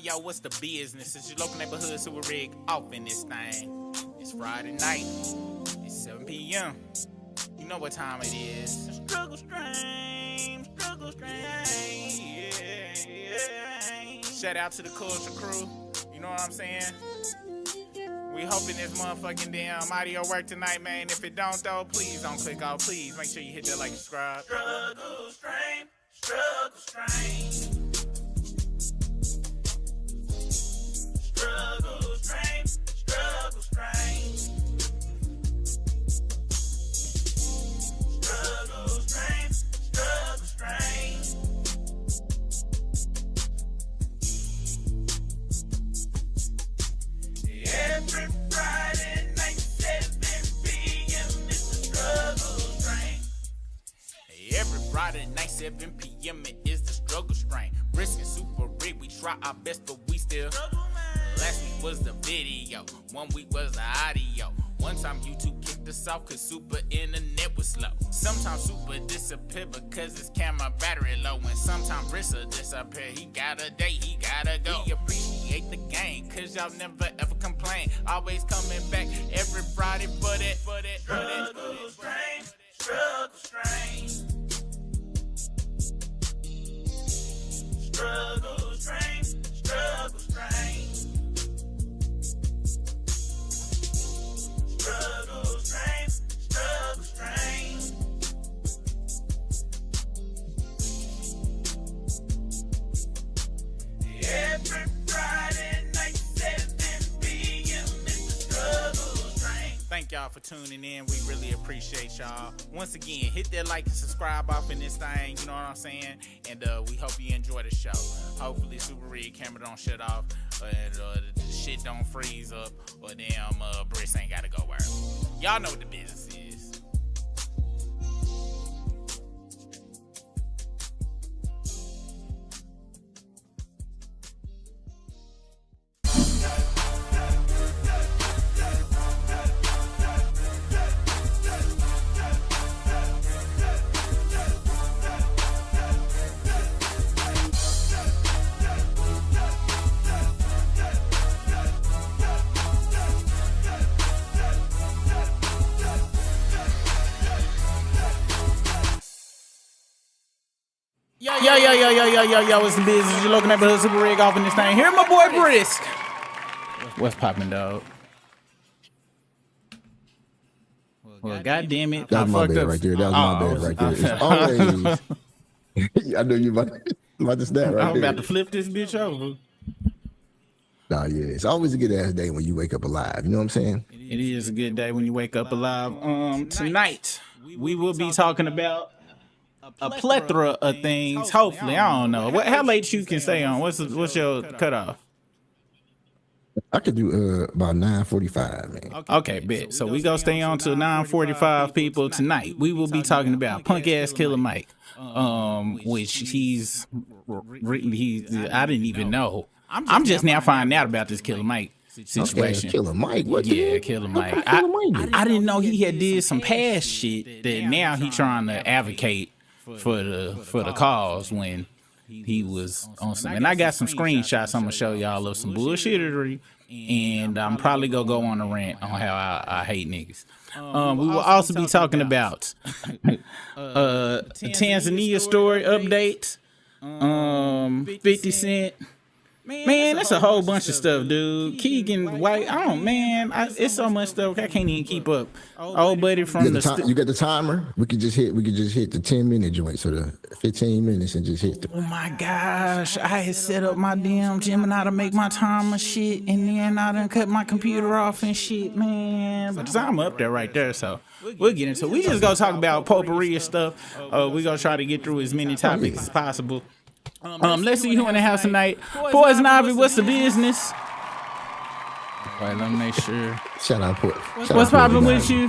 Yo, what's the business? It's your local neighborhood super rig off in this thing. It's Friday night. It's 7 p.m. You know what time it is. Struggle Strain. Shout out to the culture crew. You know what I'm saying? We hoping this motherfucking damn audio work tonight, man. If it don't, though, please don't click off. Please make sure you hit that like and subscribe. Struggle Strain. Struggle Strain. Struggle Strain. Struggle Strain. Struggle Strain. Struggle Strain. Every Friday night, 7 p.m. is the struggle strain. Every Friday night, 7 p.m. it is the struggle strain. Brisk and super rig, we try our best, but we still struggle, man. Last week was the video, 1 week was the audio. One time YouTube kicked us off cause super internet was slow. Sometimes super disappear because his camera battery low. And sometimes Brissa disappear, he got a date, he gotta go. We appreciate the game cause y'all never ever complain. Always coming back every Friday for that. Struggle strain, struggle strain. Struggle strain, struggle strain. Struggle strain, struggle strain. Every Friday night, 7 p.m. is the struggle strain. Thank y'all for tuning in. We really appreciate y'all. Once again, hit that like and subscribe off in this thing. You know what I'm saying? And we hope you enjoy the show. Hopefully, Super Rig camera don't shut off. And the shit don't freeze up, or damn Briss ain't gotta go work. Y'all know what the business is. Yo, what's the business? Your local neighborhood super rig off in this thing. Here, my boy Brisk. What's poppin', dog? Well, goddamn it. That was my bad right there. That was my bad right there. It's always. I know you about to snap right there. I'm about to flip this bitch over. Nah, yeah. It's always a good ass day when you wake up alive. You know what I'm saying? It is a good day when you wake up alive. Tonight, we will be talking about a plethora of things. Hopefully, I don't know. How late you can stay on? What's your cutoff? I could do about 9:45, man. Okay, bet. So we gonna stay on till 9:45, people. Tonight we will be talking about punk ass Killer Mike, which he's I didn't even know. I'm just now finding out about this Killer Mike situation. Okay, Killer Mike, what? Yeah, Killer Mike. I didn't know he had did some past shit that now he trying to advocate for the cause when he was on some. And I got some screenshots I'm gonna show y'all of some bullshittery, and I'm probably gonna go on a rant on how I hate niggas. We will also be talking about Tanzania story update, 50 Cent. Man, that's a whole bunch of stuff, dude. Keegan White, it's so much stuff I can't even keep up. Old buddy from you got the timer? We could just hit the 10-minute joint, so the 15 minutes and just hit the. Oh my gosh, I had set up my damn Gemini to make my timer shit, and then I done cut my computer off and shit, man. But I'm up there right there, so we'll get into it. We just gonna talk about potpourri and stuff. We gonna try to get through as many topics as possible. Let's see who in the house tonight. Poison Ivy, what's the business? Wait, let me make sure. Shout out, what's poppin' with you?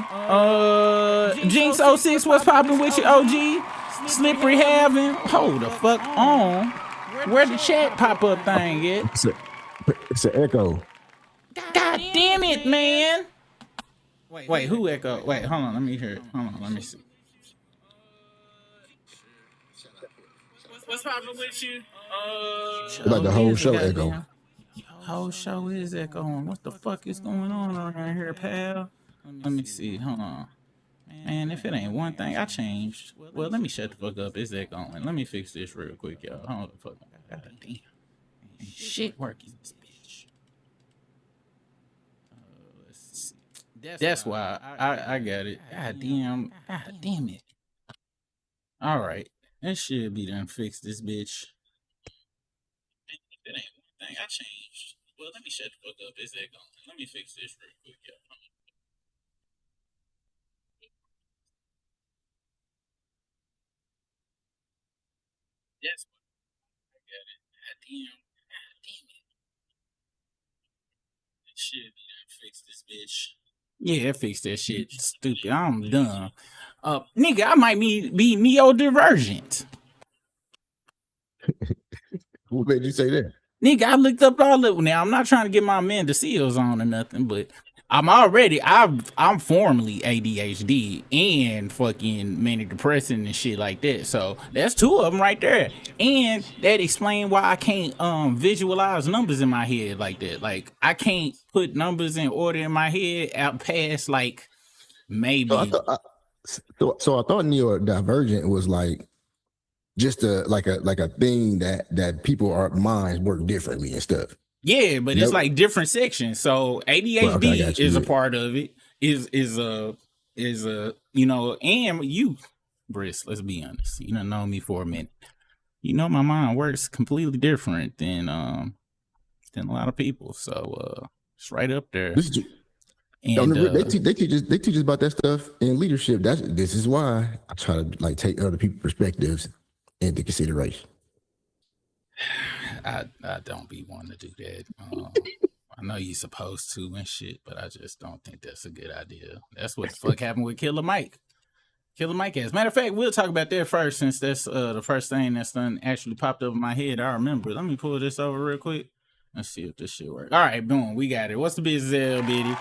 Jinx 06, what's poppin' with you? OG, Slippery Having. Hold the fuck on. Where the chat pop up thing at? It's an echo. God damn it, man. Wait, who echo? Wait, hold on, let me hear it. Hold on, let me see. What's poppin' with you? Like the whole show echo. Whole show is echoing. What the fuck is going on around here, pal? Let me see. Hold on. Man, if it ain't one thing, I changed. Well, let me shut the fuck up. It's echoing. Let me fix this real quick, y'all. Hold on. Fuck. God damn. Shit working this bitch. Let's see. That's why I got it. God damn it. All right. That should be done. Fix this bitch. If it ain't one thing, I changed. Well, let me shut the fuck up. It's echoing. Let me fix this real quick, y'all. That's why I got it. God damn it. It should be done. Fix this bitch. Yeah, fix that shit. Stupid. I'm done. Nigga, I might be neurodivergent. Who made you say that? Nigga, I looked up all of it. Now I'm not trying to get my man the seals on or nothing, but I'm formerly ADHD and fucking manic depressing and shit like that. So that's two of them right there. And that explains why I can't visualize numbers in my head like that. Like I can't put numbers in order in my head out past like maybe. So I thought neurodivergent was like just a thing that people are minds work differently and stuff. Yeah, but it's like different sections. So ADHD is a part of it. Is a you know, and you, Briss, let's be honest. You don't know me for a minute. You know my mind works completely different than a lot of people. So it's right up there. And they teach us about that stuff in leadership. This is why I try to like take other people's perspectives into consideration. I don't be wanting to do that. I know you're supposed to and shit, but I just don't think that's a good idea. That's what the fuck happened with Killer Mike. Killer Mike has. Matter of fact, we'll talk about that first, since that's the first thing that's done actually popped up in my head. I remember. Let me pull this over real quick. Let's see if this shit works. All right, boom, we got it. What's the business, Bitty?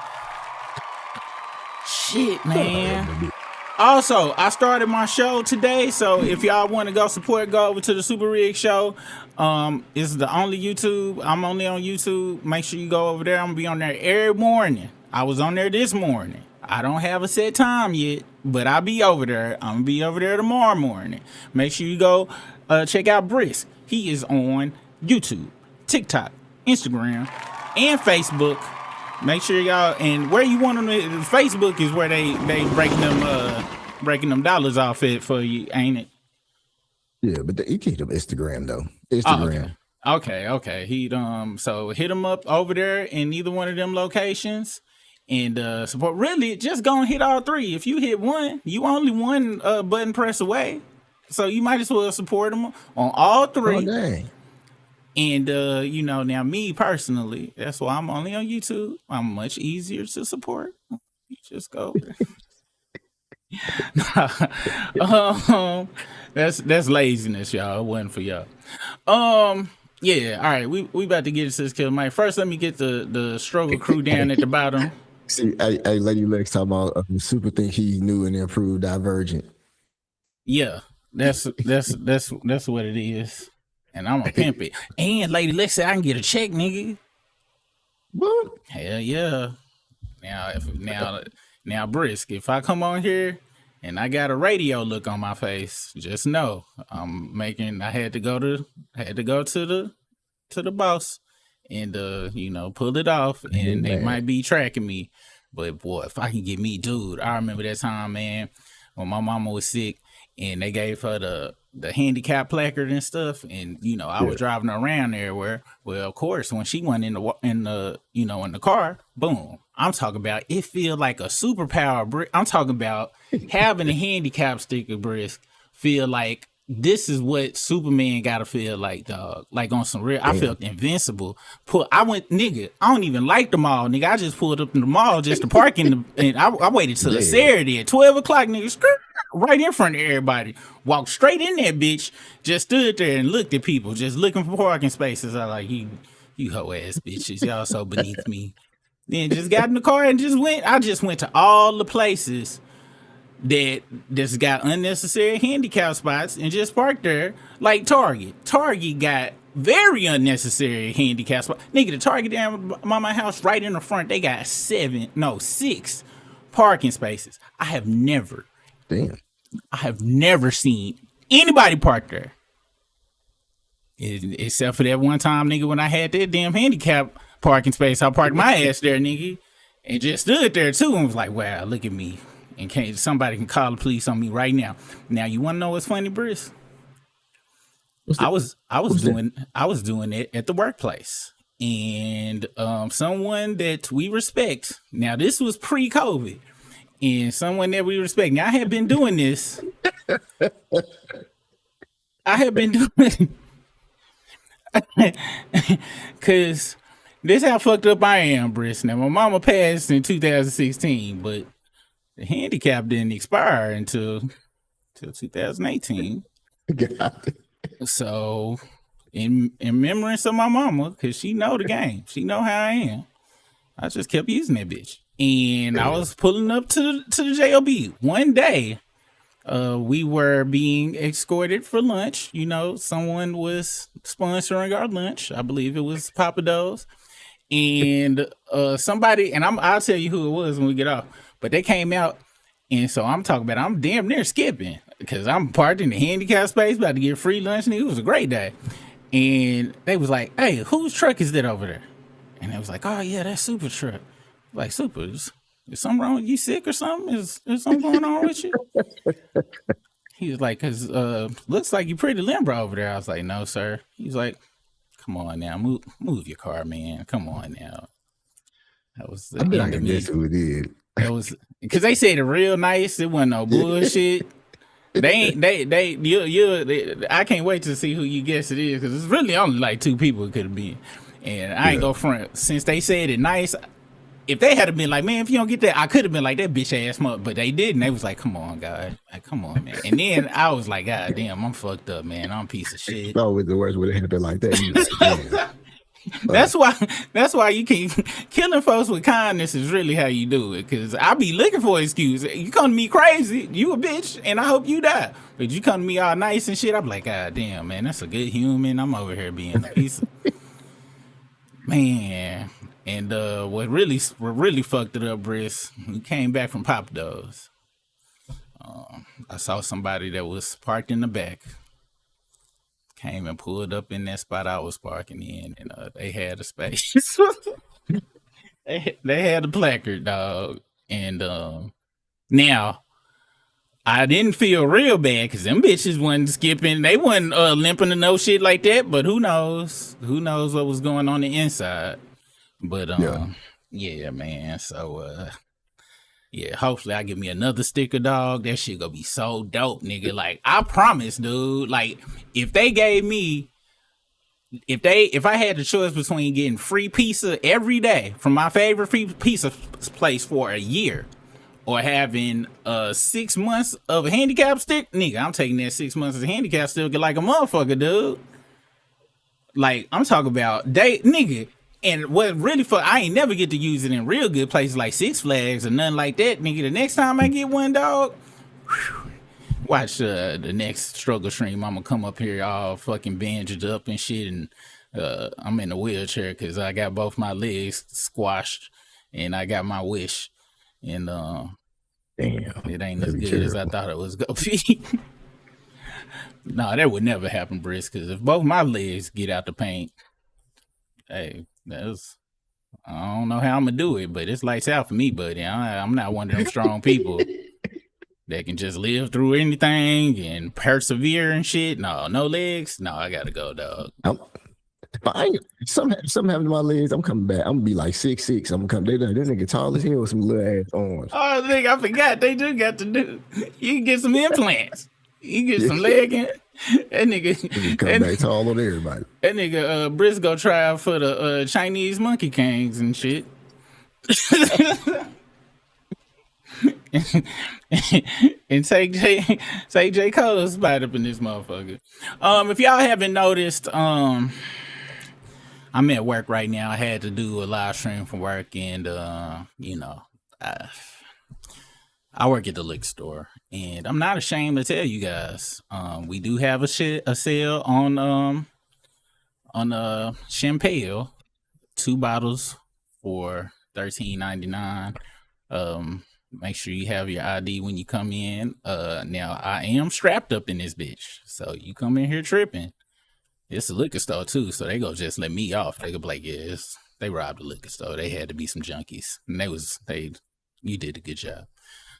Shit, man. Also, I started my show today, so if y'all want to go support, go over to the Super Rig Show. It's the only YouTube. I'm only on YouTube. Make sure you go over there. I'm gonna be on there every morning. I was on there this morning. I don't have a set time yet, but I'll be over there. I'm gonna be over there tomorrow morning. Make sure you go check out Brisk. He is on YouTube, TikTok, Instagram, and Facebook. Make sure y'all, and where you want them to, Facebook is where they breaking them dollars off it for you, ain't it? Yeah, but you keep them Instagram though. Instagram. Oh, okay. He so hit him up over there in either one of them locations and support. Really, just go and hit all three. If you hit one, you only one button press away. So you might as well support him on all three. Oh, dang. And, you know, now me personally, that's why I'm only on YouTube. I'm much easier to support. You just go. That's laziness, y'all. It wasn't for y'all. Yeah, all right. We about to get into this Killer Mike. First, let me get the struggle crew down at the bottom. See, hey, Lady Lex talking about super think he's new and improved divergent. Yeah, that's what it is. And I'm a pimp it. And Lady Lex said I can get a check, nigga. What? Hell yeah. Now, Brisk, if I come on here and I got a radio look on my face, just know I had to go to the boss and you know, pull it off, and they might be tracking me. But boy, if I can get me, dude, I remember that time, man, when my mama was sick and they gave her the handicap placard and stuff, and you know, I was driving around everywhere. Well, of course, when she went in the car, boom. I'm talking about it feel like a superpower. I'm talking about having a handicap sticker, Brisk, feel like this is what Superman gotta feel like, dog. Like on some real, I felt invincible. I don't even like the mall, nigga. I just pulled up in the mall just to park and I waited till Saturday at 12 o'clock, nigga, right in front of everybody. Walked straight in there, bitch. Just stood there and looked at people, just looking for parking spaces. I like, you hoe ass bitches, y'all so beneath me. Then just got in the car and just went. I just went to all the places that just got unnecessary handicap spots and just parked there, like Target. Target got very unnecessary handicap spots. Nigga, the Target down by my house right in the front, they got 6 parking spaces. I have never seen anybody park there. Except for that one time, nigga, when I had that damn handicap parking space, I parked my ass there, nigga, and just stood there too and was like, wow, look at me. And somebody can call the police on me right now. Now, you want to know what's funny, Briss? I was doing it at the workplace, and someone that we respect. Now, this was pre-COVID, and someone that we respect. Now, I have been doing this. Cause this how fucked up I am, Briss. Now, my mama passed in 2016, but the handicap didn't expire until 2018. God. So, in remembrance of my mama, because she know the game, she know how I am, I just kept using that bitch. And I was pulling up to the JOB. One day, we were being escorted for lunch. You know, someone was sponsoring our lunch. I believe it was Papa Do's. And somebody, and I'll tell you who it was when we get off. But they came out, and so I'm talking about I'm damn near skipping because I'm parked in the handicap space, about to get free lunch, and it was a great day. And they was like, hey, whose truck is that over there? And I was like, oh, yeah, that's Super truck. Like, Super, is something wrong with you? Sick or something? Is something going on with you? He was like, because looks like you're pretty limber over there. I was like, no, sir. He was like, come on now, move your car, man. Come on now. That was the end of me. Who did. That was because they said it real nice. It wasn't no bullshit. I can't wait to see who you guess it is, because it's really only like 2 people it could have been. And I ain't go front. Since they said it nice, if they had been like, man, if you don't get that, I could have been like, that bitch ass mother. But they didn't. They was like, come on, God. Like, come on, man. And then I was like, God damn, I'm fucked up, man. I'm a piece of shit. It's always the worst when it happened like that. Like, that's why you can killing folks with kindness is really how you do it. Cause I be looking for an excuse. You come to me crazy, you a bitch, and I hope you die. But you come to me all nice and shit, I'm like, God damn, man, that's a good human. I'm over here being a piece of man. And what really fucked it up, Briss, we came back from Pop Do's. I saw somebody that was parked in the back. Came and pulled up in that spot I was parking in, and they had a space. they had a placard, dog. And now I didn't feel real bad because them bitches wasn't skipping. They wasn't limping or no shit like that. But who knows? Who knows what was going on the inside? But yeah, man. So yeah, hopefully I get me another sticker, dog. That shit gonna be so dope, nigga. Like, I promise, dude. Like, if I had the choice between getting free pizza every day from my favorite free pizza place for a year, or having 6 months of a handicap stick, nigga, I'm taking that 6 months of a handicap stick like a motherfucker, dude. Like, I'm talking about nigga. And what really I ain't never get to use it in real good places like Six Flags or nothing like that, nigga. The next time I get one, dog, watch the next struggle stream. I'm gonna come up here all fucking bandaged up and shit, and I'm in a wheelchair because I got both my legs squashed, and I got my wish, and damn, it ain't as good as I thought it was gonna be. No, that would never happen, Briss, because if both my legs get out the paint, hey. I don't know how I'm gonna do it, but it's lights out for me, buddy. I'm not one of them strong people that can just live through anything and persevere and shit. No legs. No, I gotta go, dog. Something happened to my legs. I'm coming back. I'm gonna be like 6'6". I'm gonna come. This nigga tall as hell with some little ass arms. Oh, nigga, I forgot they do got to do. You can get some implants. You get some leg in. That nigga come back tall on everybody. That nigga Briss go try out for the Chinese Monkey Kings and shit. and take J. Cole's spot up in this motherfucker. If y'all haven't noticed, I'm at work right now. I had to do a live stream from work, and I work at the liquor store, and I'm not ashamed to tell you guys, we do have a sale on champagne, 2 bottles for $13.99. Make sure you have your ID when you come in. Now I am strapped up in this bitch, so you come in here tripping. It's a liquor store too, so they go just let me off. They go be like, yes, they robbed the liquor store. They had to be some junkies, and you did a good job.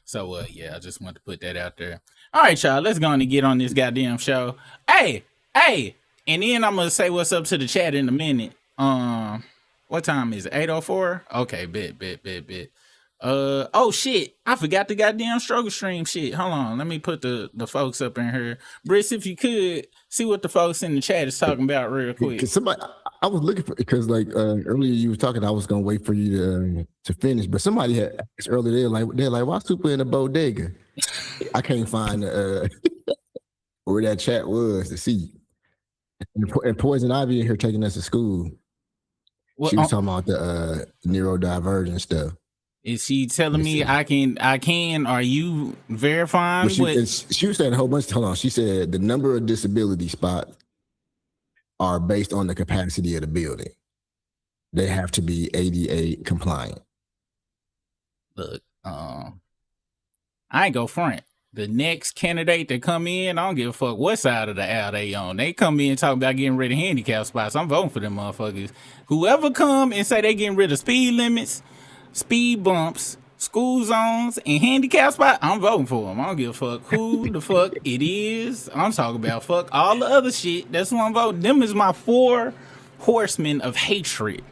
So yeah, I just wanted to put that out there. All right, y'all, let's go on and get on this goddamn show. Hey, and then I'm gonna say what's up to the chat in a minute. What time is it? 8:04? Okay, bet. Oh shit, I forgot the goddamn struggle stream shit. Hold on, let me put the folks up in here. Briss, if you could see what the folks in the chat is talking about real quick. Cause somebody, I was looking for, because like earlier you were talking, I was gonna wait for you to finish, but somebody had asked earlier, they're like, why Super in the bodega? I can't find where that chat was to see. And Poison Ivy in here taking us to school. Well, she was talking about the neurodivergent stuff. Is she telling me I can? Are you verifying? She was saying a whole bunch. Hold on. She said the number of disability spots are based on the capacity of the building. They have to be ADA compliant. Look, I ain't go front. The next candidate that come in, I don't give a fuck what side of the aisle they on. They come in talking about getting rid of handicap spots. I'm voting for them motherfuckers. Whoever come and say they getting rid of speed limits, speed bumps, school zones, and handicap spots, I'm voting for them. I don't give a fuck who the fuck it is. I'm talking about fuck all the other shit. That's what I'm voting. Them is my 4 horsemen of hatred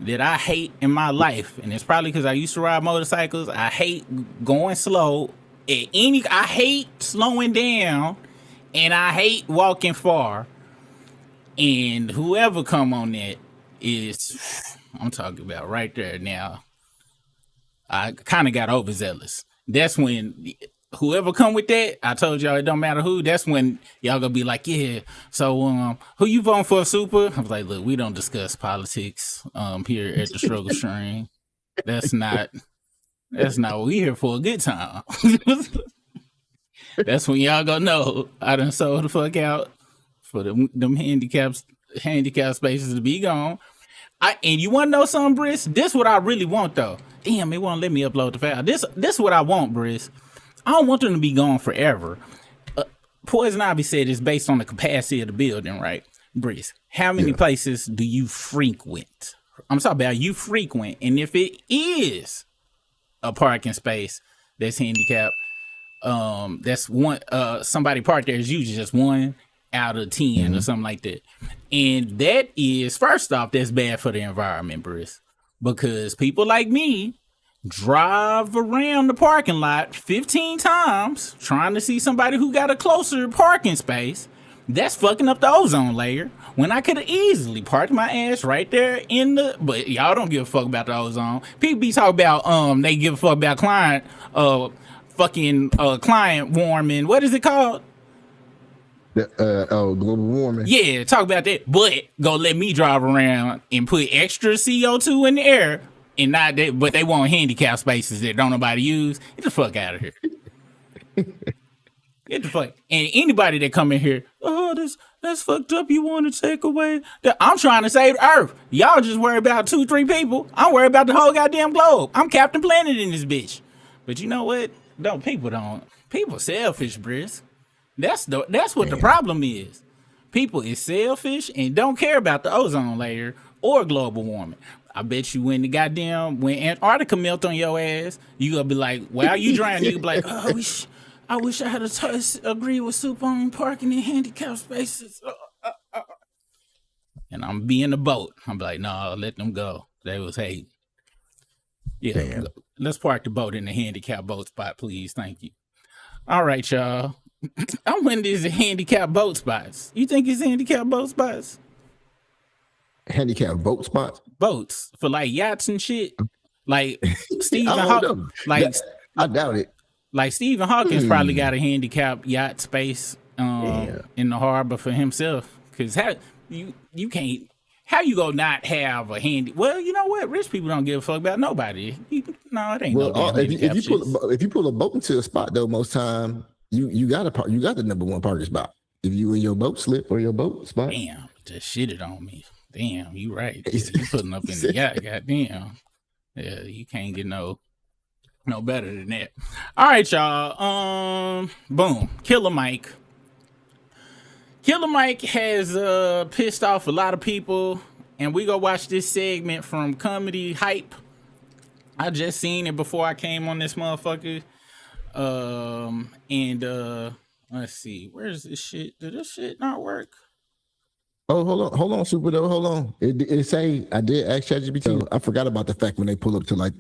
that I hate in my life. And it's probably because I used to ride motorcycles. I hate going slow. I hate slowing down, and I hate walking far. And whoever come on that is, I'm talking about right there now. I kind of got overzealous. That's when whoever come with that, I told y'all it don't matter who. That's when y'all gonna be like, yeah. So who you voting for, Super? I was like, look, we don't discuss politics here at the Struggle Stream. That's not what we here for. A good time. That's when y'all gonna know I done sold the fuck out for them handicap spaces to be gone. And you want to know something, Briss? This what I really want, though. Damn, it won't let me upload the file. This what I want, Briss. I don't want them to be gone forever. Poison Ivy said it's based on the capacity of the building, right? Briss, how many places do you frequent? I'm talking about you frequent. And if it is a parking space that's handicapped, that's one, somebody parked there is usually just 1 out of 10 or something like that. And that is, first off, that's bad for the environment, Briss, because people like me drive around the parking lot 15 times trying to see somebody who got a closer parking space. That's fucking up the ozone layer when I could have easily parked my ass right there but y'all don't give a fuck about the ozone. People be talking about they give a fuck about client warming. What is it called? Global warming. Yeah, talk about that. But go let me drive around and put extra CO2 in the air and not that, but they want handicap spaces that don't nobody use. Get the fuck out of here. Get the fuck. And anybody that come in here, that's fucked up. You want to take away I'm trying to save the earth. Y'all just worry about 2-3 people. I'm worried about the whole goddamn globe. I'm Captain Planet in this bitch. But you know what? People selfish, Briss. That's what the problem is. People is selfish and don't care about the ozone layer or global warming. I bet you when Antarctica melt on your ass, you gonna be like, while you drowning, you be like, I wish I had agree with Super on parking in handicap spaces. And I'm be in the boat. I'm like, no, let them go. They was hate. Yeah, let's park the boat in the handicap boat spot, please. Thank you. All right, y'all. I went to handicap boat spots. You think it's handicap boat spots? Handicap boat spots? Boats for like yachts and shit. Like Stephen Hawking. I doubt it. Like Stephen Hawking's probably got a handicap yacht space in the harbor for himself. Cause you can't. How you gonna not have a handy? Well, you know what? Rich people don't give a fuck about nobody. No, it ain't no damn handicap shit. If you pull a boat into a spot though, most time you got the number one parking spot. If you in your boat slip or your boat spot. Damn, just shitted on me. Damn, you right. You putting up in the yacht, goddamn. Yeah, you can't get no better than that. All right, y'all. Boom. Killer Mike. Killer Mike has pissed off a lot of people, and we go watch this segment from Comedy Hype. I just seen it before I came on this motherfucker. Let's see, where's this shit? Did this shit not work? Oh, hold on, Super though. Hold on. It say I did ask ChatGPT. I forgot about the fact when they pull up to like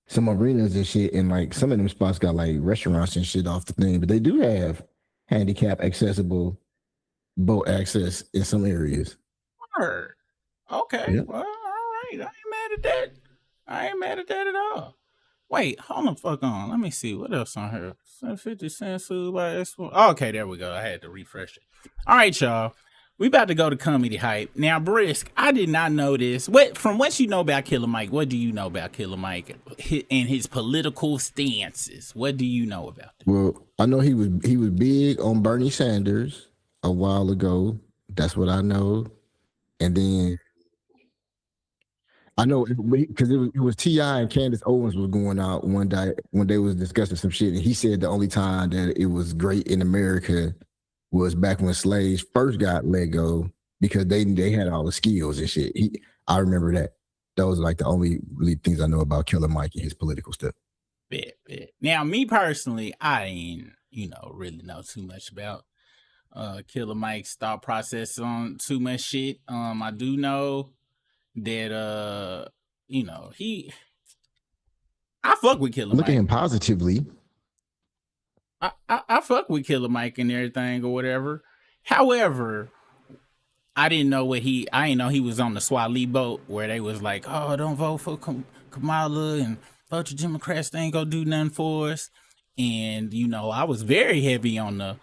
some arenas and shit, and like some of them spots got like restaurants and shit off the thing, but they do have handicap accessible boat access in some areas. Word. Okay. Yeah. Well, all right. I ain't mad at that. I ain't mad at that at all. Wait, hold the fuck on. Let me see. What else on here? 50 cents food by S1. Oh, okay, there we go. I had to refresh it. All right, y'all. We about to go to Comedy Hype. Now, Brisk, I did not know this. From what you know about Killer Mike, what do you know about Killer Mike and his political stances? What do you know about them? Well, I know he was big on Bernie Sanders a while ago. That's what I know. And then I know because it was T.I. and Candace Owens was going out one day when they was discussing some shit, and he said the only time that it was great in America was back when slaves first got let go because they had all the skills and shit. I remember that. Those are like the only really things I know about Killer Mike and his political stuff. Bet. Now, me personally, I ain't really know too much about Killer Mike's thought process on too much shit. I do know that I fuck with Killer Mike. Look at him positively. I fuck with Killer Mike and everything or whatever. However, I didn't know he was on the Swahili boat where they was like, oh, don't vote for Kamala and vote for Democrats, they ain't gonna do nothing for us. And I was very heavy on the,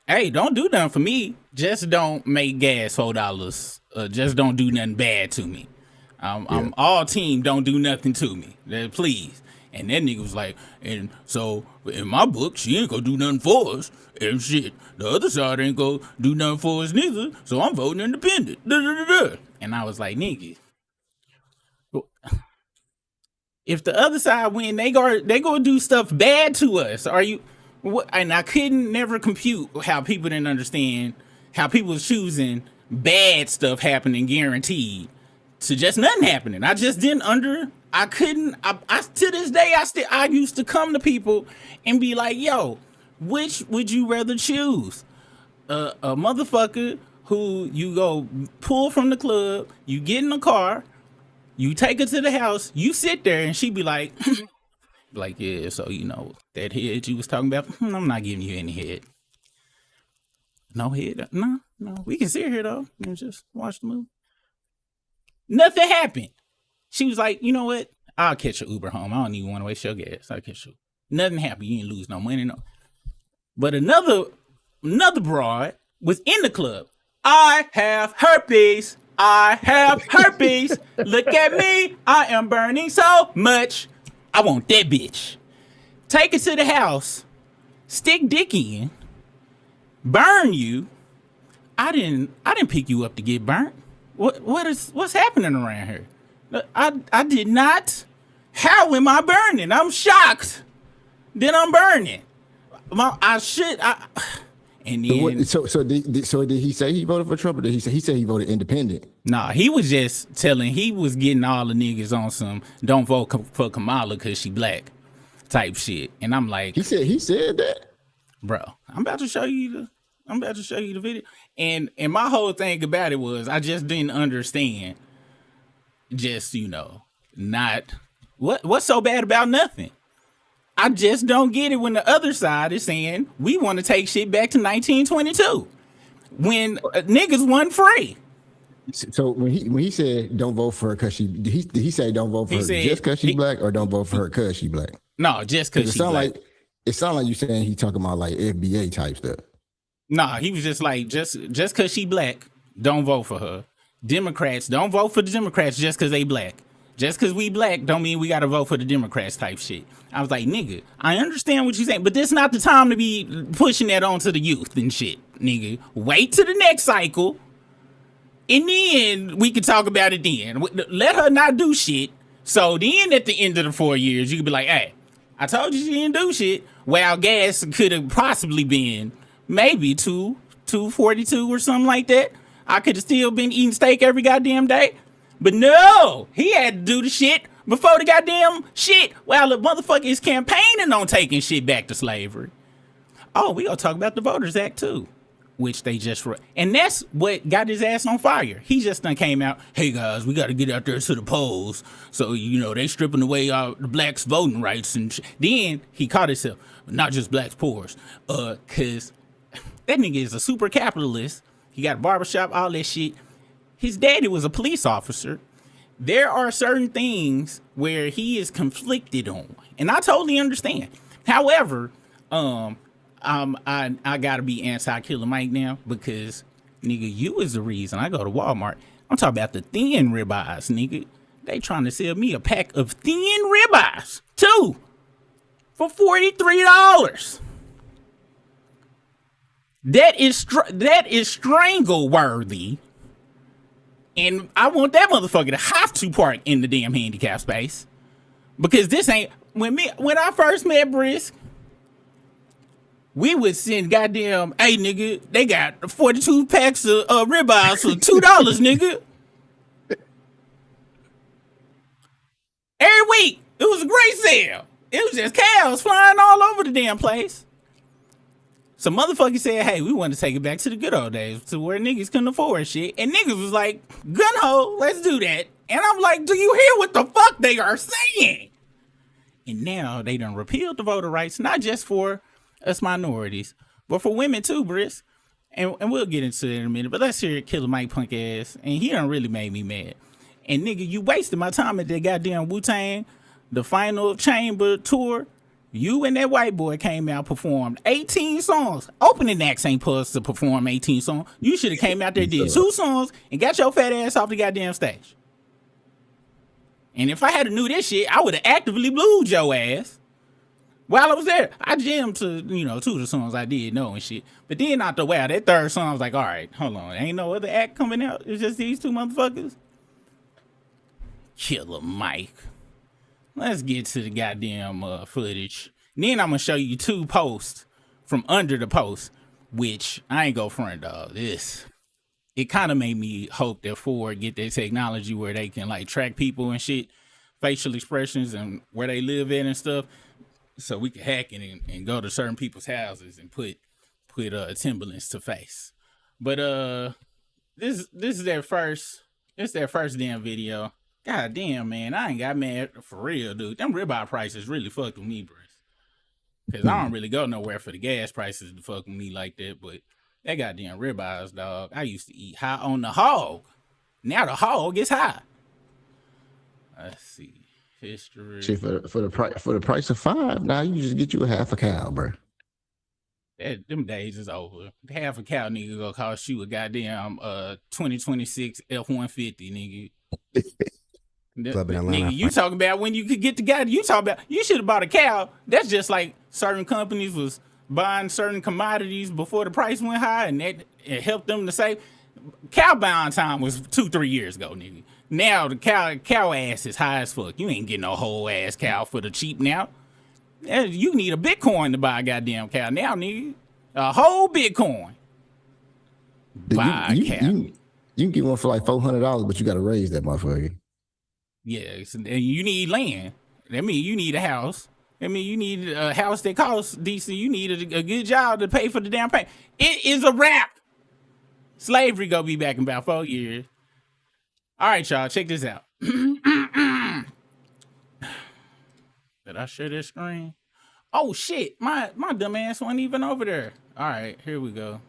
hey, don't do nothing for me. Just don't make gas $4. Just don't do nothing bad to me. I'm all team. Don't do nothing to me, please. And that nigga was like, and so in my book, she ain't gonna do nothing for us. And shit, the other side ain't gonna do nothing for us neither. So I'm voting independent. And I was like, nigga, if the other side win, they gonna do stuff bad to us. Are you? And I couldn't never compute how people didn't understand how people was choosing bad stuff happening guaranteed to just nothing happening. I just didn't I couldn't, to this day, I used to come to people and be like, yo, which would you rather choose? A motherfucker who you go pull from the club, you get in the car, you take her to the house, you sit there and she be like, yeah, so that head you was talking about, I'm not giving you any head. No head? No, we can sit here though and just watch the movie. Nothing happened. She was like, you know what? I'll catch an Uber home. I don't even want to waste your gas. I'll catch you. Nothing happened. You didn't lose no money. No. But another broad was in the club. I have herpes. Look at me. I am burning so much. I want that bitch. Take it to the house. Stick dick in. Burn you. I didn't pick you up to get burnt. What's happening around here? I did not. How am I burning? I'm shocked. Then I'm burning. And then, so did he say he voted for Trump, or did he say he voted independent? Nah, he was just he was getting all the niggas on some don't vote for Kamala because she black type shit. And I'm like, he said that, bro. I'm about to show you the video. And my whole thing about it was I just didn't understand. Just not what's so bad about nothing. I just don't get it when the other side is saying we want to take shit back to 1922 when niggas wasn't free. So when he said don't vote for her because did he say don't vote for her just because she black, or don't vote for her because she black? No, just because she black. It sounds like you saying he talking about like FBA type stuff. Nah, he was just like just because she black, don't vote for her. Democrats, don't vote for the Democrats just because they black. Just because we black don't mean we got to vote for the Democrats type shit. I was like, nigga, I understand what you're saying, but this is not the time to be pushing that onto the youth and shit, nigga. Wait till the next cycle. In the end, we can talk about it then. Let her not do shit. So then at the end of the 4 years, you could be like, hey, I told you she didn't do shit. Well, gas could have possibly been maybe 242 or something like that. I could have still been eating steak every goddamn day. But no, he had to do the shit before the goddamn shit. Well, the motherfucker is campaigning on taking shit back to slavery. Oh, we gonna talk about the Voters Act too, which they just and that's what got his ass on fire. He just done came out, hey guys, we got to get out there to the polls. So, they stripping away the blacks' voting rights. And then he caught himself, not just blacks, poors. Because that nigga is a super capitalist. He got a barbershop, all that shit. His daddy was a police officer. There are certain things where he is conflicted on. And I totally understand. However, I gotta be anti-Killer Mike now because nigga, you is the reason I go to Walmart. I'm talking about the thin ribeyes, nigga. They trying to sell me a pack of thin ribeyes too for $43. That is strangle worthy, and I want that motherfucker to have to park in the damn handicap space because this ain't when I first met Brisk. We would send goddamn, hey nigga, they got 42 packs of ribeyes for $2, nigga. Every week, it was a great sale. It was just cows flying all over the damn place. Some motherfucker said, hey, we want to take it back to the good old days to where niggas couldn't afford shit. And niggas was like, gun ho, let's do that. And I'm like, do you hear what the fuck they are saying? And now they done repealed the voter rights, not just for us minorities, but for women too, Brisk. And we'll get into it in a minute. But let's hear Killer Mike punk ass. And he done really made me mad. And nigga, you wasted my time at that goddamn Wu-Tang, the final chamber tour. You and that white boy came out, performed 18 songs. Opening acts ain't supposed to perform 18 songs. You should have came out there, did 2 songs, and got your fat ass off the goddamn stage. And if I had knew this shit, I would have actively blued your ass. While I was there, I jammed to, 2 of the songs I did know and shit. But then after a while, that third song, I was like, all right, hold on. Ain't no other act coming out. It's just these 2 motherfuckers. Killer Mike. Let's get to the goddamn footage. Then I'm going to show you 2 posts from under the post, which I ain't go front, dog. It kind of made me hope that Ford get their technology where they can like track people and shit, facial expressions and where they live at and stuff. So we can hack it and go to certain people's houses and put Timberlands to face. But this is their first damn video. God damn, man, I ain't got mad for real, dude. Them ribeye prices really fucked with me, bro. Cause I don't really go nowhere for the gas prices to fuck with me like that. But that goddamn ribeyes, dog. I used to eat high on the hog. Now the hog is high. Let's see. History. Shit, for the price of 5, now you just get you a half a cow, bro. Them days is over. Half a cow nigga gonna cost you a goddamn 2026 F-150, nigga. Nigga, you talking about when you could get the guy? You talking about you should have bought a cow. That's just like certain companies was buying certain commodities before the price went high, and it helped them to save. Cow buying time was 2-3 years ago, nigga. Now the cow ass is high as fuck. You ain't getting no whole ass cow for the cheap now. You need a Bitcoin to buy a goddamn cow now, nigga. A whole Bitcoin. Buy a cow. You can get one for like $400, but you got to raise that motherfucker. Yes, and you need land. That mean you need a house. I mean, you need a house that costs decent. You need a good job to pay for the down payment. It is a wrap. Slavery gonna be back in about 4 years. All right, y'all, check this out. Did I share this screen? Oh shit, my dumb ass wasn't even over there. All right, here we go.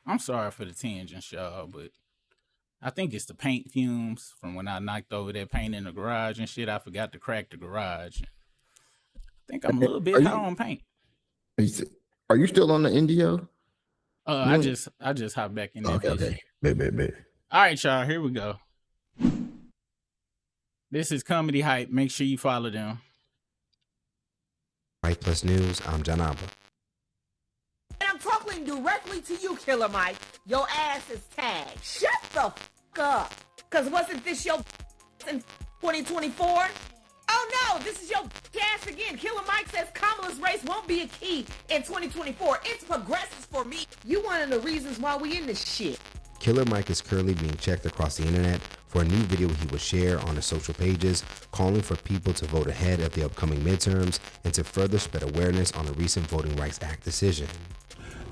I'm sorry for the tangents, y'all, but I think it's the paint fumes from when I knocked over that paint in the garage and shit. I forgot to crack the garage. I think I'm a little bit high on paint. Are you still on the Indio? I just hopped back in there. Okay. Bet. All right, y'all, here we go. This is Comedy Hype. Make sure you follow them. Mike Plus News, I'm Jaam. And I'm talking directly to you, Killer Mike. Your ass is tagged. Shut the f*** up. Because wasn't this your in 2024? Oh no, this is your ass again. Killer Mike says Kamala's race won't be a key in 2024. It's progressive for me. You one of the reasons why we in this shit. Killer Mike is currently being checked across the internet for a new video he will share on his social pages calling for people to vote ahead of the upcoming midterms and to further spread awareness on a recent Voting Rights Act decision.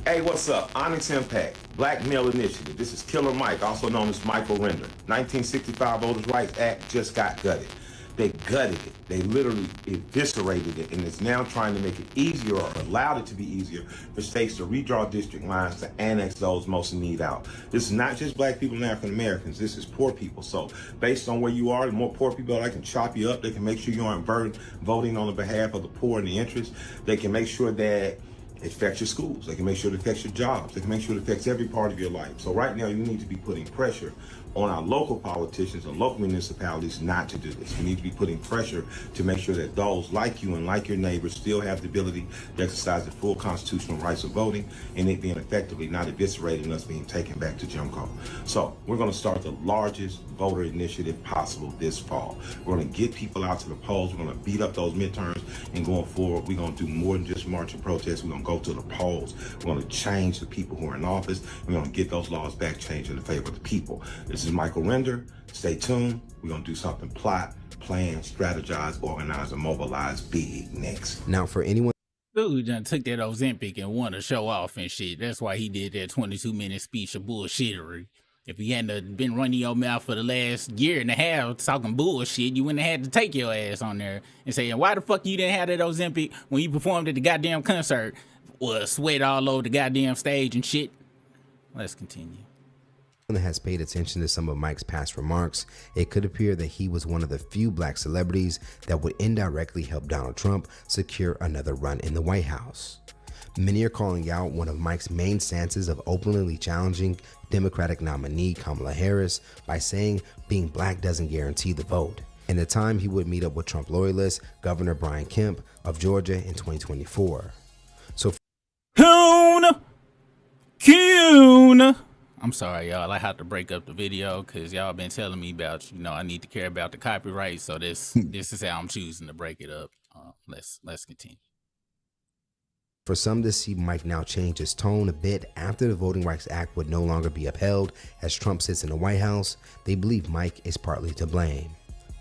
Hey, what's up? Onyx Impact, Black Male Initiative. This is Killer Mike, also known as Michael Render. 1965 Voters' Rights Act just got gutted. They gutted it. They literally eviscerated it, and it's now trying to make it easier, or allowed it to be easier, for states to redraw district lines to annex those most in need out. This is not just black people and African Americans. This is poor people. So based on where you are, the more poor people that can chop you up, they can make sure you aren't voting on the behalf of the poor and the interest. They can make sure that it affects your schools. They can make sure it affects your jobs. They can make sure it affects every part of your life. So right now, you need to be putting pressure on our local politicians and local municipalities not to do this. We need to be putting pressure to make sure that those like you and like your neighbors still have the ability to exercise the full constitutional rights of voting, and it being effectively not eviscerated and us being taken back to Jim Crow. So we're going to start the largest voter initiative possible this fall. We're going to get people out to the polls. We're going to beat up those midterms, and going forward, we're going to do more than just march and protest. We're going to go to the polls. We're going to change the people who are in office. We're going to get those laws back changed in the favor of the people. This is Michael Render. Stay tuned. We're going to do something plot, plan, strategize, organize, and mobilize big next. Now, for anyone Dude done took that Ozempic and wanted to show off and shit. That's why he did that 22-minute speech of bullshittery. If he hadn't been running your mouth for the last year and a half talking bullshit, you wouldn't have had to take your ass on there and say, why the fuck you didn't have that Ozempic when you performed at the goddamn concert? Was sweat all over the goddamn stage and shit. Let's continue. that has paid attention to some of Mike's past remarks, it could appear that he was one of the few black celebrities that would indirectly help Donald Trump secure another run in the White House. Many are calling out one of Mike's main stances of openly challenging Democratic nominee Kamala Harris by saying being black doesn't guarantee the vote, and the time he would meet up with Trump loyalist Governor Bryant of Georgia in 2024. So Coon. I'm sorry, y'all. I have to break up the video because y'all been telling me about, I need to care about the copyright. So this is how I'm choosing to break it up. Let's continue. For some to see Mike now change his tone a bit after the Voting Rights Act would no longer be upheld as Trump sits in the White House, they believe Mike is partly to blame.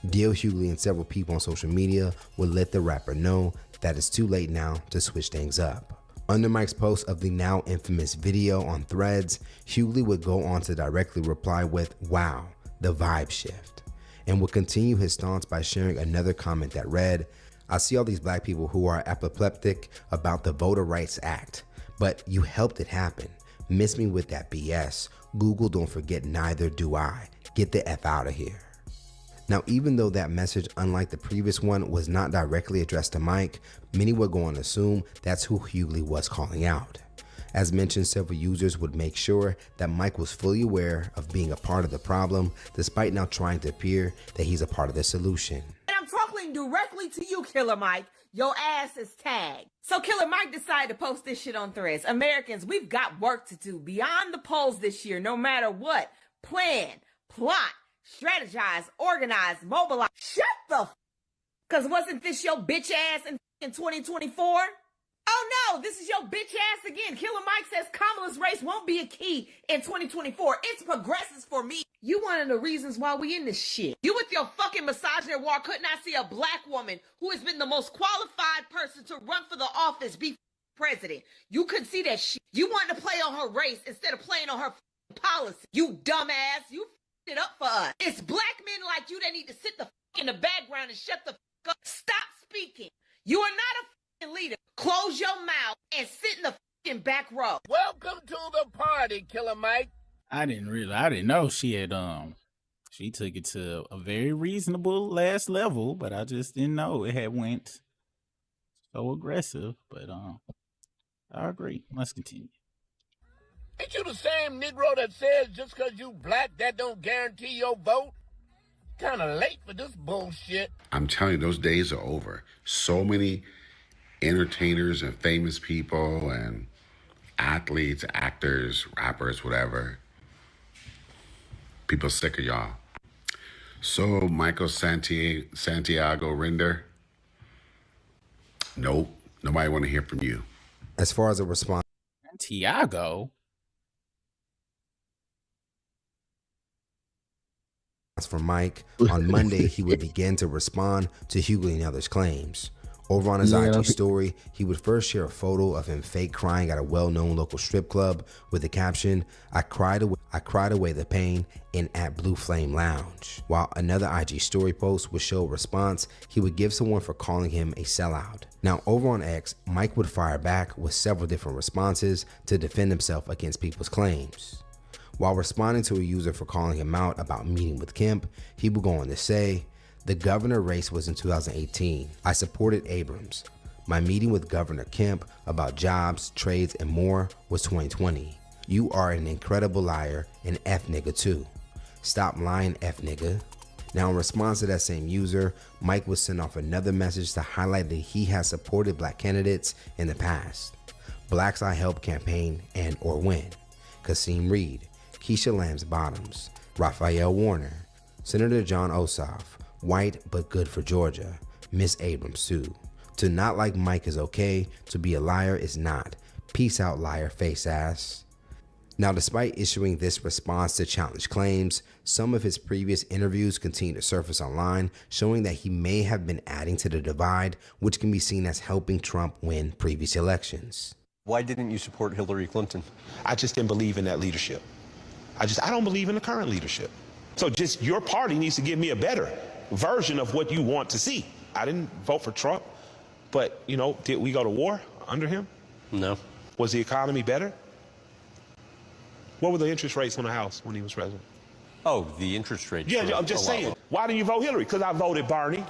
D.L. Hughley and several people on social media would let the rapper know that it's too late now to switch things up. Under Mike's post of the now infamous video on Threads, Hughley would go on to directly reply with, "Wow, the vibe shift," and would continue his stance by sharing another comment that read, "I see all these black people who are apoplectic about the Voter Rights Act, but you helped it happen. Miss me with that BS. Google don't forget, neither do I. Get the F out of here." Now, even though that message, unlike the previous one, was not directly addressed to Mike, many would go on to assume that's who Hughley was calling out. As mentioned, several users would make sure that Mike was fully aware of being a part of the problem, despite now trying to appear that he's a part of the solution. And I'm talking directly to you, Killer Mike. Your ass is tagged. So Killer Mike decided to post this shit on Threads. Americans, we've got work to do beyond the polls this year, no matter what. Plan, plot, strategize, organize, mobilize. Shut the f***. Cause wasn't this your bitch ass in 2024? Oh no, this is your bitch ass again. Killer Mike says Kamala's race won't be a key in 2024. It's progressives for me. You one of the reasons why we in this shit. You with your fucking misogyny war could not see a black woman who has been the most qualified person to run for the office be president. You could see that shit. You wanted to play on her race instead of playing on her policy. You dumbass. You it up for us. It's black men like you that need to sit the in the background and shut the up. Stop speaking. You are not a leader. Close your mouth and sit in the back row. Welcome to the party, Killer Mike. I didn't know she had she took it to a very reasonable last level, but I just didn't know it had went so aggressive. But I agree. Let's continue. Ain't you the same Negro that says just 'cause you black, that don't guarantee your vote? Kind of late for this bullshit. I'm telling you, those days are over. So many entertainers and famous people and athletes, actors, rappers, whatever. People sick of y'all. So Michael Santiago Render, nope, nobody want to hear from you. As far as a response Santiago. from Mike, on Monday he would begin to respond to Hughley and others' claims. Over on his IG story, he would first share a photo of him fake crying at a well-known local strip club with the caption, I cried away the pain in at Blue Flame Lounge. While another IG story post would show a response he would give someone for calling him a sellout. Now over on X, Mike would fire back with several different responses to defend himself against people's claims. While responding to a user for calling him out about meeting with Kemp, he would go on to say, the governor race was in 2018. I supported Abrams. My meeting with Governor Kemp about jobs, trades, and more was 2020. You are an incredible liar and F nigga too. Stop lying, F nigga. Now in response to that same user, Mike would send off another message to highlight that he has supported black candidates in the past. Blacks I Help campaign and or win. Kasim Reed, Keisha Lambs Bottoms, Raphael Warner, Senator John Ossoff, white but good for Georgia, Miss Abrams too. To not like Mike is okay, to be a liar is not. Peace out, liar face ass. Now despite issuing this response to challenge claims, some of his previous interviews continue to surface online, showing that he may have been adding to the divide, which can be seen as helping Trump win previous elections. Why didn't you support Hillary Clinton? I just didn't believe in that leadership. I don't believe in the current leadership. So just your party needs to give me a better version of what you want to see. I didn't vote for Trump, but did we go to war under him? No. Was the economy better? What were the interest rates on the House when he was president? Oh, the interest rates. Yeah, I'm just saying. Why didn't you vote Hillary? Because I voted Bernie.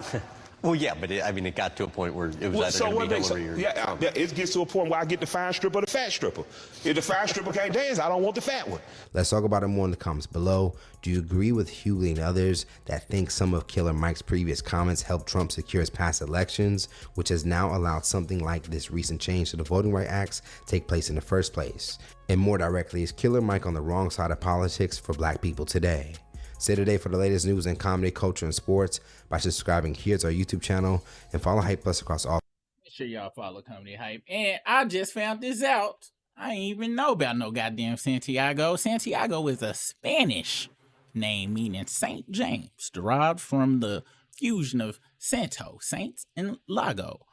Well, yeah, but it got to a point where it was either going to be Hillary or Trump. Yeah, it gets to a point where I get the fine stripper or the fat stripper. If the fine stripper can't dance, I don't want the fat one. Let's talk about it more in the comments below. Do you agree with Hughley and others that think some of Killer Mike's previous comments helped Trump secure his past elections, which has now allowed something like this recent change to the Voting Rights Act take place in the first place? And more directly, is Killer Mike on the wrong side of politics for black people today? Stay today for the latest news in comedy, culture, and sports by subscribing here to our YouTube channel and follow Hype Plus across all. Make sure y'all follow Comedy Hype. And I just found this out. I ain't even know about no goddamn Santiago. Santiago is a Spanish name meaning Saint James, derived from the fusion of Santo, saints, and Lago,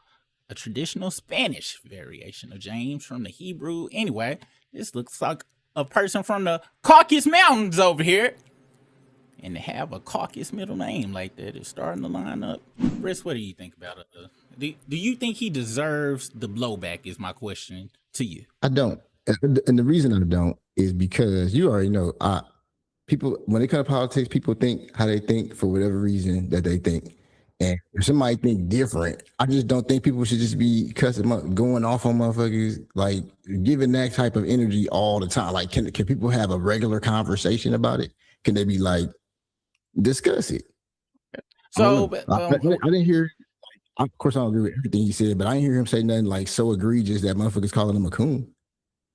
a traditional Spanish variation of James from the Hebrew. Anyway, this looks like a person from the Caucasus Mountains over here. And to have a Caucasus middle name like that is starting to line up. Chris, what do you think about it? Do you think he deserves the blowback is my question to you. I don't. And the reason I don't is because you already know, people, when it comes to politics, people think how they think for whatever reason that they think. And if somebody think different, I just don't think people should just be cussing up, going off on motherfuckers, like giving that type of energy all the time. Like, can people have a regular conversation about it? Can they be like, discuss it? So I didn't hear. Of course, I don't agree with everything he said, but I didn't hear him say nothing like so egregious that motherfuckers calling him a coon.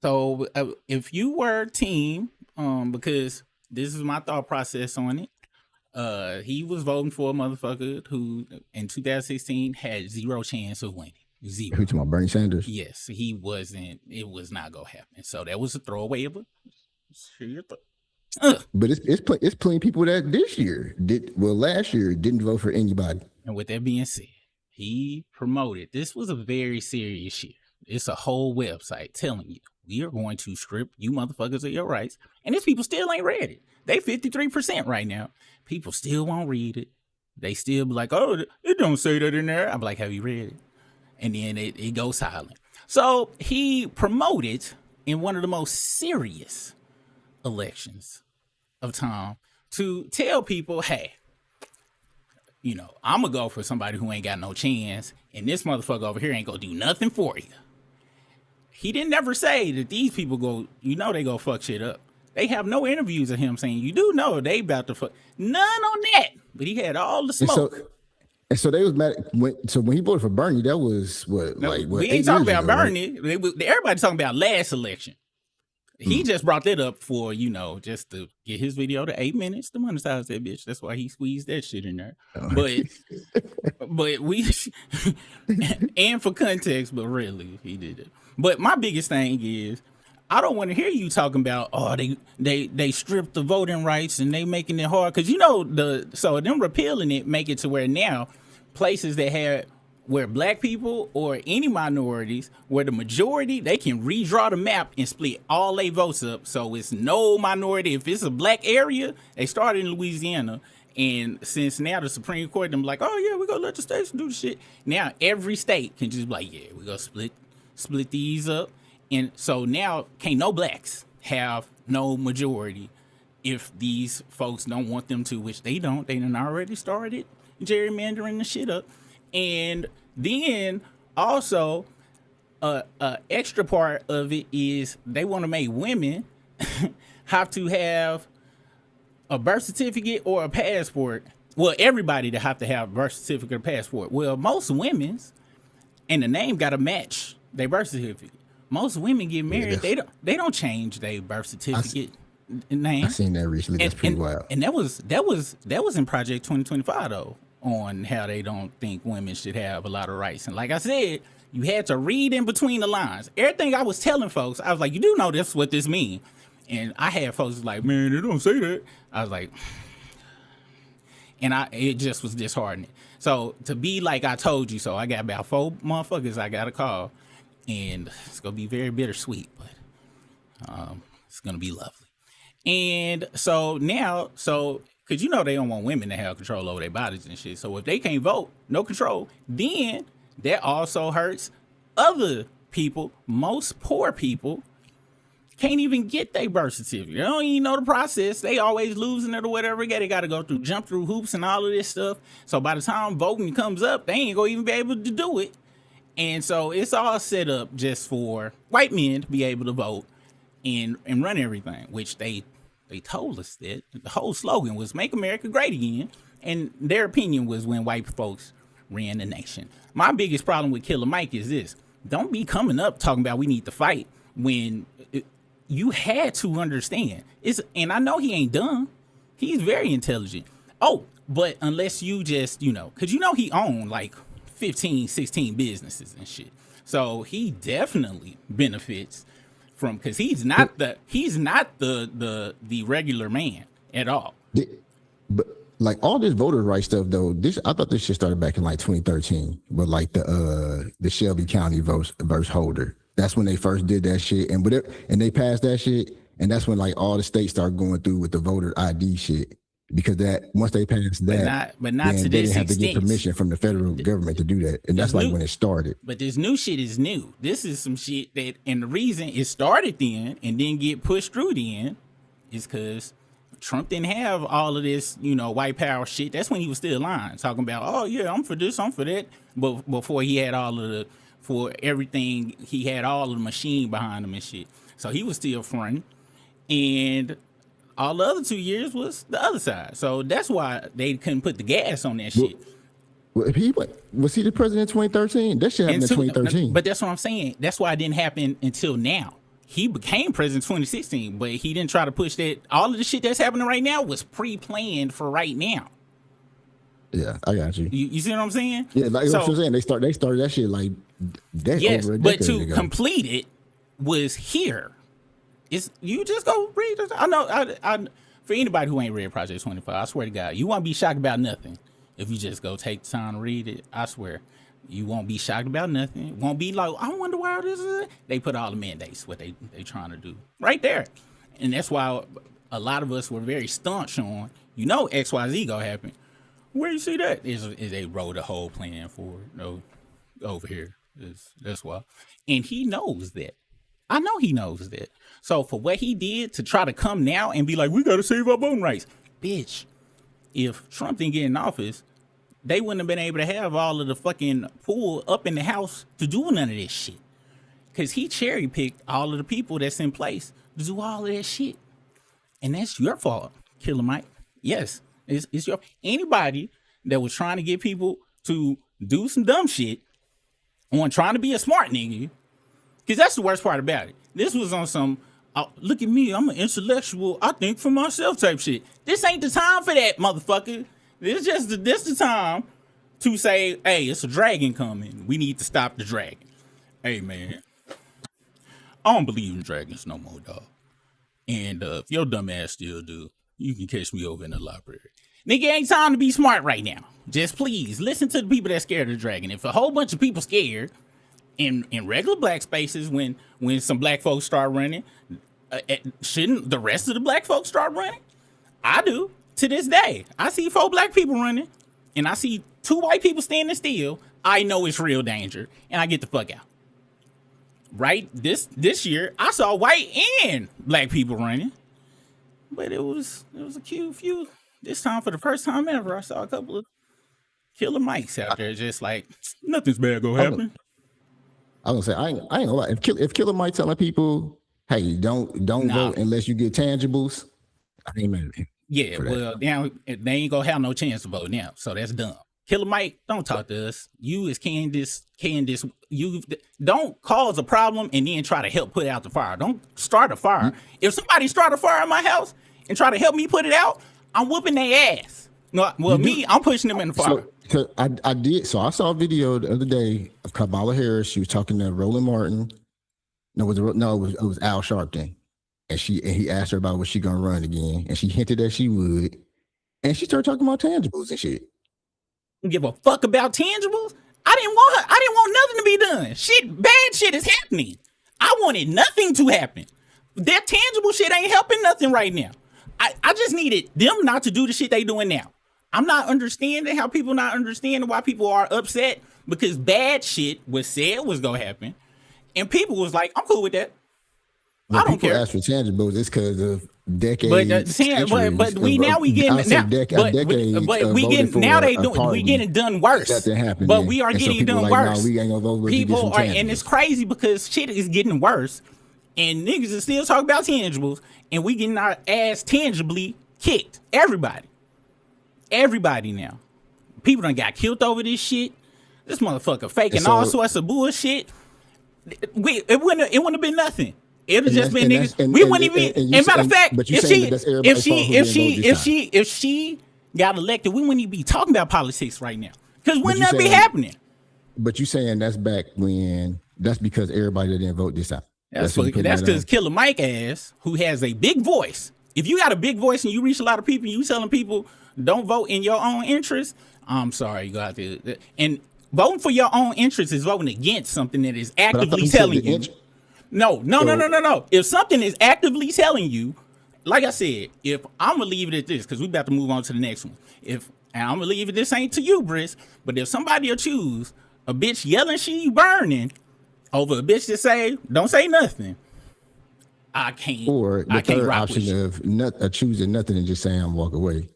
So if you were a team, because this is my thought process on it, he was voting for a motherfucker who in 2016 had zero chance of winning. Zero. Who talking about Bernie Sanders? Yes, he wasn't. It was not gonna happen. So that was a throwaway of a. But it's plenty of people that last year didn't vote for anybody. And with that being said, he promoted. This was a very serious year. It's a whole website telling you we are going to strip you motherfuckers of your rights, and these people still ain't read it. They 53% right now. People still won't read it. They still be like, "Oh, it don't say that in there." I'm like, "Have you read it?" And then it goes silent. So he promoted in one of the most serious elections of time to tell people, hey, I'm gonna go for somebody who ain't got no chance, and this motherfucker over here ain't gonna do nothing for you. he didn't ever say that these people they go fuck shit up. They have no interviews of him saying, you do know they about to fuck. None on that. But he had all the smoke. And so they was mad. When he voted for Bernie, that was what? We ain't talking about Bernie. Right? Everybody's talking about last election. He just brought that up for, just to get his video to 8 minutes to monetize that bitch. That's why he squeezed that shit in there. But we, and for context, but really, he did it. But my biggest thing is, I don't want to hear you talking about, they stripped the voting rights and they making it hard. Because, so them repealing it make it to where now places that have, where black people or any minorities, where the majority, they can redraw the map and split all their votes up. So it's no minority. If it's a black area, they started in Louisiana. And since now the Supreme Court, them like, oh yeah, we're going to let the states do the shit. Now every state can just be like, yeah, we're going to split these up. And so now can't no blacks have no majority if these folks don't want them to, which they don't. They done already started gerrymandering the shit up. And then also extra part of it is they want to make women have to have a birth certificate or a passport. Well, everybody to have a birth certificate or passport. Well, most women's and the name got to match their birth certificate. Most women get married, they don't change their birth certificate name. I seen that recently. That's pretty wild. And that was in Project 2025 though, on how they don't think women should have a lot of rights. And like I said, you had to read in between the lines. Everything I was telling folks, I was like, you do know this what this means. And I had folks like, man, they don't say that. I was like, and it just was disheartening. So to be like I told you so, I got about 4 motherfuckers I got to call. And it's going to be very bittersweet, but it's going to be lovely. And so now, because they don't want women to have control over their bodies and shit. So if they can't vote, no control, then that also hurts other people. Most poor people can't even get their birth certificate. They don't even know the process. They always losing it or whatever. They got to jump through hoops and all of this stuff. So by the time voting comes up, they ain't going to even be able to do it. And so it's all set up just for white men to be able to vote and run everything, which they told us that the whole slogan was "Make America Great Again," and their opinion was when white folks ran the nation. My biggest problem with Killer Mike is this: don't be coming up talking about we need to fight when you had to understand. And I know he ain't dumb; he's very intelligent. Oh, but unless you just because he owned like 15, 16 businesses and shit. So he definitely benefits from, because he's not the regular man at all. But like all this voter rights stuff though, I thought this shit started back in like 2013, but like the Shelby County verse Holder. That's when they first did that shit, and they passed that shit, and that's when like all the states started going through with the voter ID shit. Because that once they passed that, but not to they this didn't have extent. to get permission from the federal government to do that, and that's like when it started. But this new shit is new. This is some shit that, and the reason it started then and then get pushed through then is because Trump didn't have all of this, white power shit. That's when he was still lying, talking about, oh yeah, I'm for this, I'm for that. But before he had for everything, he had all of the machine behind him and shit. So he was still fronting, and all the other 2 years was the other side. So that's why they couldn't put the gas on that shit. Was he the president in 2013? That shit happened in 2013. But that's what I'm saying. That's why it didn't happen until now. He became president in 2016, but he didn't try to push that. All of the shit that's happening right now was pre-planned for right now. Yeah, I got you. You see what I'm saying? Yeah, like what I'm saying. They started that shit like over a decade but to ago. complete it was here. You just go read this. I know. I for anybody who ain't read Project 25, I swear to God, you won't be shocked about nothing if you just go take the time to read it. I swear, you won't be shocked about nothing. It won't be like, I wonder why this is. They put all the mandates, what they trying to do right there, and that's why a lot of us were very staunch on. XYZ gonna happen. Where you see that is they wrote a whole plan for it. No, over here. That's why, and he knows that. I know he knows that. So for what he did to try to come now and be like, we got to save our voting rights. Bitch, if Trump didn't get in office, they wouldn't have been able to have all of the fucking pool up in the house to do none of this shit. because he cherry picked all of the people that's in place to do all of that shit. And that's your fault, Killer Mike. Yes, it's your anybody that was trying to get people to do some dumb shit on trying to be a smart nigga, because that's the worst part about it. This was on some look at me, I'm an intellectual, I think for myself type shit. This ain't the time for that, motherfucker. This the time to say, hey, it's a dragon coming. We need to stop the dragon. Hey man, I don't believe in dragons no more, dog. And if your dumb ass still do, you can catch me over in the library. Nigga, ain't time to be smart right now. Just please listen to the people that's scared of the dragon. If a whole bunch of people scared in regular black spaces, when some black folks start running, shouldn't the rest of the black folks start running? I do. To this day, I see 4 black people running, and I see 2 white people standing still. I know it's real danger, and I get the fuck out. Right? This year, I saw white and black people running, but it was a cute few. This time, for the first time ever, I saw a couple of Killer Mikes out there, just like nothing's bad gonna happen. I was gonna say I ain't gonna lie. If Killer Mike telling people, hey, don't vote unless you get tangibles, I ain't mad at him. Yeah, well, now they ain't gonna have no chance to vote now, so that's dumb. Killer Mike, don't talk to us. You is Candace, you don't cause a problem and then try to help put out the fire. Don't start a fire. If somebody start a fire in my house and try to help me put it out, I'm whooping their ass. No, well, I'm pushing them in the fire. So I did. So I saw a video the other day of Kamala Harris. She was talking to Roland Martin. It was Al Sharpton, and he asked her about was she gonna run again, and she hinted that she would, and she started talking about tangibles and shit. Give a fuck about tangibles? I didn't want nothing to be done. Bad shit is happening. I wanted nothing to happen. That tangible shit ain't helping nothing right now. I just needed them not to do the shit they doing now. I'm not understanding how people not understanding why people are upset because bad shit was said was gonna happen, and people was like, "I'm cool with that." When I don't care. People ask for tangibles, it's because of decades. But we getting done worse. That didn't happen. But we are getting done worse. No, we ain't gonna vote. People are, and it's crazy because shit is getting worse, and niggas is still talking about tangibles, and we getting our ass tangibly kicked. Everybody now. People done got killed over this shit. This motherfucker faking all sorts of bullshit. It wouldn't have been nothing. It would just been niggas. We wouldn't even. And matter of fact, if she got elected, we wouldn't even be talking about politics right now. Because wouldn't that be happening? But you saying that's back when? That's because everybody that didn't vote this out. That's because Killer Mike ass, who has a big voice. If you got a big voice and you reach a lot of people, and you telling people don't vote in your own interest. I'm sorry, you got to. And voting for your own interest is voting against something that is actively telling you. No. If something is actively telling you, like I said, if I'm gonna leave it at this, because we about to move on to the next one. And I'm gonna leave it, this ain't to you, Briss, but if somebody will choose a bitch yelling she burning over a bitch that say don't say nothing, I can't. Or the third option of choosing nothing and just saying I'm walk away.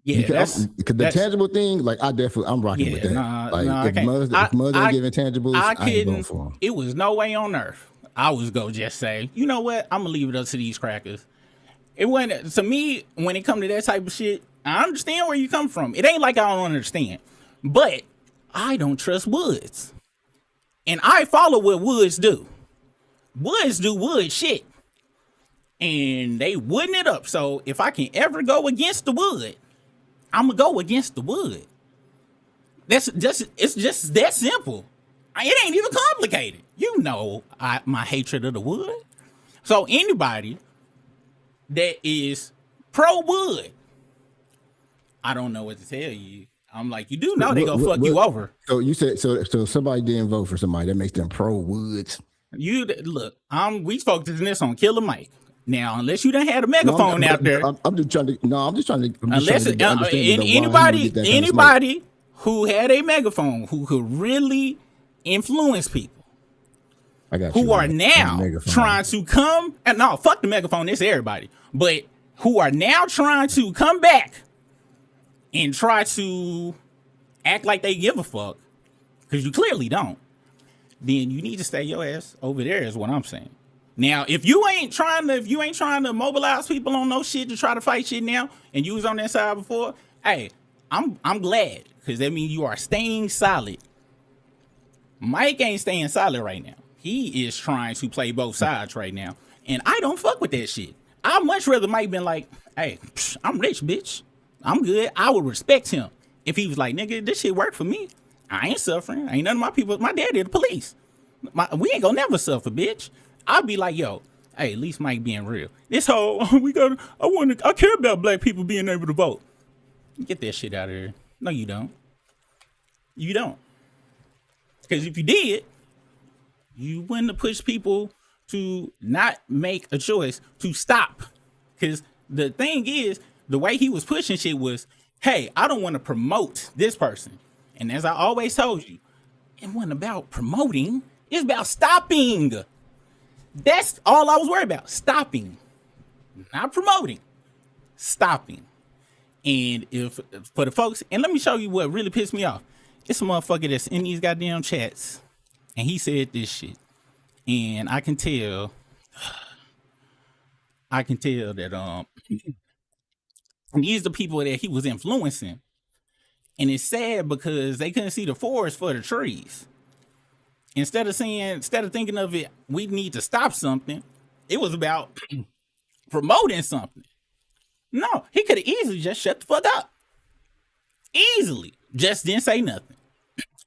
Yeah, because the tangible thing, like I'm rocking with that. If Muzz ain't giving tangibles, I ain't voting for him. It was no way on earth I was go just say, you know what, I'm gonna leave it up to these crackers. It wasn't to me when it come to that type of shit. I understand where you come from. It ain't like I don't understand, but I don't trust Woods, and I follow what Woods do. Woods do Woods shit, and they wooden it up. So if I can ever go against the Wood, I'm gonna go against the Wood. It's just that simple. It ain't even complicated. You know my hatred of the Wood. So anybody that is pro Wood, I don't know what to tell you. I'm like, you do know they gonna fuck you over. So you said so somebody didn't vote for somebody that makes them pro Woods. You look, we focusing this on Killer Mike. Now, unless you done had a megaphone out there, I'm just trying to. Anybody who had a megaphone who could really influence people, who are now trying to come and no, fuck the megaphone. It's everybody, but who are now trying to come back and try to act like they give a fuck because you clearly don't. then you need to stay your ass over there is what I'm saying. Now, if you ain't trying to mobilize people on no shit to try to fight shit now, and you was on that side before, hey, I'm glad, because that means you are staying solid. Mike ain't staying solid right now. He is trying to play both sides right now, and I don't fuck with that shit. I'd much rather Mike been like, hey, I'm rich, bitch. I'm good. I would respect him if he was like, nigga, this shit worked for me. I ain't suffering. Ain't none of my people. My daddy the police. We ain't gonna never suffer, bitch. I'd be like, yo, hey, at least Mike being real. This whole, I care about black people being able to vote. Get that shit out of here. No, you don't. You don't. Because if you did, you wouldn't have pushed people to not make a choice to stop. Because the thing is, the way he was pushing shit was, hey, I don't want to promote this person. And as I always told you, it wasn't about promoting. It's about stopping. That's all I was worried about. Stopping. Not promoting. Stopping. And if for the folks, and let me show you what really pissed me off. It's a motherfucker that's in these goddamn chats. And he said this shit. And I can tell that these are the people that he was influencing. And it's sad because they couldn't see the forest for the trees. Instead of thinking of it, we need to stop something, it was about promoting something. No, he could have easily just shut the fuck up. Easily. Just didn't say nothing.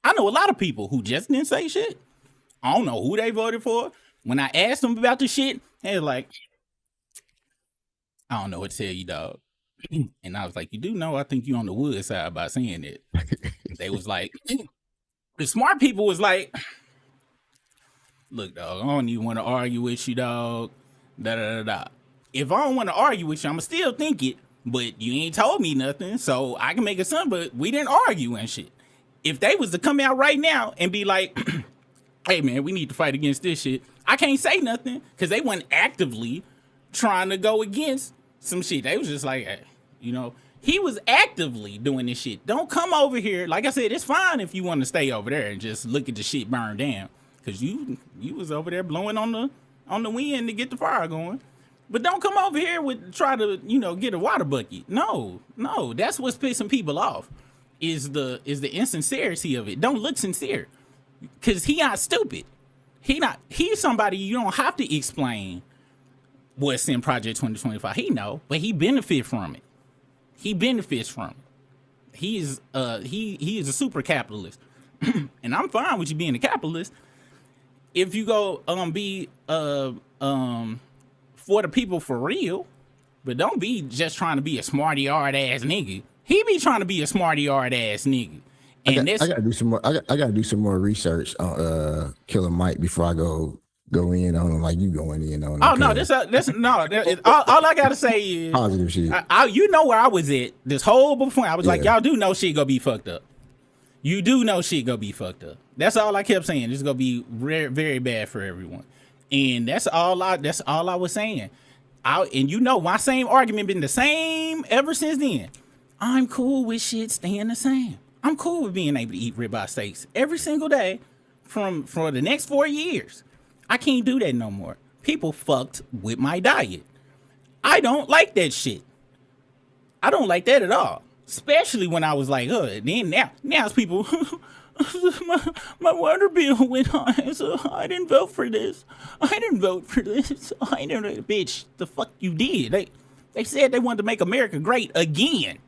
I know a lot of people who just didn't say shit. I don't know who they voted for. When I asked them about the shit, they were like, I don't know what to tell you, dog. And I was like, you do know I think you on the wood side by saying it. They was like, the smart people was like, look, dog, I don't even want to argue with you, dog. If I don't want to argue with you, I'ma still think it, but you ain't told me nothing, so I can make a son, but we didn't argue and shit. If they was to come out right now and be like, hey man, we need to fight against this shit, I can't say nothing because they weren't actively trying to go against some shit. They was just like, hey, you know, he was actively doing this shit. Don't come over here. Like I said, it's fine if you want to stay over there and just look at the shit burn down, because you was over there blowing on the wind to get the fire going. But don't come over here with try to, you know, get a water bucket. No, that's what's pissing people off. Is the insincerity of it. Don't look sincere, because he not stupid. He's somebody you don't have to explain what's in Project 2025. He know, but he benefit from it. He benefits from it. He is a super capitalist, and I'm fine with you being a capitalist if you go be for the people for real, but don't be just trying to be a smarty yard ass nigga. He be trying to be a smarty yard ass nigga. And I gotta do some more. I gotta do some more research on Killer Mike before I go in on him like you going in on him. Oh no, all I gotta say is positive shit. You know where I was at this whole before. I was like, y'all do know shit gonna be fucked up. You do know shit gonna be fucked up. That's all I kept saying. It's gonna be very, very bad for everyone. And that's all I was saying. And you know, my same argument been the same ever since then. I'm cool with shit staying the same. I'm cool with being able to eat ribeye steaks every single day for the next 4 years. I can't do that no more. People fucked with my diet. I don't like that shit. I don't like that at all. Especially when I was like, then now it's people, my water bill went high, so I didn't vote for this. Bitch, the fuck you did. They said they wanted to make America great again.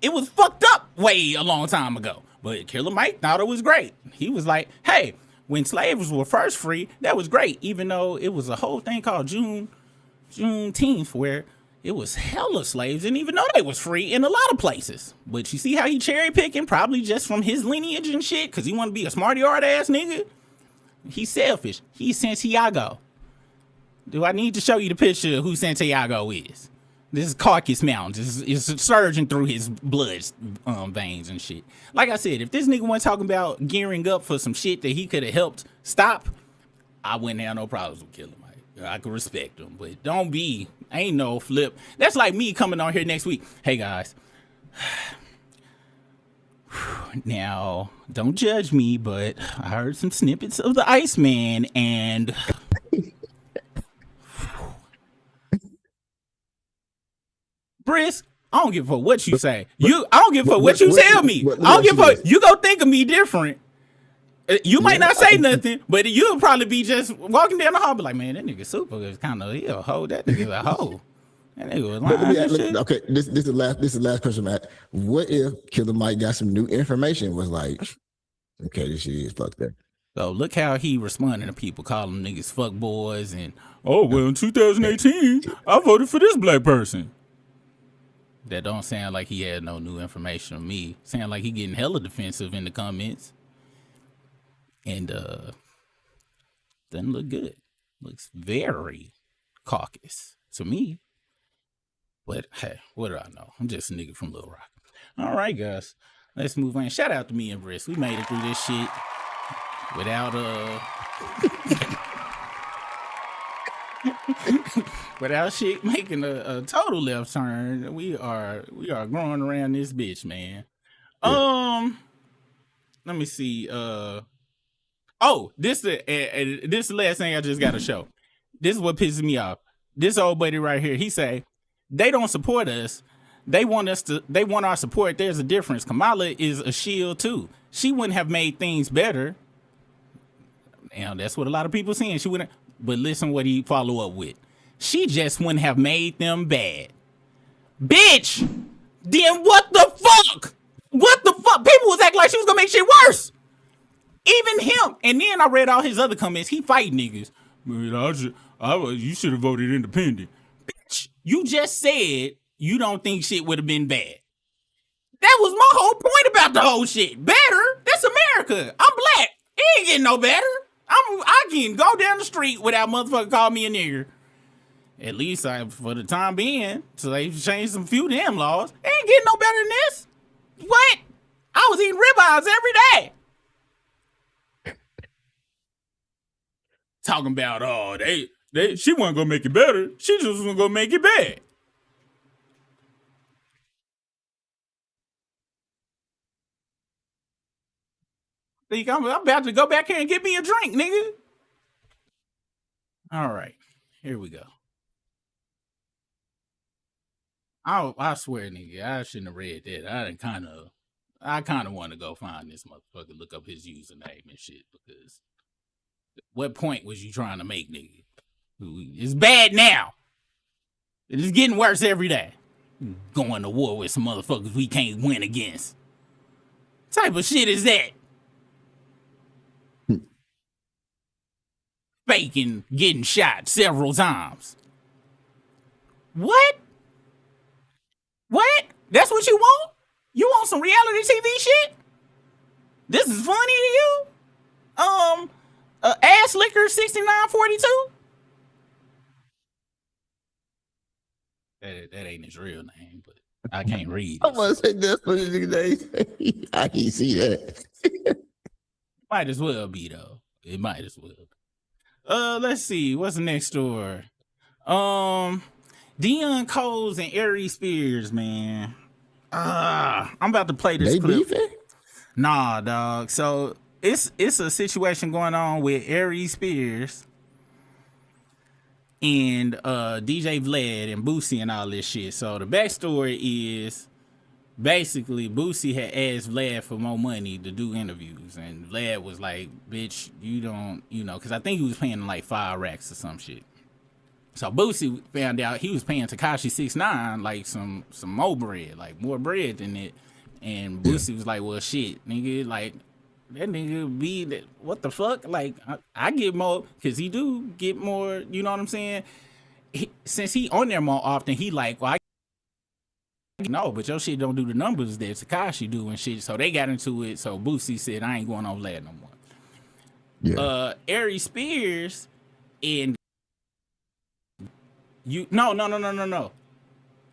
It was fucked up way a long time ago. But Killer Mike thought it was great. He was like, hey, when slaves were first free, that was great. Even though it was a whole thing called Juneteenth where it was hella slaves didn't even know they was free in a lot of places. But you see how he cherry picking, probably just from his lineage and shit, because he want to be a smarty yard ass nigga. He's selfish. He's Santiago. Do I need to show you the picture of who Santiago is? This is Caucasus Mountains. It's surging through his blood veins and shit. Like I said, if this nigga wasn't talking about gearing up for some shit that he could have helped stop, I wouldn't have no problems with Killer Mike. I could respect him, but ain't no flip. That's like me coming on here next week. Hey guys, Now, don't judge me, but I heard some snippets of the Iceman, and Brisk, I don't give a fuck what you say. I don't give a fuck what you tell me. I don't give a fuck. You go think of me different. You might not say nothing, but you'll probably be just walking down the hall, be like, man, that nigga Super is kind of a hoe. That nigga's a hoe. That nigga was lying. Okay, this is the last question, Matt. What if Killer Mike got some new information? Was like, okay, this shit is fucked up. So look how he responded to people calling them niggas fuck boys and in 2018 I voted for this black person. That don't sound like he had no new information on me. Sound like he getting hella defensive in the comments. And doesn't look good. Looks very caucus to me. But hey, what do I know? I'm just a nigga from Little Rock. All right, guys. Let's move on. Shout out to me and Briss. We made it through this shit without without shit making a total left turn. We are growing around this bitch, man. Let me see. This is the last thing I just got to show. This is what pisses me off. This old buddy right here, he say, they don't support us. They want our support. There's a difference. Kamala is a shield too. She wouldn't have made things better. Now, that's what a lot of people saying. She wouldn't, but listen what he follow up with. She just wouldn't have made them bad. Bitch, then what the fuck? What the fuck? People was acting like she was gonna make shit worse. Even him. And then I read all his other comments. He fight niggas. You should have voted independent. Bitch, you just said you don't think shit would have been bad. That was my whole point about the whole shit. Better? That's America. I'm black. It ain't getting no better. I can go down the street without motherfucker call me a nigger. At least for the time being, so they've changed some few damn laws. It ain't getting no better than this. What? I was eating ribeyes every day. Talking about, she wasn't gonna make it better. She just wasn't gonna make it bad. Think I'm about to go back here and get me a drink, nigga. All right, here we go. I swear, nigga, I shouldn't have read that. I kind of want to go find this motherfucker, look up his username and shit, because what point was you trying to make, nigga? It's bad now. It's getting worse every day. Going to war with some motherfuckers we can't win against. What type of shit is that? Faking getting shot several times. What? What? That's what you want? You want some reality TV shit? This is funny to you? Ass Licker 6942? That ain't his real name, but I can't read. I want to say that's what his name. I can't see that. Might as well be though. It might as well. Let's see. What's the next story? Deion Coles and Aries Spears, man. I'm about to play this clip. Beefing? Nah, dog. So it's a situation going on with Aries Spears and DJ Vlad and Boosie and all this shit. So the backstory is basically Boosie had asked Vlad for more money to do interviews, and Vlad was like, bitch, you don't, because I think he was paying like 5 racks or some shit. So Boosie found out he was paying Tekashi 6ix9ine like some more bread, like more bread than it. And Boosie was like, well, shit, nigga, like, that nigga be that, what the fuck? Like, I get more, because he do get more, you know what I'm saying? Since he on there more often, he like, well, no, but your shit don't do the numbers that Tekashi do and shit. So they got into it. So Boosie said, I ain't going on Vlad no more. Yeah. Aries Spears and No.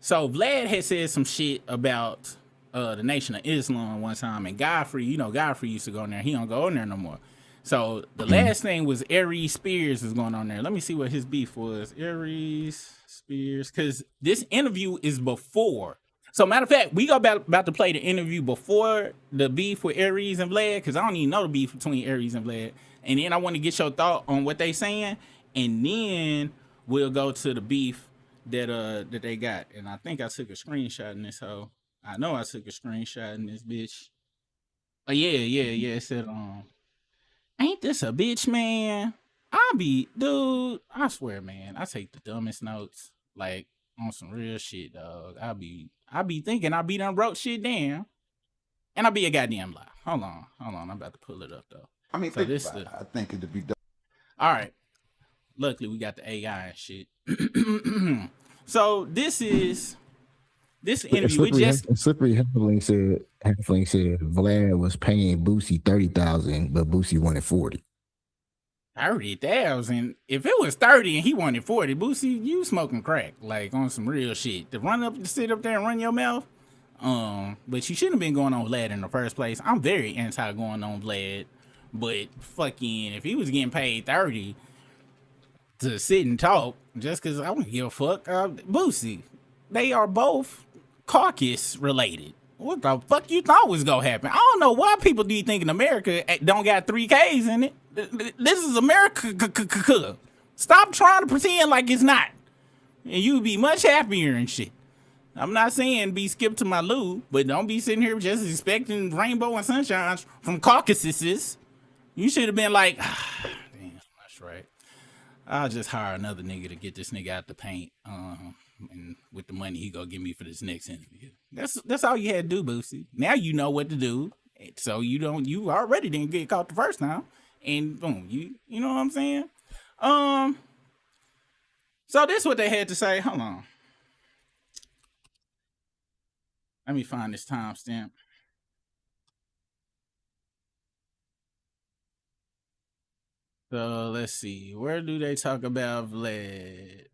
So Vlad had said some shit about the Nation of Islam one time, and Godfrey, Godfrey used to go in there. He don't go in there no more. So the last thing was Aries Spears is going on there. Let me see what his beef was. Aries Spears, because this interview is before So matter of fact, we go about to play the interview before the beef with Aries and Vlad, because I don't even know the beef between Aries and Vlad. And then I want to get your thought on what they saying, and then we'll go to the beef that they got. And I think I took a screenshot in this hoe. I know I took a screenshot in this bitch. Oh yeah. It said, ain't this a bitch, man? Dude, I swear, man, I take the dumbest notes, like, on some real shit, dog. I be thinking I be done wrote shit down, and I be a goddamn lie. Hold on, I'm about to pull it up, though. I mean, so think about it. I think it'd be done. All right. Luckily, we got the AI and shit. So this interview. Slippery Halfling said Vlad was paying Boosie $30,000, but Boosie wanted 40. 30,000. If it was 30 and he wanted 40, Boosie, you smoking crack, like on some real shit. To sit up there and run your mouth. But you shouldn't have been going on Vlad in the first place. I'm very anti going on Vlad, but fucking if he was getting paid 30 to sit and talk, just because I don't give a fuck, Boosie, they are both caucus related. What the fuck you thought was gonna happen? I don't know why people do think in America don't got 3 Ks in it. This is America. Stop trying to pretend like it's not. And you'd be much happier and shit. I'm not saying be skip to my loo, but don't be sitting here just expecting rainbow and sunshine from Caucasus. You should have been like, damn, that's right. I'll just hire another nigga to get this nigga out the paint. And with the money he gonna give me for this next interview. That's all you had to do, Boosie. Now you know what to do. So you already didn't get caught the first time. And boom, you know what I'm saying? So this is what they had to say. Hold on. Let me find this timestamp. So let's see. Where do they talk about Vlad?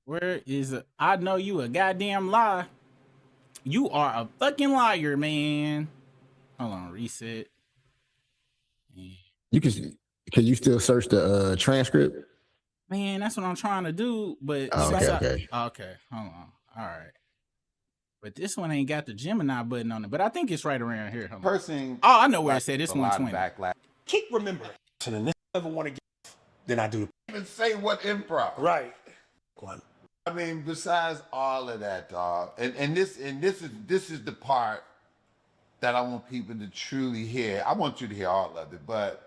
Where is it? I know you a goddamn lie. You are a fucking liar, man. Hold on, reset. You can you still search the transcript? Man, that's what I'm trying to do, but okay, hold on. All right. But this one ain't got the Gemini button on it, but I think it's right around here. I know where it said it's 120. Keep remembering. And this ever want to get, then I do. Even say what improv. Right. I mean, besides all of that, dog, and this is the part that I want people to truly hear. I want you to hear all of it, but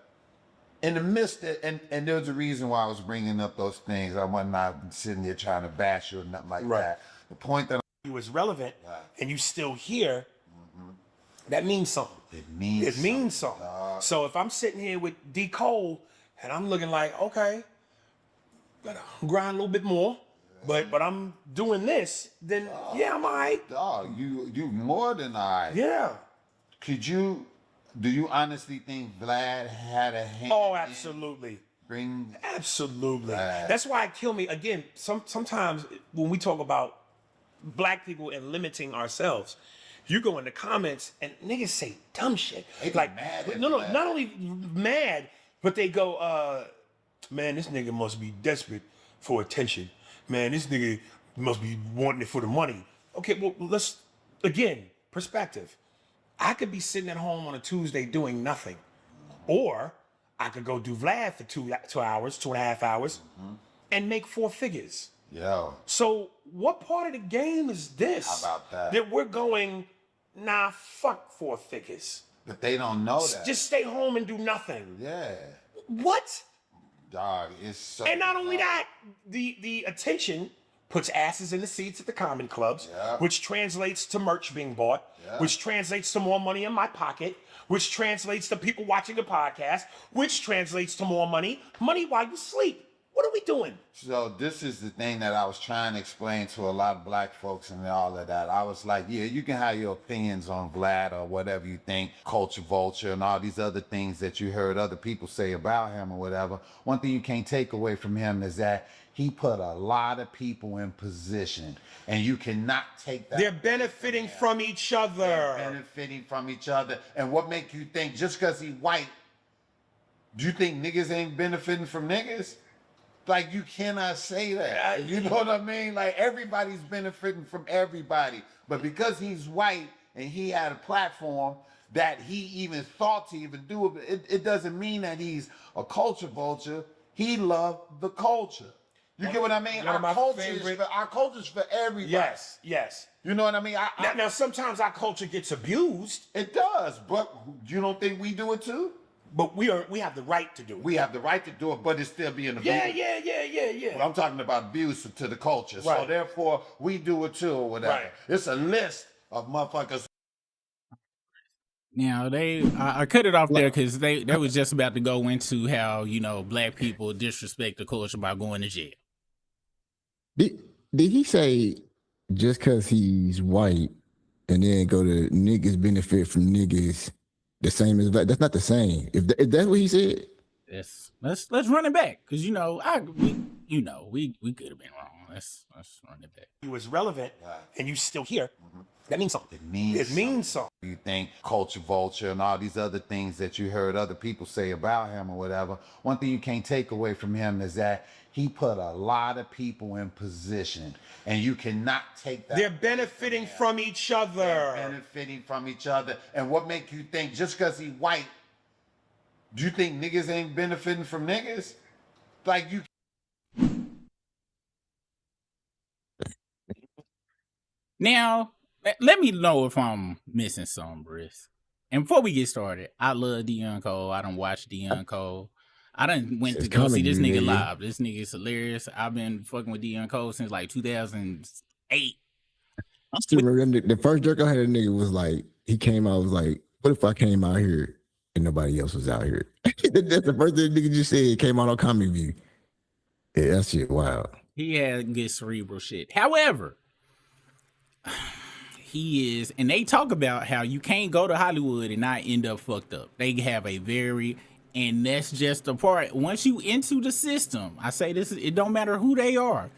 in the midst of, and there's a reason why I was bringing up those things. I was not sitting there trying to bash you or nothing like that. The point that you was relevant and you still here, that means something. It means something. So if I'm sitting here with D. Cole and I'm looking like, okay, gotta grind a little bit more. But I'm doing this, then yeah, I'm all right. Dog, you more than all right. Yeah. Do you honestly think Vlad had a hand? Oh, absolutely. Absolutely. Vlad. That's why it killed me. Again, sometimes when we talk about black people and limiting ourselves, you go in the comments and niggas say dumb shit. They like mad. No, not only mad, but they go, man, this nigga must be desperate for attention. Man, this nigga must be wanting it for the money. Okay, well, let's, again, perspective. I could be sitting at home on a Tuesday doing nothing. Or I could go do Vlad for 2 hours, 2.5 hours, and make 4 figures. Yo. So what part of the game is this? How about that? That we're going, nah, fuck 4 figures. But they don't know that. Just stay home and do nothing. Yeah. What? Dog, it's so. And not only that, the attention puts asses in the seats at the comedy clubs, which translates to merch being bought, which translates to more money in my pocket, which translates to people watching the podcast, which translates to more money while you sleep. What are we doing? So this is the thing that I was trying to explain to a lot of black folks and all of that. I was like, yeah, you can have your opinions on Vlad or whatever you think, culture vulture and all these other things that you heard other people say about him or whatever. One thing you can't take away from him is that he put a lot of people in position, and you cannot take that. They're benefiting from each other. They're benefiting from each other. And what make you think just because he white, do you think niggas ain't benefiting from niggas? Like, you cannot say that. You know what I mean? Like, everybody's benefiting from everybody. But because he's white and he had a platform that he even thought to even do it, it doesn't mean that he's a culture vulture. He loved the culture. You get what I mean? Our culture's for everybody. Yes, yes. You know what I mean? Now, sometimes our culture gets abused. It does, but you don't think we do it too? But we have the right to do it. We have the right to do it, but it's still being abused. Yeah. Well, I'm talking about abuse to the culture. Right. So therefore, we do it too or whatever. Right. It's a list of motherfuckers. Now I cut it off there because they was just about to go into how, you know, black people disrespect the culture by going to jail. Did he say just because he's white and then go to niggas benefit from niggas the same as black? That's not the same. If that's what he said, let's run it back because we could have been wrong. Let's run it back. He was relevant, and you still here. That means something. It means something. You think culture vulture and all these other things that you heard other people say about him or whatever. One thing you can't take away from him is that he put a lot of people in position, and you cannot take that. They're benefiting from each other. They're benefiting from each other. And what make you think just because he white, do you think niggas ain't benefiting from niggas? Like you. Now, let me know if I'm missing something, Briss. And before we get started, I love Deion Cole. I done watched Deion Cole. I done went to go see this nigga live. This nigga is hilarious. I've been fucking with Deion Cole since like 2008. I still remember the first jerk I had a nigga was like, he came out, was like, what if I came out here and nobody else was out here? That's the first thing the nigga just said, came out on Comedy View. Yeah, that shit wild. He had good cerebral shit. However, he is, and they talk about how you can't go to Hollywood and not end up fucked up. They have and that's just the part. Once you into the system, I say this, it don't matter who they are.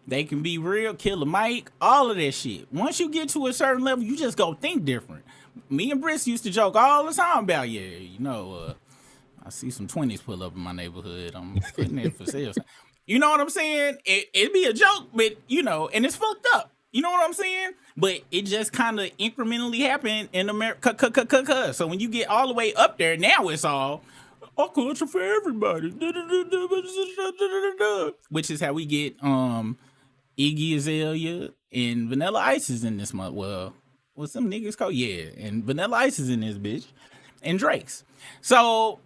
They can be real, Killer Mike, all of that shit. Once you get to a certain level, you just go think different. Me and Briss used to joke all the time about, I see some 20s pull up in my neighborhood. I'm putting it for sale. You know what I'm saying? It'd be a joke, but, and it's fucked up. You know what I'm saying? But it just kind of incrementally happened in America. So when you get all the way up there, now it's all a culture for everybody. Which is how we get Iggy Azalea and Vanilla Ice is in this month. Well, what some niggas call, yeah. And Vanilla Ice is in this bitch. And Drake's. So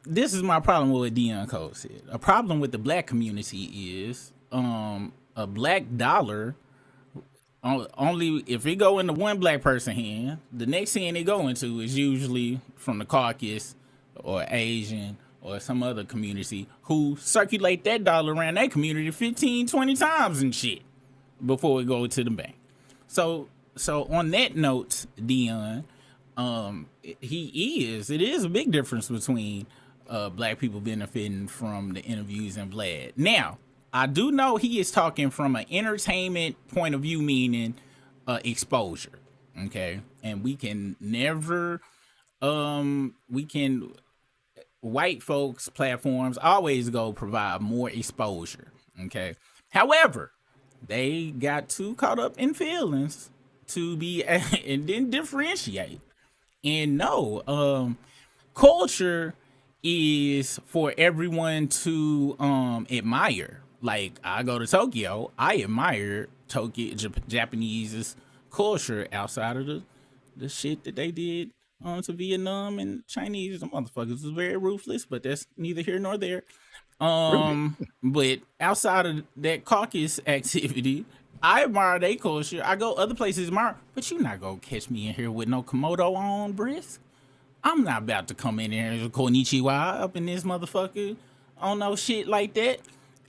this is my problem with what Deion Cole said. A problem with the black community is a black dollar, only if it go into one black person hand, the next hand it go into is usually from the Caucasus or Asian or some other community who circulate that dollar around that community 15, 20 times and shit before it go to the bank. So on that note, Deion, it is a big difference between black people benefiting from the interviews and Vlad. Now, I do know he is talking from an entertainment point of view, meaning exposure. Okay. And we can never, white folks platforms always go provide more exposure. Okay. However, they got too caught up in feelings to be, and then differentiate. And no, culture is for everyone to admire. Like, I go to Tokyo, I admire Japanese culture outside of the shit that they did to Vietnam and Chinese. The motherfuckers was very ruthless, but that's neither here nor there. But outside of that Caucasus activity, I admire their culture. I go other places admire, but you not gonna catch me in here with no Komodo on, Brisk. I'm not about to come in here and konnichiwa up in this motherfucker on no shit like that.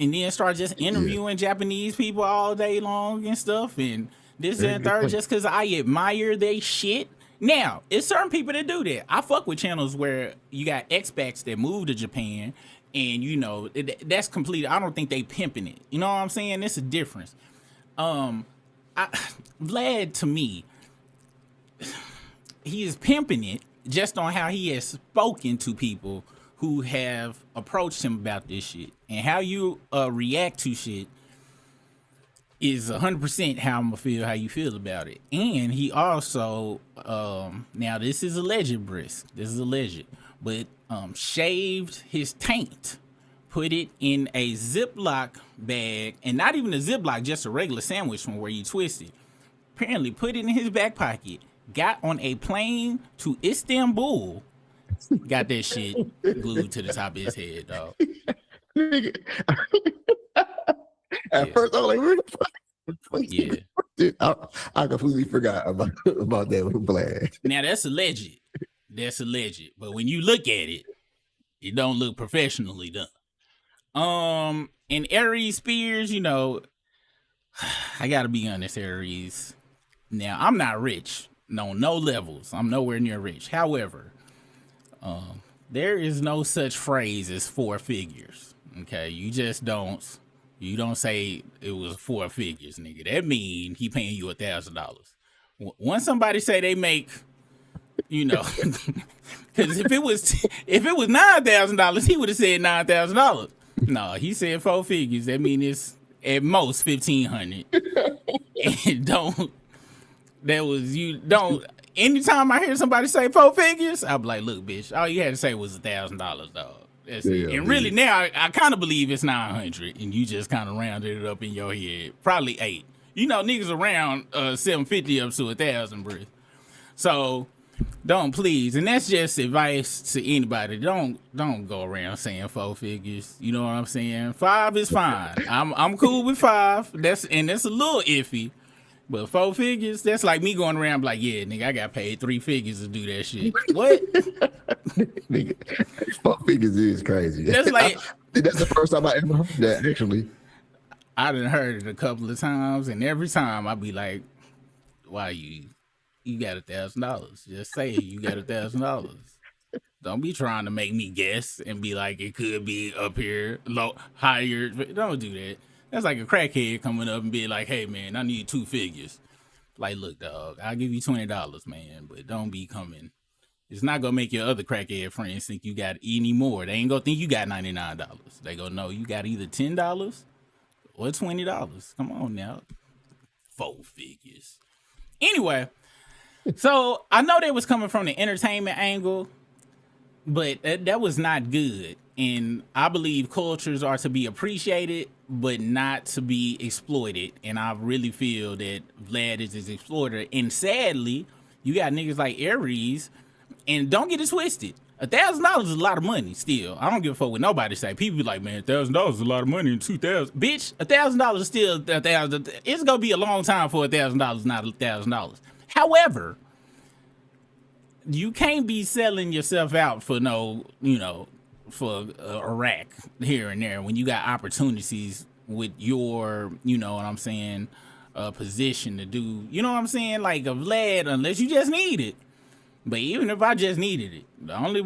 And then start just interviewing Japanese people all day long and stuff. And this and third, just because I admire they shit. Now, it's certain people that do that. I fuck with channels where you got expats that move to Japan. And, that's complete. I don't think they pimping it. You know what I'm saying? It's a difference. Vlad, to me, he is pimping it just on how he has spoken to people who have approached him about this shit. And how you react to shit is 100% how I'm gonna feel, how you feel about it. And he also, now this is alleged, Brisk. This is alleged, but shaved his taint, put it in a Ziploc bag, and not even a Ziploc, just a regular sandwich from where you twist it. Apparently put it in his back pocket, got on a plane to Istanbul, got that shit glued to the top of his head, dog. At first, I was like, where the fuck? Yeah. Dude, I completely forgot about that with Vlad. Now, that's alleged. That's alleged. But when you look at it, it don't look professionally done. And Aries Spears, you know, I gotta be honest, Aries. Now, I'm not rich. No levels. I'm nowhere near rich. However, there is no such phrase as 4 figures. Okay, you just don't. You don't say it was 4 figures, nigga. That mean he paying you $1,000. Once somebody say they make, you know, because if it was $9,000, he would have said $9,000. No, he said 4 figures. That mean it's at most $1,500. And anytime I hear somebody say 4 figures, I'll be like, look, bitch, all you had to say was $1,000, dog. That's it. And really now I kind of believe it's 900 and you just kind of rounded it up in your head. Probably 8. You know, niggas around 750 up to 1,000, bro. So don't, please. And that's just advice to anybody. Don't go around saying 4 figures. You know what I'm saying? 5 is fine. I'm cool with 5. That's a little iffy. But 4 figures, that's like me going around like, yeah, nigga, I got paid 3 figures to do that shit. What? Nigga, 4 figures is crazy. That's like that's the first time I ever heard that, actually. I done heard it a couple of times, and every time I be like, why you got $1,000. Just say you got $1,000. Don't be trying to make me guess and be like it could be up here, low, higher. Don't do that. That's like a crackhead coming up and be like, hey, man, I need 2 figures. Like, look, dog, I'll give you $20, man, but don't be coming. It's not going to make your other crackhead friends think you got any more. They ain't going to think you got $99. They going to know you got either $10 or $20. Come on now. 4 figures. Anyway, so I know they was coming from the entertainment angle, but that was not good. And I believe cultures are to be appreciated, but not to be exploited. And I really feel that Vlad is his exploiter. And sadly, you got niggas like Aries, and don't get it twisted. $1,000 is a lot of money still. I don't give a fuck what nobody say. People be like, man, $1,000 is a lot of money in 2000. Bitch, $1,000 is still $1,000. It's going to be a long time for $1,000, not $1,000. However, you can't be selling yourself out for no, you know, for a rack here and there when you got opportunities with your, you know what I'm saying, position to do, you know what I'm saying, like a Vlad, unless you just need it. But even if I just needed it, the only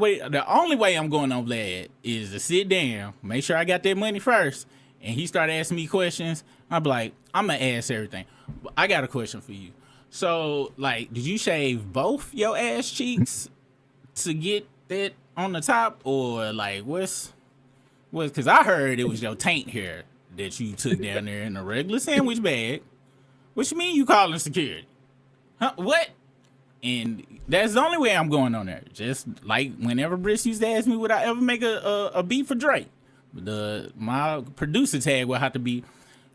way I'm going on Vlad is to sit down, make sure I got that money first, and he started asking me questions. I'm like, I'm gonna ask everything. But I got a question for you. So, like, did you shave both your ass cheeks to get that on the top, or like what's because I heard it was your taint hair that you took down there in a regular sandwich bag. What you mean you calling security? Huh? What? And that's the only way I'm going on there. Just like whenever Briss used to ask me would I ever make a beat for Drake, my producer tag will have to be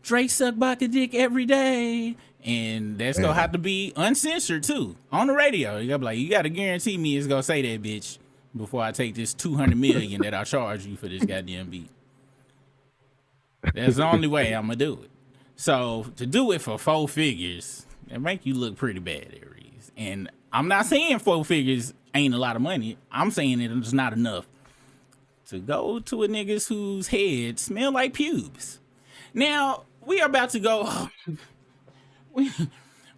Drake suck Baka dick every day, and that's gonna have to be uncensored too on the radio. You gotta be like, you gotta guarantee me it's gonna say that, bitch, before I take this $200 million that I charge you for this goddamn beat. That's the only way I'm gonna do it. So to do it for 4 figures, it make you look pretty bad, Aries. And I'm not saying 4 figures ain't a lot of money. I'm saying it's not enough to go to a niggas whose head smell like pubes. Now we are about to go.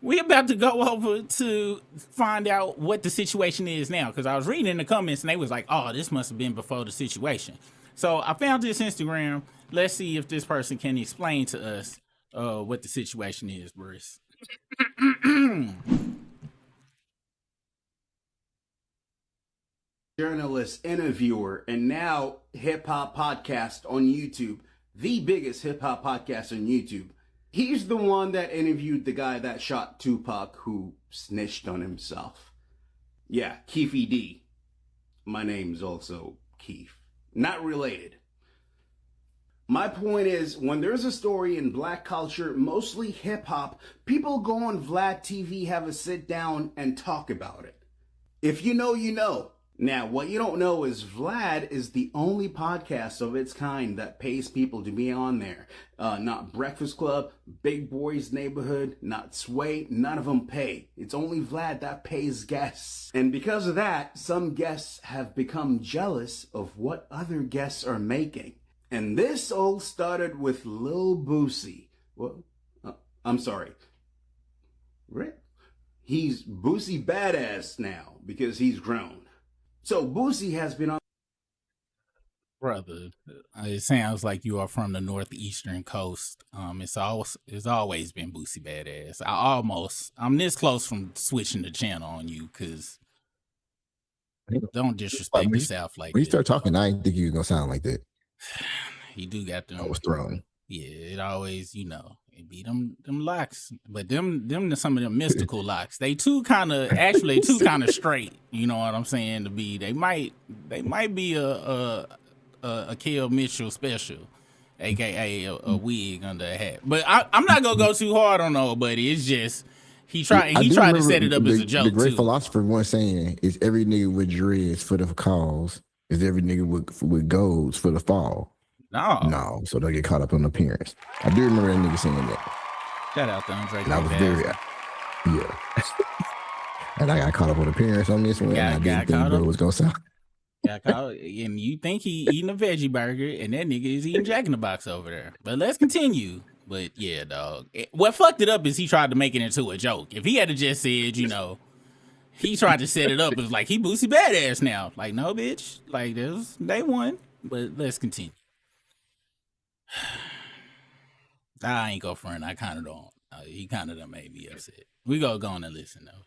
We about to go over to find out what the situation is now, because I was reading in the comments and they was like, oh, this must have been before the situation. So I found this Instagram. Let's see if this person can explain to us what the situation is, Bruce. journalist, interviewer, and now hip hop podcast on YouTube, the biggest hip hop podcast on YouTube. He's the one that interviewed the guy that shot Tupac who snitched on himself. Yeah, Keefy D. My name's also Keef. Not related. My point is, when there's a story in black culture, mostly hip hop, people go on Vlad TV, have a sit down and talk about it. If you know, you know. Now, what you don't know is Vlad is the only podcast of its kind that pays people to be on there. Not Breakfast Club, Big Boys Neighborhood, not Sway, none of them pay. It's only Vlad that pays guests. And because of that, some guests have become jealous of what other guests are making. And this all started with Lil Boosie. Well, I'm sorry. Rick? He's Boosie Badass now because he's grown. So Boosie has been on. Brother, it sounds like you are from the northeastern coast. It's always been Boosie Badass. I'm this close from switching the channel on you because don't disrespect the South like that. When you start talking, I didn't think you was gonna sound like that. You do got them. I was thrown. Yeah, it always, it be them locks, but them some of them mystical locks. They too kind of straight. You know what I'm saying? To be, they might be a Kel Mitchell special, aka a wig under a hat. But I'm not gonna go too hard on nobody. It's just he tried to set it up as a joke. The great philosopher once saying is every nigga with dreads for the cause is every nigga with golds for the fall. No, so they'll get caught up on appearance. I do remember that nigga saying that. Shout out to Andre. And I was very, yeah. And I got caught up on appearance on this one. And I didn't think it was gonna sound. Got caught, and you think he eating a veggie burger, and that nigga is eating Jack in the Box over there. But let's continue. But yeah, dog. What fucked it up is he tried to make it into a joke. If he had just said, he tried to set it up as like he Boosie Badass now. Like, no, bitch. Like, there's day one. But let's continue. I ain't go front. I kind of don't. He kind of done made me upset. We go on and listen though.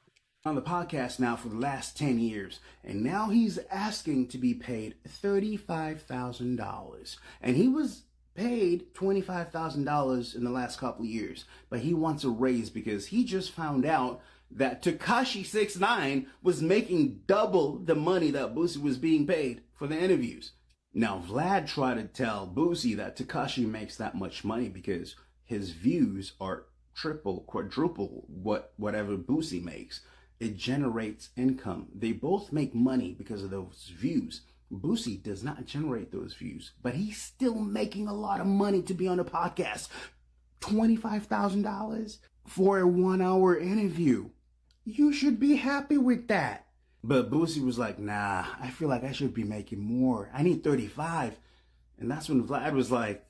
On the podcast now for the last 10 years, and now he's asking to be paid $35,000. And he was paid $25,000 in the last couple of years, but he wants a raise because he just found out that Tekashi 6ix9ine was making double the money that Boosie was being paid for the interviews. Now, Vlad tried to tell Boosie that Tekashi makes that much money because his views are triple, quadruple whatever Boosie makes. It generates income. They both make money because of those views. Boosie does not generate those views, but he's still making a lot of money to be on a podcast. $25,000 for a 1-hour interview. You should be happy with that. But Boosie was like, nah, I feel like I should be making more. I need 35. And that's when Vlad was like,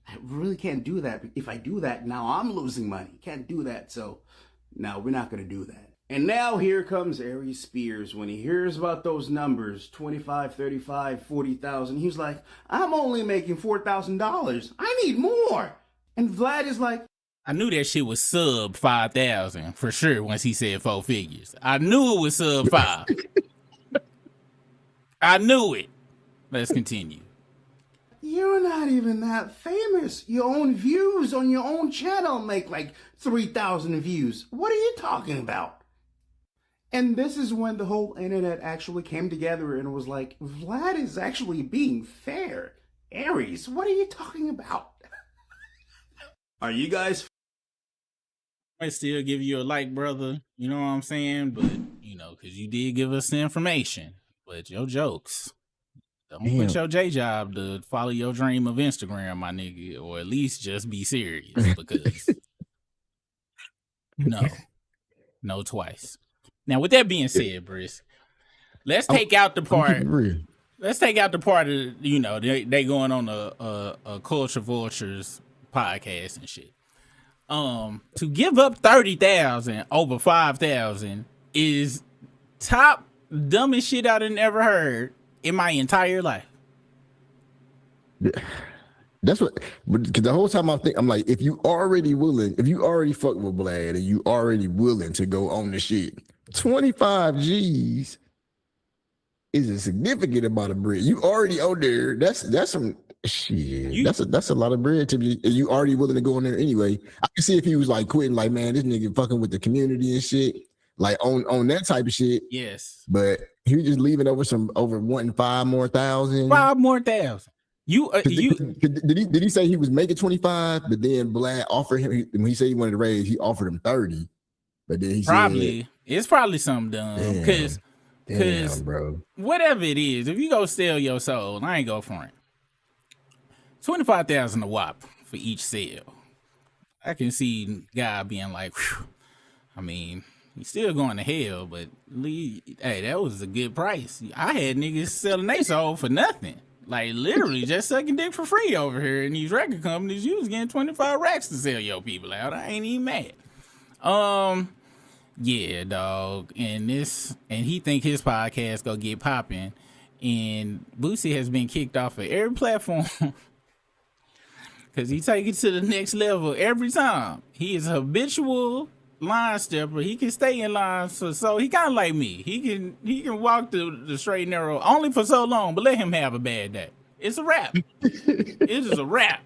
I really can't do that. If I do that, now I'm losing money. Can't do that. So, no, we're not going to do that. And now here comes Aries Spears. When he hears about those numbers, 25, 35, 40,000, he's like, I'm only making $4,000. I need more. And Vlad is like, I knew that shit was sub 5,000 for sure once he said 4 figures. I knew it was sub 5. I knew it. Let's continue. You're not even that famous. Your own views on your own channel make like 3,000 views. What are you talking about? And this is when the whole internet actually came together and was like, Vlad is actually being fair. Aries, what are you talking about? Are you guys? I still give you a like, brother. You know what I'm saying? But, because you did give us the information. But your jokes. Don't quit your J job to follow your dream of Instagram, my nigga. Or at least just be serious. Because, no twice. Now, with that being said, Brisk, let's take out the part. Let's take out the part of, they going on a Culture Vultures podcast and shit. To give up 30,000 over 5,000 is top dumbest shit I've ever heard in my entire life. That's what, because the whole time I'm like, if you already fuck with Vlad and you already willing to go on the shit, 25 G's is a significant amount of bread. You already owe there. That's some shit. That's a lot of bread to be. You already willing to go in there anyway. I can see if he was like quitting, like, man, this nigga fucking with the community and shit, like on that type of shit. Yes, but he was just leaving over wanting 5 more thousand. 5 more thousand. Did he say he was making 25? But then Vlad offered him, when he said he wanted to raise, he offered him 30. But then he said, it's probably something dumb because bro, whatever it is, if you go sell your soul, I ain't go for it. 25,000 a whop for each sale. I can see guy being like, whew. I mean, he's still going to hell, but hey, that was a good price. I had niggas selling their soul for nothing. Like literally just sucking dick for free over here in these record companies. You was getting 25 racks to sell your people out. I ain't even mad. Yeah, dog. And he think his podcast gonna get popping. And Boosie has been kicked off of every platform because he take it to the next level every time. He is a habitual line stepper. He can stay in line, so he kind of like me. He can walk the straight and narrow only for so long, but let him have a bad day. It's a wrap. It is a wrap.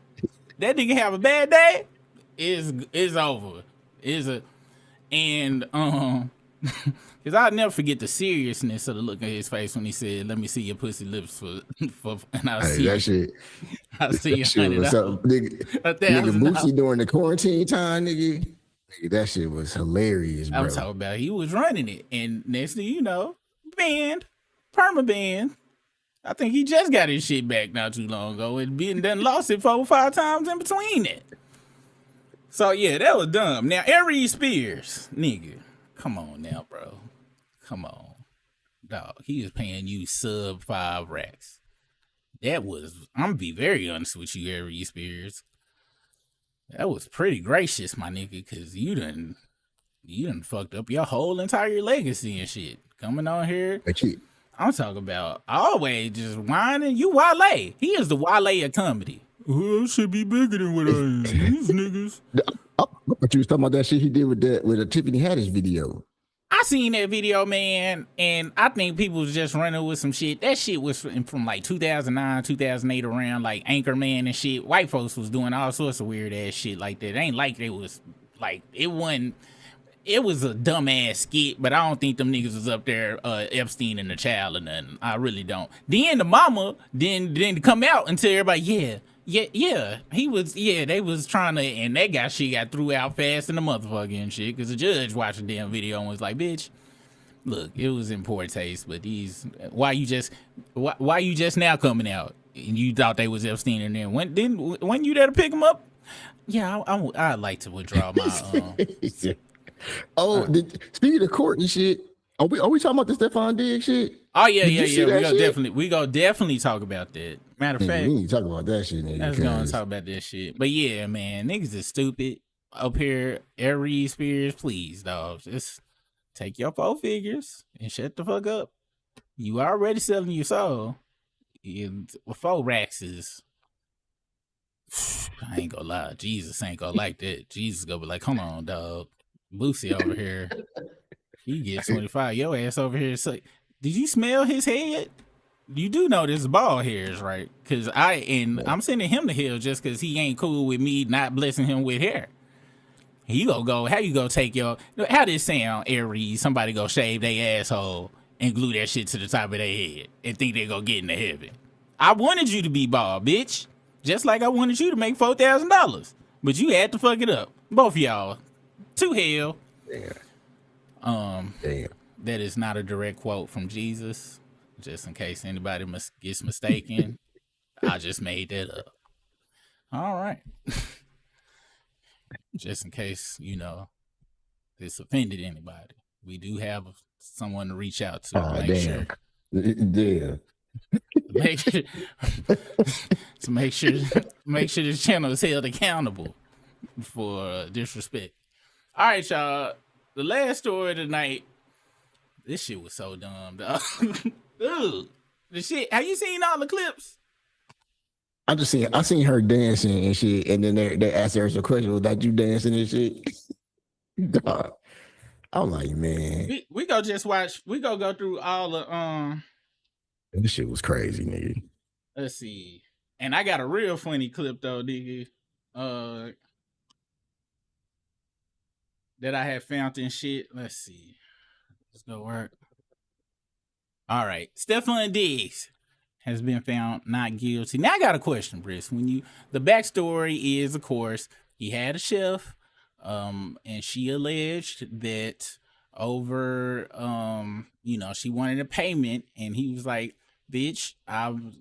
That nigga have a bad day, it's over. Because I'll never forget the seriousness of the look on his face when he said, "Let me see your pussy lips for and I'll see that shit. I'll see you $100. Nigga Boosie during the quarantine time, nigga, that shit was hilarious, bro. I'm talking about he was running it, and next thing you know, perma-banned. I think he just got his shit back not too long ago. It been done lost it 4 or 5 times in between it. So yeah, that was dumb. Now Aries Spears, nigga, come on now, bro. Come on, dog. He was paying you sub 5 racks. I'm gonna be very honest with you, Aries Spears. That was pretty gracious, my nigga, because you done fucked up your whole entire legacy and shit. Coming on here. I'm talking about always just whining. You Wale. He is the Wale of comedy. Well, I should be bigger than what I am. These niggas. But you was talking about that shit he did with a Tiffany Haddish video. I seen that video, man, and I think people was just running with some shit. That shit was from like 2009, 2008 around, like Anchorman and shit. White folks was doing all sorts of weird ass shit like that. It ain't like it was like, it was a dumbass skit, but I don't think them niggas was up there Epstein and the child or nothing. I really don't. Then the mama didn't come out and tell everybody, they was trying to, and that shit got threw out fast in the motherfucker and shit, because the judge watched the damn video and was like, bitch, look, it was in poor taste, but why you just now coming out and you thought they was Epstein and then when you there to pick them up? Yeah, I'd like to withdraw my speaking of court and shit, are we talking about the Stefon Diggs shit? Oh yeah. We gonna definitely talk about that. Matter of fact, we need to talk about that shit, nigga. Let's gonna talk about that shit. But yeah, man, niggas is stupid up here. Aries Spears, please, dog, just take your 4 figures and shut the fuck up. You already selling your soul. 4 racks is. I ain't gonna lie, Jesus ain't gonna like that. Jesus gonna be like, come on, dog. Boosie over here, he gets 25. Your ass over here. So, did you smell his head? You do know this bald hairs, right? Because I'm sending him to hell just because he ain't cool with me not blessing him with hair. How you go take how this sound, Aries? Somebody go shave their asshole and glue that shit to the top of their head and think they go get into heaven. I wanted you to be bald, bitch. Just like I wanted you to make $4,000. But you had to fuck it up. Both of y'all. To hell. Damn. That is not a direct quote from Jesus. Just in case anybody gets mistaken. I just made that up. All right. Just in case, this offended anybody. We do have someone to reach out to. Make sure this channel is held accountable for disrespect. All right, y'all. The last story of the night. This shit was so dumb, dog. Dude, the shit. Have you seen all the clips? I seen her dancing and shit, and then they asked her some question, was that you dancing and shit? Dog. I'm like, man. We go just watch. We go through all the This shit was crazy, nigga. Let's see. And I got a real funny clip though, nigga. That I had found and shit. Let's see. Let's go work. All right. Stefon Diggs has been found not guilty. Now I got a question, Briss. The backstory is, of course, he had a chef, and she alleged that over, she wanted a payment, and he was like, bitch,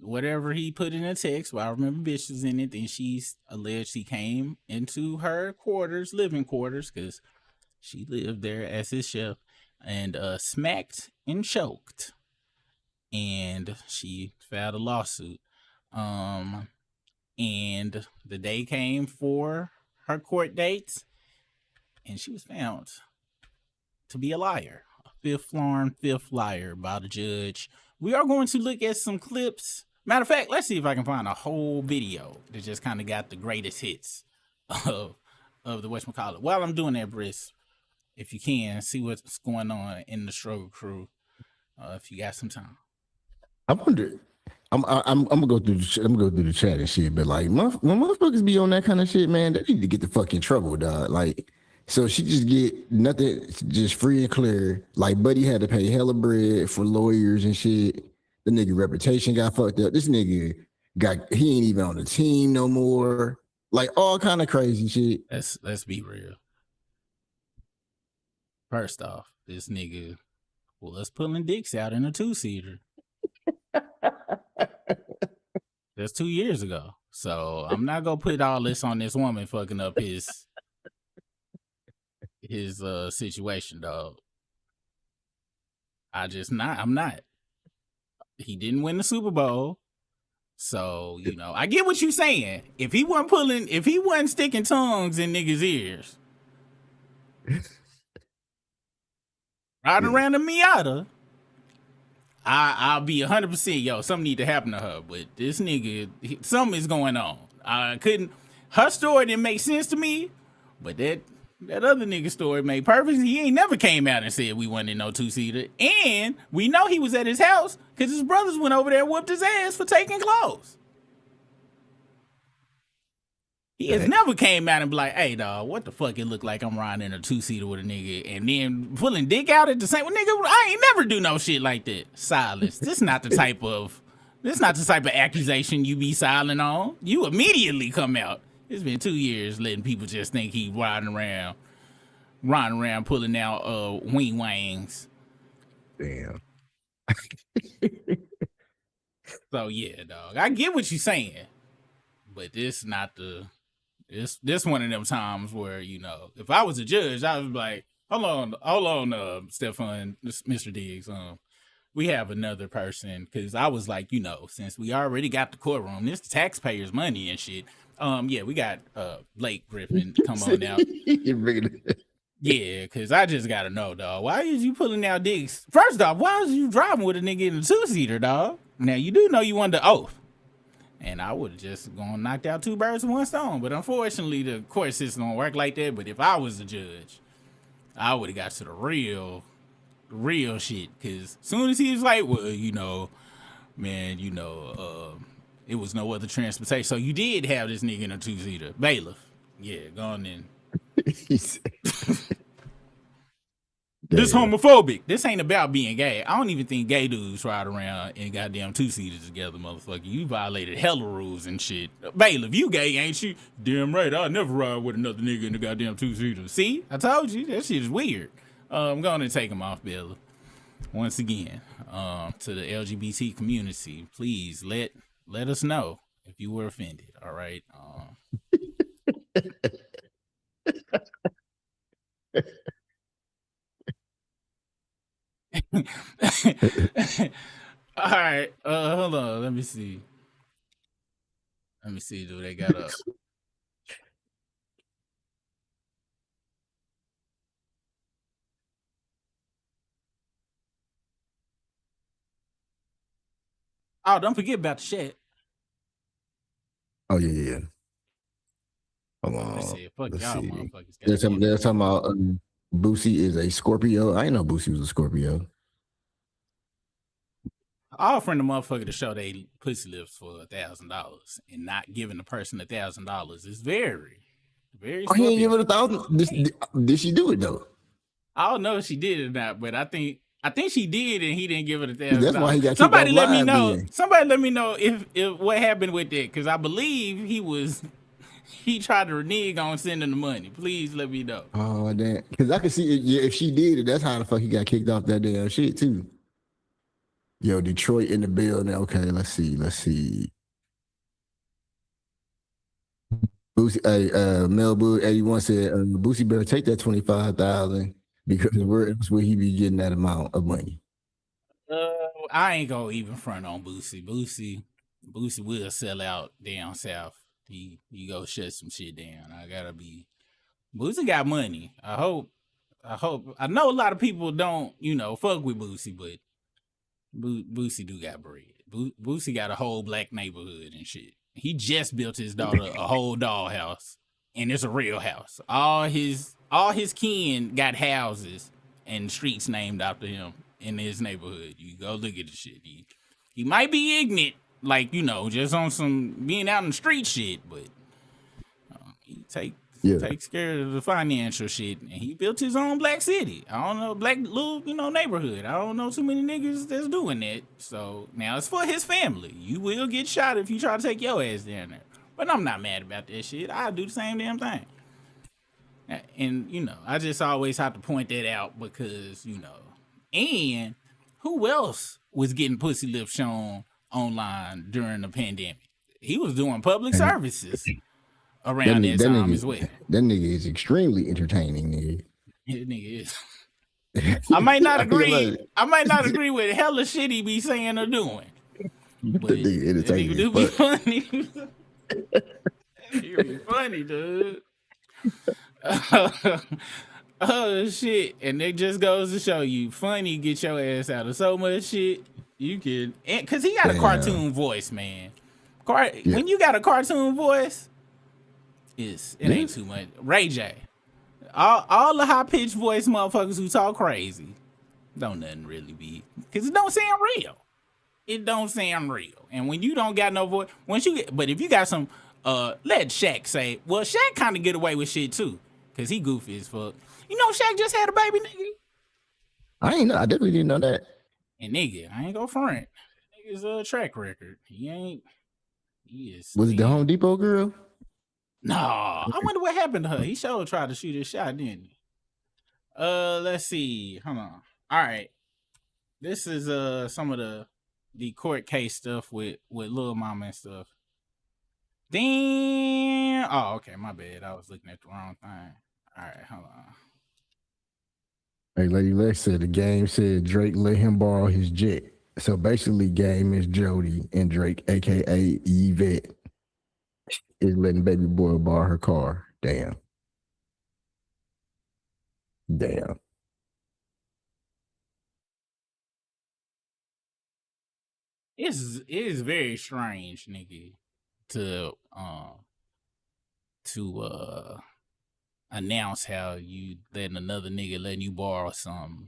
whatever he put in a text, well, I remember bitch was in it, and she's alleged he came into her living quarters, because she lived there as his chef, and smacked and choked. And she filed a lawsuit. And the day came for her court dates, and she was found to be a liar. A fifth liar by the judge. We are going to look at some clips. Matter of fact, let's see if I can find a whole video that just kind of got the greatest hits of the whatchamacallit. While I'm doing that, Briss, if you can, see what's going on in the struggle crew, if you got some time. I wonder. I'm gonna go through the chat and shit, but like, when motherfuckers be on that kind of shit, man, they need to get the fuck in trouble, dog. Like, so she just get nothing, just free and clear. Like, Buddy had to pay hella bread for lawyers and shit. The nigga reputation got fucked up. This nigga he ain't even on the team no more. Like, all kind of crazy shit. Let's be real. First off, this nigga was pulling dicks out in a 2-seater. That's 2 years ago. So I'm not gonna put all this on this woman fucking up his situation, dog. I'm not. He didn't win the Super Bowl. So, I get what you're saying. If he wasn't sticking tongues in niggas' ears, right around the Miata, I'll be 100%, something need to happen to her. But this nigga, something is going on. Her story didn't make sense to me, but that other nigga story made perfect. He ain't never came out and said we wasn't in no 2-seater. And we know he was at his house because his brothers went over there and whooped his ass for taking clothes. He has never came out and be like, hey, dog, what the fuck it look like I'm riding in a 2-seater with a nigga and then pulling dick out at the same. Well, nigga, I ain't never do no shit like that. Silence. This not the type of accusation you be silent on. You immediately come out. It's been 2 years letting people just think he riding around pulling out wing wangs. Damn. So yeah, dog. I get what you're saying, but this not the. This one of them times where, if I was a judge, I was like, hold on, Stefon, Mr. Diggs. We have another person, because I was like, since we already got the courtroom, this the taxpayers' money and shit. We got Blake Griffin come on out. Yeah, because I just got to know, dog. Why is you pulling out dicks? First off, why was you driving with a nigga in a 2-seater, dog? Now, you do know you under oath. And I would have just gone knocked out 2 birds with 1 stone. But unfortunately, the court system don't work like that. But if I was the judge, I would have got to the real shit. Because as soon as he was like, well, it was no other transportation. So you did have this nigga in a 2-seater. Bailiff. Yeah, go on in. This homophobic. This ain't about being gay. I don't even think gay dudes ride around in goddamn 2-seaters together, motherfucker. You violated hella rules and shit. Bailiff, you gay, ain't you? Damn right. I'll never ride with another nigga in the goddamn 2-seater. See? I told you. That shit is weird. I'm going to take him off, Bailiff. Once again, to the LGBT community, please let us know if you were offended. All right. All right. Hold on. Let me see. Do they got up? Oh, don't forget about the shit. Oh yeah. Hold on. Let's see. Fuck Let's y'all, see. motherfuckers. They're talking about Boosie is a Scorpio. I didn't know Boosie was a Scorpio. offering the motherfucker to show they pussy lips for $1,000 and not giving the person $1,000 is very, very. Oh, he ain't give it $1,000. Did she do it though? I don't know if she did it or not, but I think she did, and he didn't give it $1,000. That's why he got somebody kicked let off me live know. then. Somebody let me know if what happened with that, because I believe he tried to renege on sending the money. Please let me know. Oh damn! Because I can see if she did it, that's how the fuck he got kicked off that damn shit too. Yo, Detroit in the building. Okay, let's see. Boosie, Mel Boo 81 said Boosie better take that 25,000 because where else would he be getting that amount of money? I ain't gonna even front on Boosie. Boosie will sell out down south. He go shut some shit down. Boosie got money. I hope. I know a lot of people don't, fuck with Boosie, but Boosie do got bread. Boosie got a whole black neighborhood and shit. He just built his daughter a whole dollhouse, and it's a real house. All his kin got houses and streets named after him in his neighborhood. You go look at the shit. He might be ignorant, like, just on some being out in the street shit, but he takes care of the financial shit, and he built his own black city. I don't know, black little, neighborhood. I don't know too many niggas that's doing that. So now it's for his family. You will get shot if you try to take your ass down there. But I'm not mad about that shit. I do the same damn thing. And, I just always have to point that out because, and who else was getting pussy lips shown online during the pandemic? He was doing public services around that time as well. That nigga is extremely entertaining, nigga. That nigga is. I might not agree. I might not agree with hella shit he be saying or doing. But that nigga do be funny. He be funny, dude. Oh shit! And it just goes to show you, funny get your ass out of so much shit. You can, cause he got a cartoon voice, man. When you got a cartoon voice, it ain't too much. Ray J, all the high pitched voice motherfuckers who talk crazy, don't nothing really be, cause it don't sound real. It don't sound real. And when you don't got no voice, but if you got some, let Shaq say, well, Shaq kind of get away with shit too, cause he goofy as fuck. Shaq just had a baby, nigga. I ain't know. I definitely didn't know that. And nigga, I ain't go front. Nigga's a track record. He is. Was it the Home Depot girl? No, I wonder what happened to her. He sure tried to shoot his shot, didn't he? Let's see. Hold on. All right. This is some of the court case stuff with Lil Mama and stuff. Damn. Oh, okay. My bad. I was looking at the wrong thing. All right, hold on. Hey, Lady Lex said the game said Drake let him borrow his jet. So basically, game is Jody and Drake, aka Yvette, is letting baby boy borrow her car. Damn. It's very strange, nigga, to announce how you letting another nigga letting you borrow something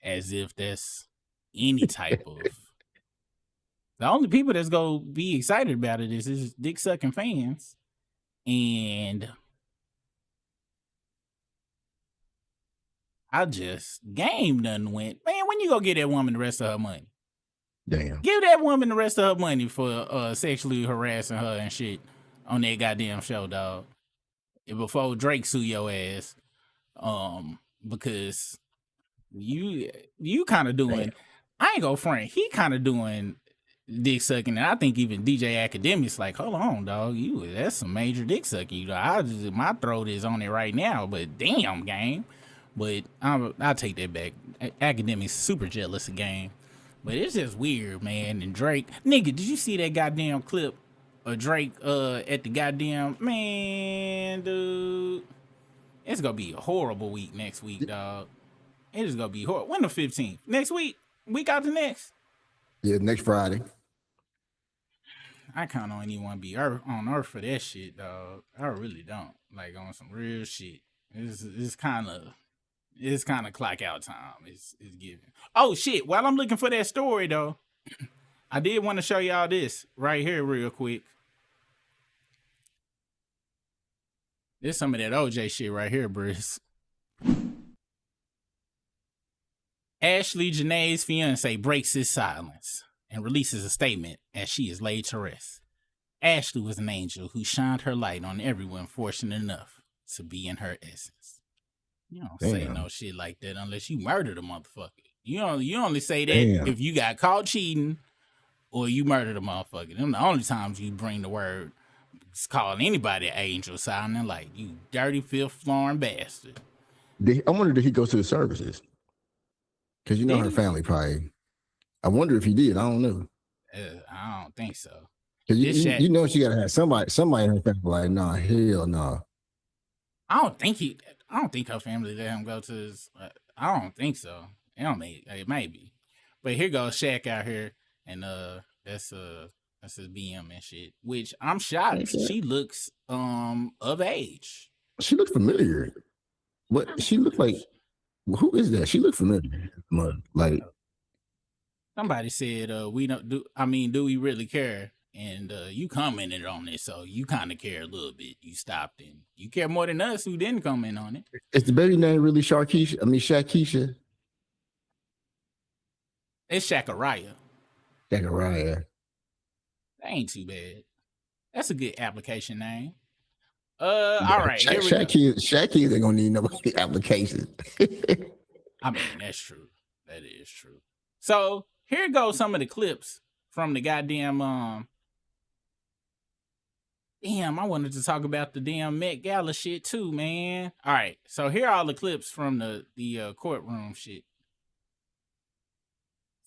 as if that's any type of. The only people that's gonna be excited about it is his dick sucking fans, and game done went, man. When you gonna give that woman the rest of her money? Damn. Give that woman the rest of her money for sexually harassing her and shit on that goddamn show, dog. Before Drake sue your ass, because you kind of doing. Damn. I ain't gonna front. He kind of doing dick sucking, and I think even DJ Academic's like, hold on, dog, that's some major dick sucking. My throat is on it right now, but damn, game. But I'll take that back. Academic's super jealous of game, but it's just weird, man. And Drake, nigga, did you see that goddamn clip of Drake at the goddamn, man, dude? It's gonna be a horrible week next week, dog. It is gonna be horrible. When the 15th? Next week? Week after next? Yeah, next Friday. I kind of don't even want to be on Earth for that shit, dog. I really don't. Like, on some real shit. It's kind of clock out time. It's giving. Oh shit! While I'm looking for that story though, I did want to show y'all this right here real quick. This some of that OJ shit right here, Briss. Ashley Janae's fiance breaks his silence and releases a statement as she is laid to rest. Ashley was an angel who shined her light on everyone fortunate enough to be in her essence. You don't say no shit like that unless you murdered a motherfucker. You only say that if you got caught cheating or you murdered a motherfucker. Them the only times you bring the word calling anybody an angel, sounding like you dirty, filth-flooring bastard. I wonder if he goes to the services. Because her family probably. I wonder if he did. I don't know. I don't think so. Because she got to have somebody in her family like, nah, hell no. I don't think her family let him go to his. I don't think so. It may be. But here goes Shaq out here, and that's his BM and shit. Which I'm shocked. She looks of age. She looks familiar. What she looked like? Who is that? She looked familiar. Like somebody said, we don't do. I mean, do we really care? And you commented on it, so you kind of care a little bit. You stopped and you care more than us who didn't comment on it. Is the baby name really Sharkeisha? I mean, Shakisha. It's Shakariah. Shakariah. That ain't too bad. That's a good application name. All right. Shaq ain't gonna need no application. I mean, that's true. That is true. So here goes some of the clips from the goddamn Damn, I wanted to talk about the damn Met Gala shit too, man. All right, so here are all the clips from the courtroom shit.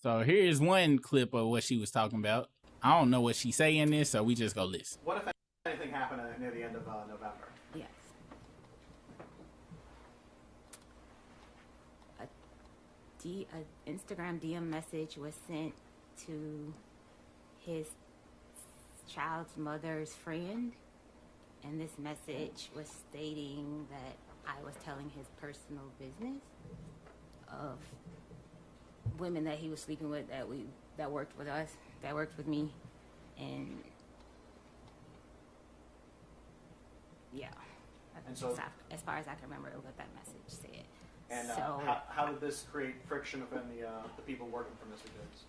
So here's one clip of what she was talking about. I don't know what she's saying this, so we just go listen. What if anything happened near the end of November? Yes. An Instagram DM message was sent to his child's mother's friend, and this message was stating that I was telling his personal business of women that he was sleeping with that worked with us, that worked with me, and yeah. And so, as far as I can remember, what that message said. And so, how did this create friction within the people working for Mr. Diggs?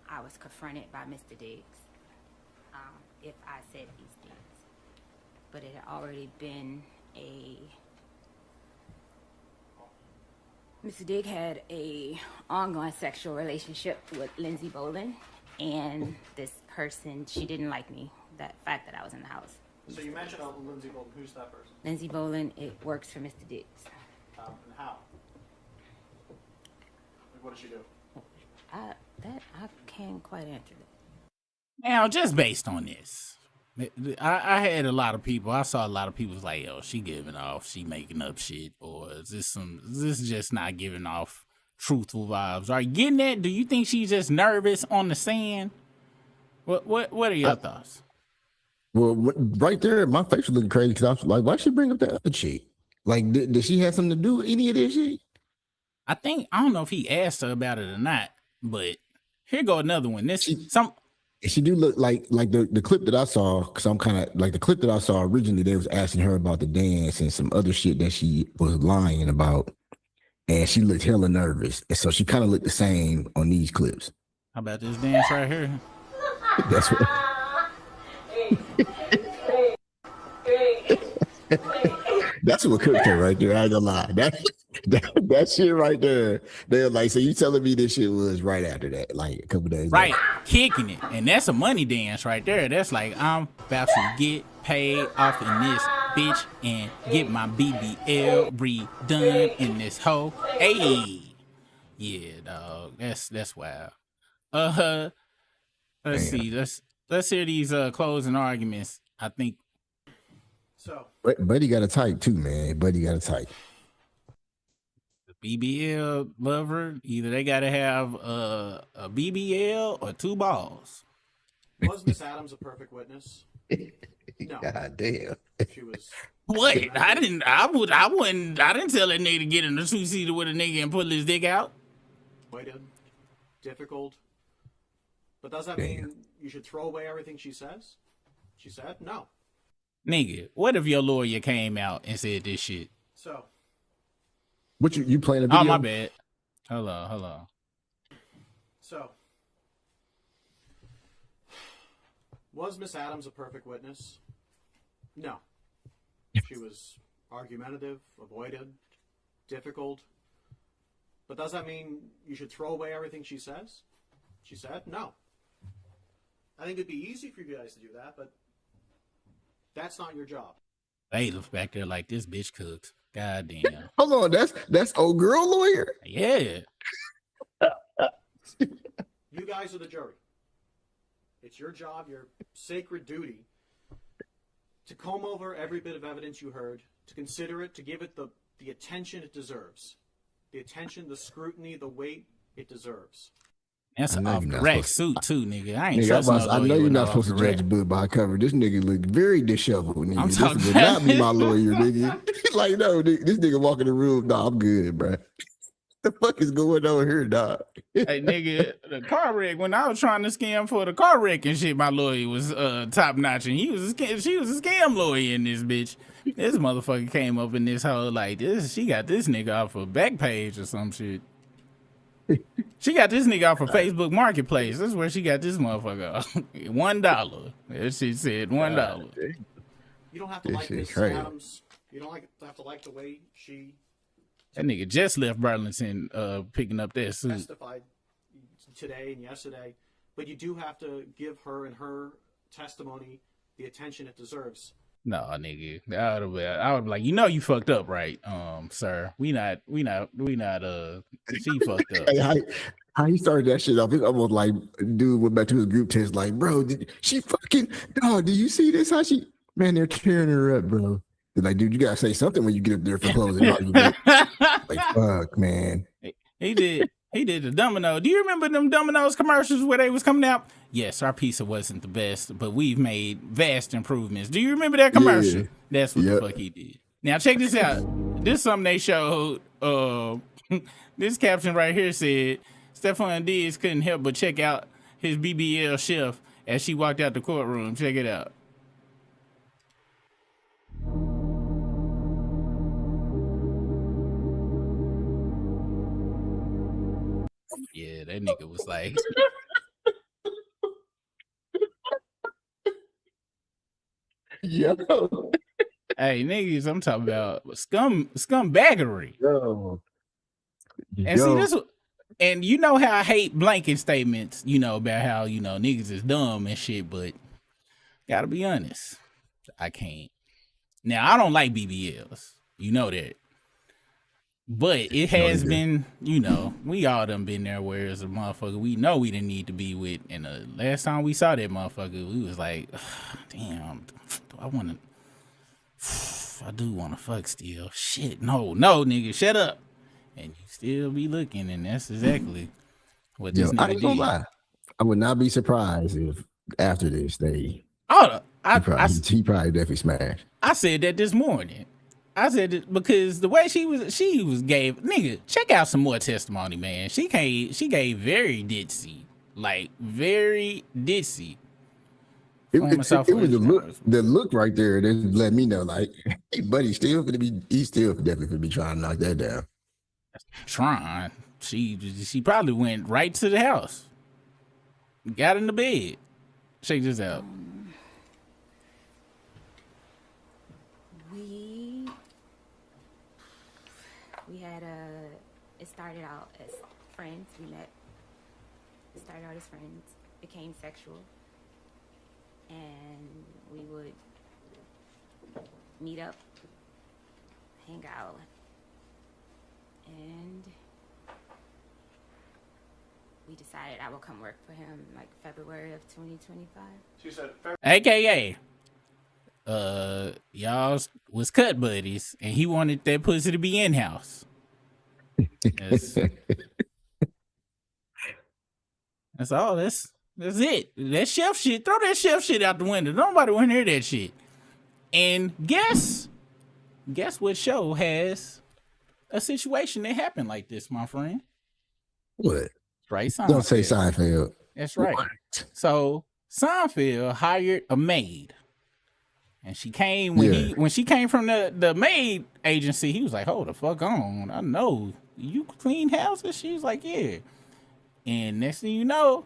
I was confronted by Mr. Diggs if I said these things, but it had already been Mr. Diggs had a ongoing sexual relationship with Lindsey Bolin, and this person, she didn't like me, that fact that I was in the house. So you mentioned Lindsey Bolin. Who's that person? Lindsey Bolin, it works for Mr. Diggs. And how? What does she do? I can't quite answer that. Now, just based on this, I had a lot of people. I saw a lot of people was like, "Yo, she giving off, she making up shit, or is this just not giving off truthful vibes?" Are you getting that? Do you think she's just nervous on the sand? What are your thoughts? Well, right there, my face was looking crazy because I was like, "Why she bring up that other chick? Like, did she have something to do with any of this shit?" I don't know if he asked her about it or not, but here go another one. She do look like the clip that I saw, because I'm kind of like the clip that I saw originally, they was asking her about the dance and some other shit that she was lying about, and she looked hella nervous, and so she kind of looked the same on these clips. How about this dance right here? That's what. That's what cooked her right there. I ain't gonna lie. That shit right there. They're like, so you telling me this shit was right after that, like a couple days right, later. Kicking it, and that's a money dance right there. That's like, I'm about to get paid off in this bitch and get my BBL redone in this hoe. Hey, yeah, dog. That's wild. Let's see. Let's hear these closing arguments. I think. So, Buddy got a type too, man. Buddy got a type. The BBL lover, either they got to have a BBL or two balls. Was Miss Adams a perfect witness? No. God damn. She was. What? I didn't tell that nigga to get in the two-seater with a nigga and pull his dick out. Waited. Difficult. But does that mean you should throw away everything she says? She said no. Nigga, what if your lawyer came out and said this shit? So. What you playing a video? Oh, my bad. Hold on. So. Was Miss Adams a perfect witness? No. She was argumentative, avoided, difficult. But does that mean you should throw away everything she says? She said no. I think it'd be easy for you guys to do that, but that's not your job. They look back there like this bitch cooks. God damn. Hold on, that's old girl lawyer? Yeah. You guys are the jury. It's your job, your sacred duty, to comb over every bit of evidence you heard, to consider it, to give it the attention it deserves. The attention, the scrutiny, the weight it deserves. That's an off-the-rack suit, too, nigga. I ain't nigga, trust I know you're not supposed to judge a book by cover. This nigga look very disheveled, nigga. I'm This talking would not be my lawyer, nigga. Like, no, this nigga walk in the room, nah, I'm good, bro. The fuck is going on here, dog? Hey, nigga, the car wreck, when I was trying to scam for the car wreck and shit, my lawyer was top-notch, and she was a scam lawyer in this bitch. This motherfucker came up in this hole like this. She got this nigga off of Backpage or some shit. She got this nigga off of Facebook Marketplace. That's where she got this motherfucker off. $1. That shit said $1. You don't have to like Miss Adams. You don't have to like the way she... That nigga just left Burlington picking up that suit. Testified today and yesterday, but you do have to give her and her testimony the attention it deserves. No, nigga, I would be like, you fucked up, right, sir? We not. She fucked up. Hey, how he started that shit off? It's almost like dude went back to his group text, like, bro, she fucking dog? Did you see this? How she? Man, they're tearing her up, bro. They're like, dude, you gotta say something when you get up there for closing argument. Like, fuck, man. He did the Domino. Do you remember them Domino's commercials where they was coming out? Yes, our pizza wasn't the best, but we've made vast improvements. Do you remember that commercial? Yeah. That's what the fuck he did. Now check this out. This is something they showed. This caption right here said, Stefon Diggs couldn't help but check out his BBL chef as she walked out the courtroom. Check it out. Yeah, that nigga was like... Yo. Hey, niggas, I'm talking about scumbaggery. Yo. And see this, and you know how I hate blanket statements, about how, niggas is dumb and shit, but gotta be honest, I can't. Now, I don't like BBLs. You know that. But it has been, we all done been there where it's a motherfucker we know we didn't need to be with. And the last time we saw that motherfucker, we was like, damn, I do want to fuck still. Shit, no, nigga, shut up. And you still be looking, and that's exactly what this nigga did. Lie. I would not be surprised if after this, he probably definitely smashed. I said that this morning. I said it because the way she gave, nigga, check out some more testimony, man. She gave very ditzy, like very ditzy. It was the look right there that let me know, like, hey, buddy, he's still definitely gonna be trying to knock that down. Trying. She probably went right to the house, got in the bed. Check this out. We had it started out as friends. It started out as friends, became sexual, and we would meet up, hang out, and we decided I would come work for him like February of 2025. She said, AKA, y'all was cut buddies, and he wanted that pussy to be in-house. That's all. That's it. That chef shit, throw that chef shit out the window. Nobody want to hear that shit. And guess what show has a situation that happened like this, my friend? What? Right, Seinfeld. Don't say Seinfeld. That's right. What? So Seinfeld hired a maid. And she came when she came from the maid agency, he was like, hold the fuck on. I know. You clean houses? She was like, yeah. And next thing you know,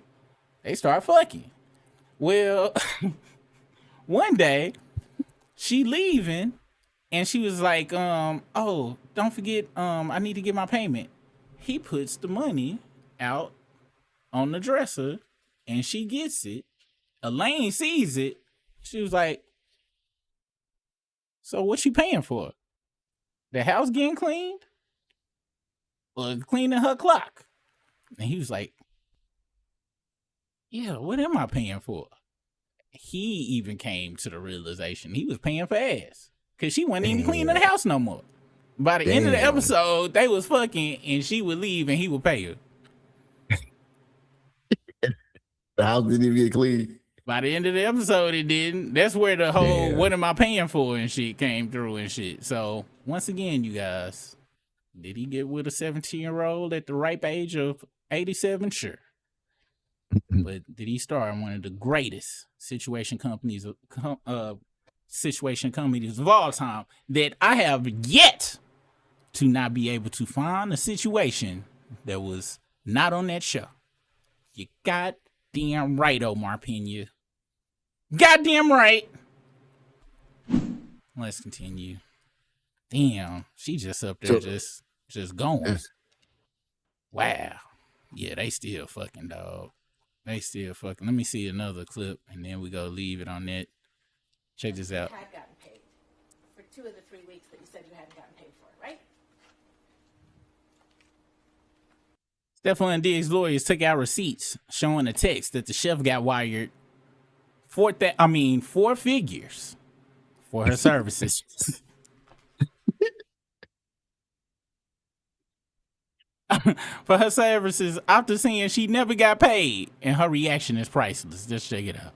they start fucking. Well, one day she leaving and she was like, oh, don't forget, I need to get my payment. He puts the money out on the dresser and she gets it. Elaine sees it. She was like, so what's she paying for? The house getting cleaned? Or cleaning her clock? And he was like, yeah, what am I paying for? He even came to the realization he was paying for ass. Because she wasn't even cleaning the house no more. By the end of the episode, they was fucking and she would leave and he would pay her. The house didn't even get clean. By the end of the episode, it didn't. That's where the whole what am I paying for and shit came through and shit. So, once again, you guys, did he get with a 17-year-old at the ripe age of 87? Sure. But did he star in one of the greatest situation comedies of all time that I have yet to not be able to find a situation that was not on that show? You goddamn right, Omar Pena. Goddamn right. Let's continue. Damn, she just up there just going. Wow. Yeah, they still fucking, dog. They still fucking. Let me see another clip and then we go leave it on that. Check this out. You had gotten paid for 2 of the 3 weeks that you said you hadn't gotten paid for, right? Stefon Diggs' lawyers took out receipts showing a text that the chef got wired 4 figures for her services. For her services after saying she never got paid, and her reaction is priceless. Just check it out.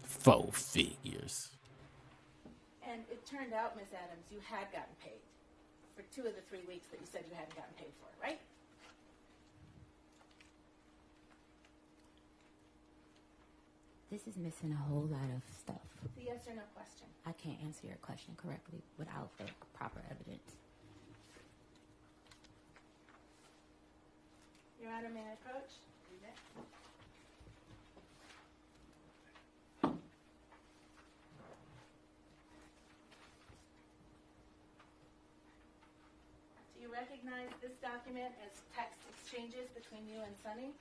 4 figures. And it turned out, Miss Adams, you had gotten paid for 2 of the 3 weeks that you said you hadn't gotten paid for, right? This is missing a whole lot of stuff. The yes or no question. I can't answer your question correctly without the proper evidence. Your Honor, may I approach? Do you recognize this document as text exchanges between you and Sonny?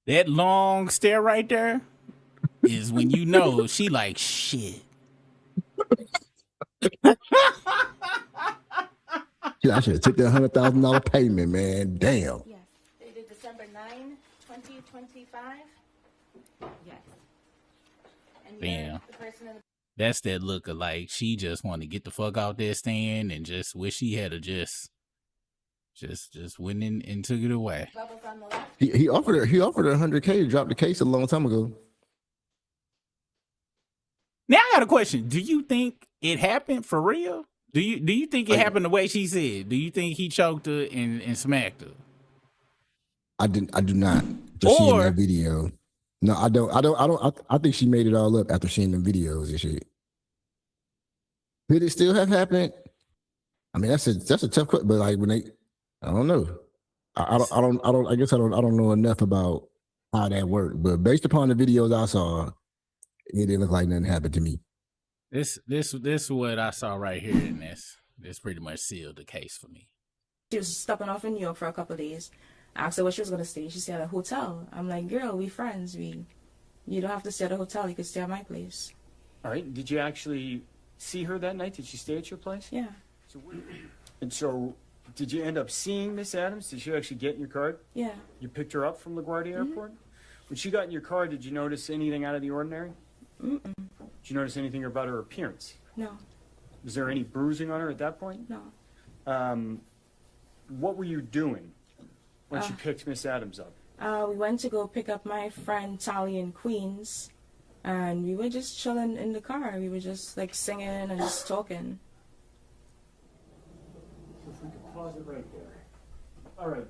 That long stare right there is when you know she like shit. I should have took that $100,000 payment, man. Damn. Yes. Dated December 9, 2025? Yes. And Damn. the person in the That's that look of like she just want to get the fuck out there stand and just wish she had a just went in and took it away. bubbles on the left. He offered her $100K to drop the case a long time ago. Now I got a question. Do you think it happened for real? Do you think it happened the way she said? Do you think he choked her and smacked her? I do not. Just seeing that video. No, I don't. I think she made it all up after seeing the videos and shit. Could it still have happened? I mean, that's a tough question. But like when I don't know. I guess I don't know enough about how that worked. But based upon the videos I saw, it didn't look like nothing happened to me. This is what I saw right here, and this pretty much sealed the case for me. She was stopping off in New York for a couple of days. I asked her where she was gonna stay. She said at a hotel. I'm like, girl, we friends. You don't have to stay at a hotel. You can stay at my place. All right. Did you actually see her that night? Did she stay at your place? Yeah. So, did you end up seeing Miss Adams? Did she actually get in your car? Yeah. You picked her up from LaGuardia Airport? When she got in your car, did you notice anything out of the ordinary? Mm-mm. Did you notice anything about her appearance? No. Was there any bruising on her at that point? No. What were you doing when she picked Miss Adams up? We went to go pick up my friend Tally in Queens, And we were just chilling in the car. We were just like singing and just talking. So if we could pause it right there. All right.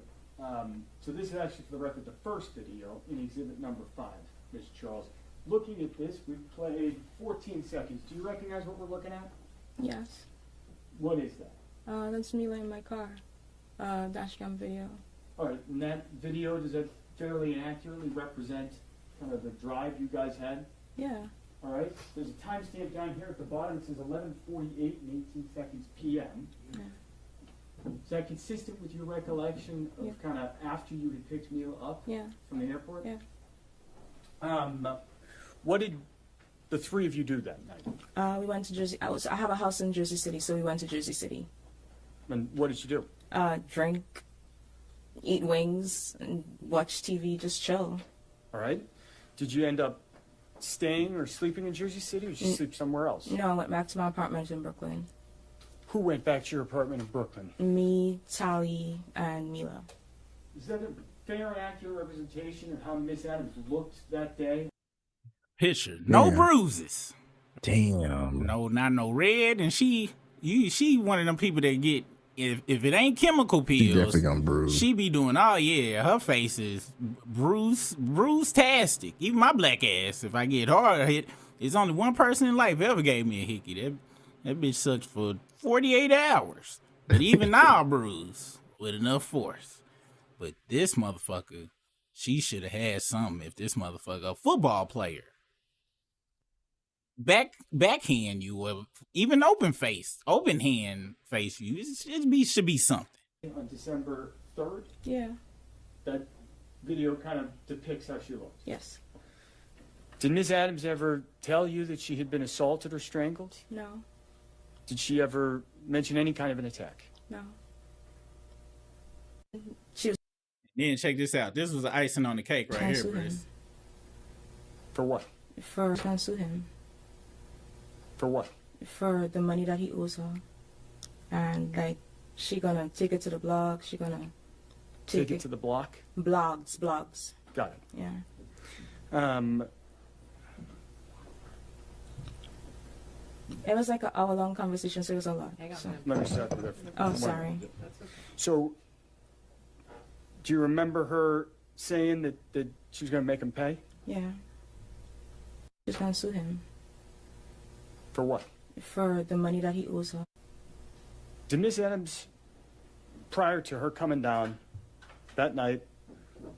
So this is actually, for the record, the first video in exhibit number 5, Mr. Charles. Looking at this, we've played 14 seconds. Do you recognize what we're looking at? Yes. What is that? That's me in my car. Dashcam video. All right. And that video, does that fairly and accurately represent kind of the drive you guys had? Yeah. All right. There's a timestamp down here at the bottom. It says 11:48 and 18 seconds p.m. Yeah. Is that consistent with your recollection of kind of after you had picked Neil up from the airport? Yeah. What did the three of you do that night? We went to Jersey. I have a house in Jersey City, so we went to Jersey City. And what did you do? Drink, eat wings, and watch TV, just chill. All right. Did you end up staying or sleeping in Jersey City, or did you sleep somewhere else? No, I went back to my apartment in Brooklyn. Who went back to your apartment in Brooklyn? Me, Tally, and Mila. Is that a fair and accurate representation of how Miss Adams looked that day? Picture. No bruises. Damn. No, not no red. And she one of them people that get, if it ain't chemical pills, She definitely gonna bruise. She be doing, oh yeah, her face is bruise-tastic. Even my black ass, if I get hard hit, it's only one person in life ever gave me a hickey. That bitch sucked for 48 hours. But even now I bruise with enough force. But this motherfucker, she should have had something if this motherfucker, a football player, backhand you, or even open hand face you, it should be something. On December 3rd? Yeah. That video kind of depicts how she looked. Yes. Did Miss Adams ever tell you that she had been assaulted or strangled? No. Did she ever mention any kind of an attack? No. Then check this out. This was the icing on the cake right here, sue Briss. him. For what? For trying to sue him. For what? For the money that he owes her. And like, she gonna take it to the blog. She gonna Take it to the block? Blogs. Got it. Yeah. It was like an hour-long conversation, so it was a lot. So. Let me stop you there. Oh, sorry. So, do you remember her saying that she was going to make him pay? Yeah. She's gonna sue him. For what? For the money that he owes her. Did Miss Adams, prior to her coming down that night,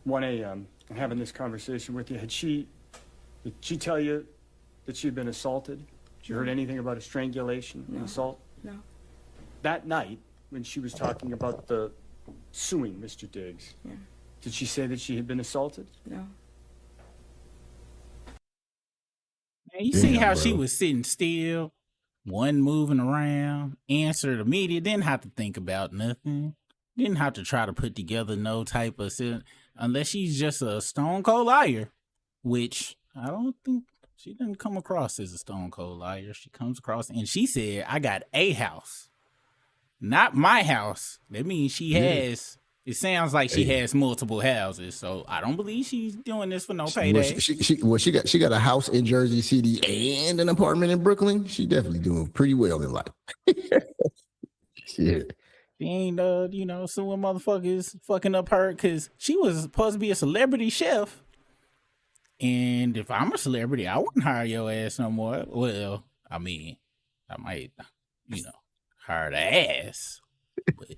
1 a.m., and having this conversation with you, did she tell you that she had been assaulted? Did you heard anything about a strangulation and assault? No. That night, when she was talking about the suing Mr. Diggs, did she say that she had been assaulted? No. Man, you see how she was sitting still, wasn't moving around, answered immediately, didn't have to think about nothing, didn't have to try to put together no type of, unless she's just a stone cold liar, which I don't think. She didn't come across as a stone cold liar. She comes across, and she said, I got a house, not my house. That means she has, it sounds like she has multiple houses. So I don't believe she's doing this for no payday. She got a house in Jersey City and an apartment in Brooklyn. She definitely doing pretty well in life. Shit. She ain't, suing motherfuckers fucking up her, because she was supposed to be a celebrity chef. And if I'm a celebrity, I wouldn't hire your ass no more. Well, I mean, I might, hire the ass. But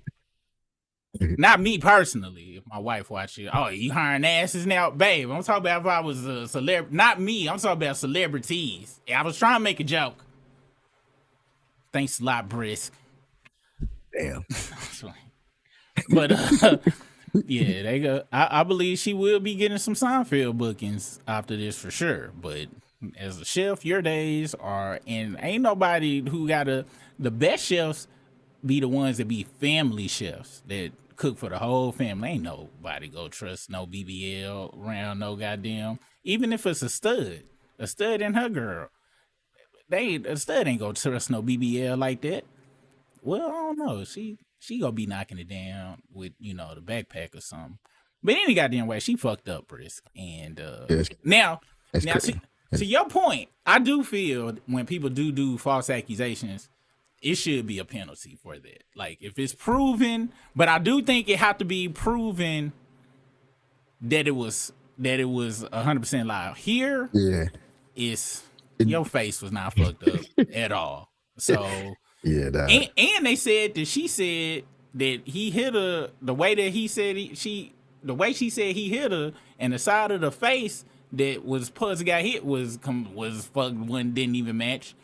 not me personally. If my wife watches, oh, you hiring asses now? Babe, I'm talking about if I was a celebrity. Not me. I'm talking about celebrities. I was trying to make a joke. Thanks a lot, Brisk. Damn. But, yeah, they go. I believe she will be getting some Seinfeld bookings after this for sure. But as a chef, your days are, and ain't nobody who got the best chefs be the ones that be family chefs that cook for the whole family. Ain't nobody go trust no BBL around no goddamn, even if it's a stud and her girl. A stud ain't gonna trust no BBL like that. Well, I don't know. She gonna be knocking it down with, the backpack or something. But any goddamn way, she fucked up, Brisk. And now To your point, I do feel when people do false accusations, it should be a penalty for that. Like if it's proven, but I do think it have to be proven that it was 100% lie. Here, your face was not fucked up at all. So yeah, and they said that she said that he hit her the way that he said the way she said he hit her, and the side of the face that was Puzz got hit was fucked, didn't even match.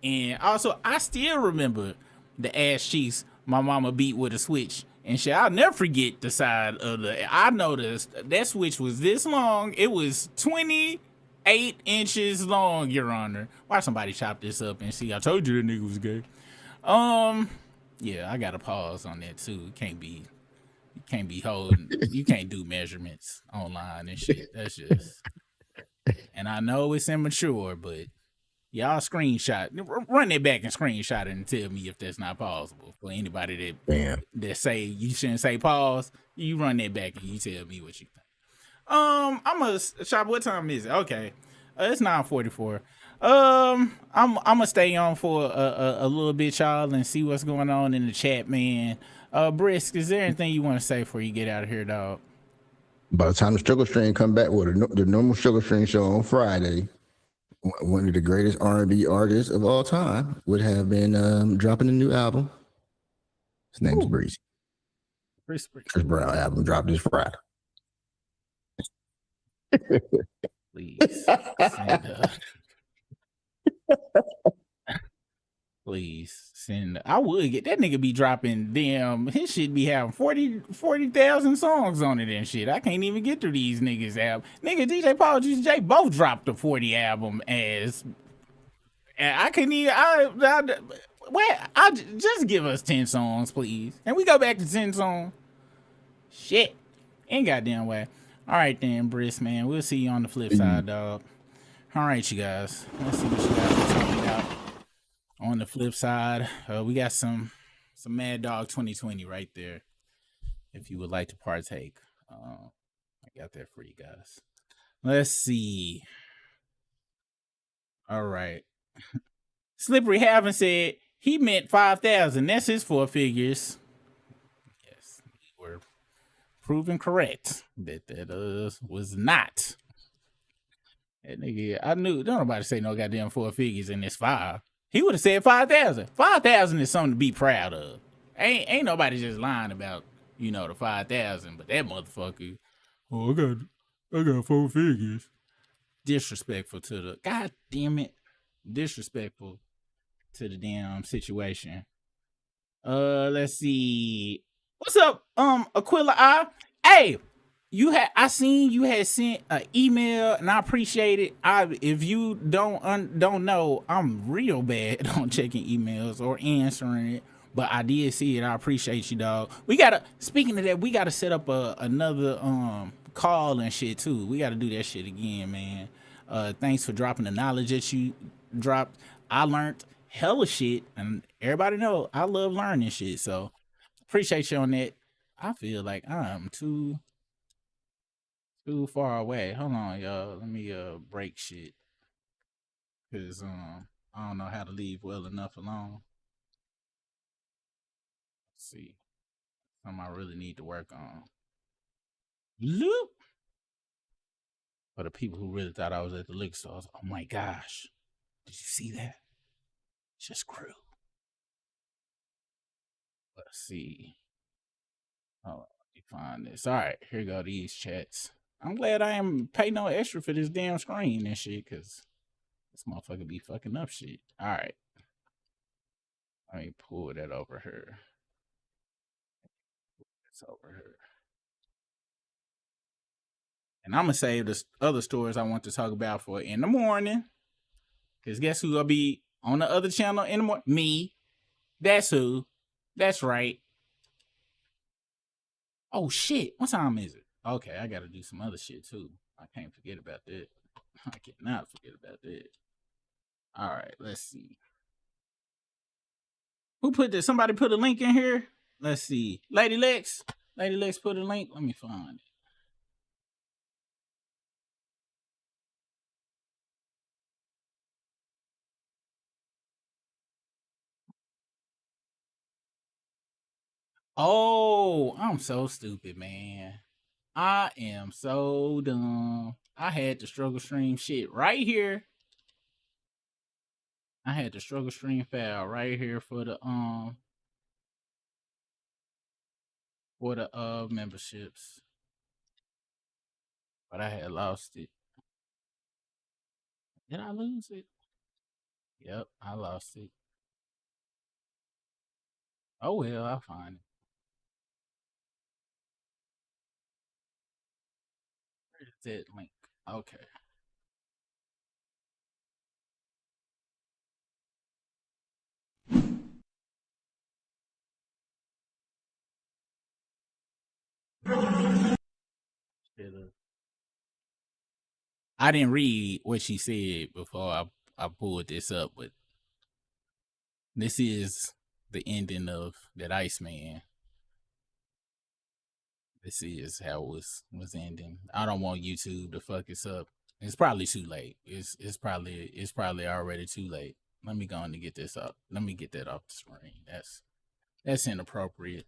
And also, I still remember the ass cheeks my mama beat with a switch and shit. I'll never forget the side of I noticed that switch was this long. It was 28 inches long, Your Honor. Why somebody chop this up and see? I told you the nigga was gay. Yeah, I got to pause on that too. You can't be holding. You can't do measurements online and shit. That's just. And I know it's immature, but y'all run that back and screenshot it and tell me if that's not possible. For anybody that say you shouldn't say pause, you run that back and you tell me what you think. I'm gonna shop. What time is it? Okay, it's 9:44. I'm gonna stay on for a little bit, y'all, and see what's going on in the chat, man. Brisk, is there anything you want to say before you get out of here, dog? By the time the Struggle String come back with the normal Struggle String show on Friday, one of the greatest R&B artists of all time would have been dropping a new album. His name's Breezy. Chris Brown album dropped this Friday. Please. Please send. I would get that nigga be dropping his shit be having 40,000 songs on it and shit. I can't even get through these niggas album. Nigga, DJ Paul, Juicy J both dropped a 40 album as. I couldn't even. Just give us 10 songs, please, and we go back to 10 songs. Shit, ain't goddamn way. All right then, Brisk, man. We'll see you on the flip side, dog. All right, you guys. Let's see what you guys are talking about. On the flip side, we got some Mad Dog 2020 right there. If you would like to partake, I got that for you guys. Let's see. All right. Slippery Haven said he meant 5,000. That's his four figures. Yes, we were proven correct that was not. That nigga, I knew. Don't nobody say no goddamn four figures in this 5. He would have said 5,000. 5,000 is something to be proud of. Ain't nobody just lying about, the 5,000, but that motherfucker, I got 4 figures. Disrespectful to the, god damn it, disrespectful to the damn situation. Let's see. What's up, Aquila I? Hey, I seen you had sent an email, and I appreciate it. If you don't know, I'm real bad on checking emails or answering it, but I did see it. I appreciate you, dog. Speaking of that, we gotta set up another call and shit too. We gotta do that shit again, man. Thanks for dropping the knowledge that you dropped. I learned hella shit, and everybody know I love learning shit. So appreciate you on that. I feel like I'm too far away. Hold on, y'all. Let me break shit. Cause I don't know how to leave well enough alone. Let's see. Something I really need to work on. Loop. For the people who really thought I was at the liquor stores. Oh my gosh. Did you see that? Just grew. Let's see. Oh, let me find this. All right, here go these chats. I'm glad I am paying no extra for this damn screen and shit, because this motherfucker be fucking up shit. All right. Let me pull that over here. It's over here. And I'm going to save the other stories I want to talk about for in the morning. Because guess who will be on the other channel in the morning? Me. That's who. That's right. Oh, shit. What time is it? Okay, I got to do some other shit, too. I can't forget about that. I cannot forget about that. All right, let's see. Who put this? Somebody put a link in here? Let's see. Lady Lex. Lady Lex put a link. Let me find it. Oh, I'm so stupid, man. I am so dumb. I had the struggle stream shit right here. I had the struggle stream file right here for the memberships. But I had lost it. Did I lose it? Yep, I lost it. Oh well, I'll find it. Where is that link? Okay. I didn't read what she said before I pulled this up, but this is the ending of that Iceman. This is how it was ending. I don't want YouTube to fuck us up. It's probably too late. It's probably already too late. Let me go on to get this up. Let me get that off the screen. That's inappropriate.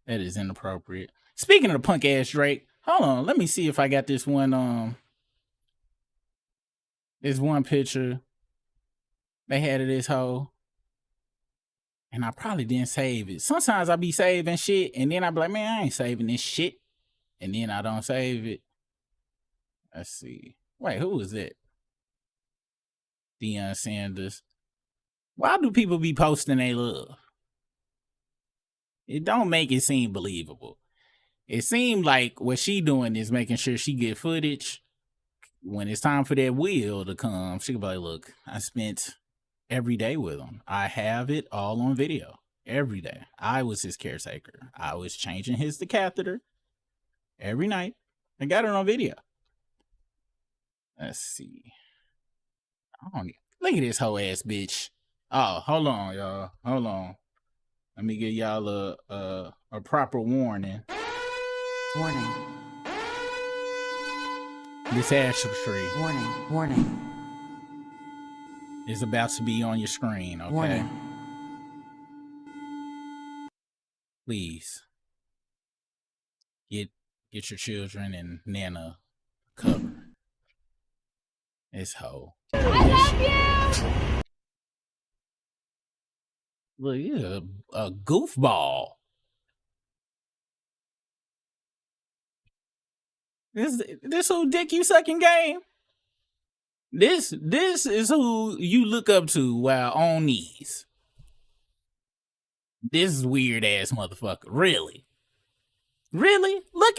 That is inappropriate. Speaking of the punk ass Drake, hold on. Let me see if I got this one. This one picture they had of this hoe, and I probably didn't save it. Sometimes I be saving shit, and then I be like, man, I ain't saving this shit, and then I don't save it. Let's see. Wait, who is it? Deion Sanders. Why do people be posting they love? It don't make it seem believable. It seemed like what she doing is making sure she get footage. When it's time for that wheel to come, she can be like, look, I spent every day with him. I have it all on video. Every day. I was his caretaker. I was changing the catheter every night. I got it on video. Let's see. Look at this whole ass bitch. Oh, hold on, y'all. Hold on. Let me give y'all a proper warning. Warning. This ashtray. Warning. Is about to be on your screen, okay? Warning. Please. Get your children and Nana cover. This hoe. I love you! Look, you're a goofball. This who dick you sucking game? This is who you look up to while on knees. This is weird ass motherfucker. Really? Look.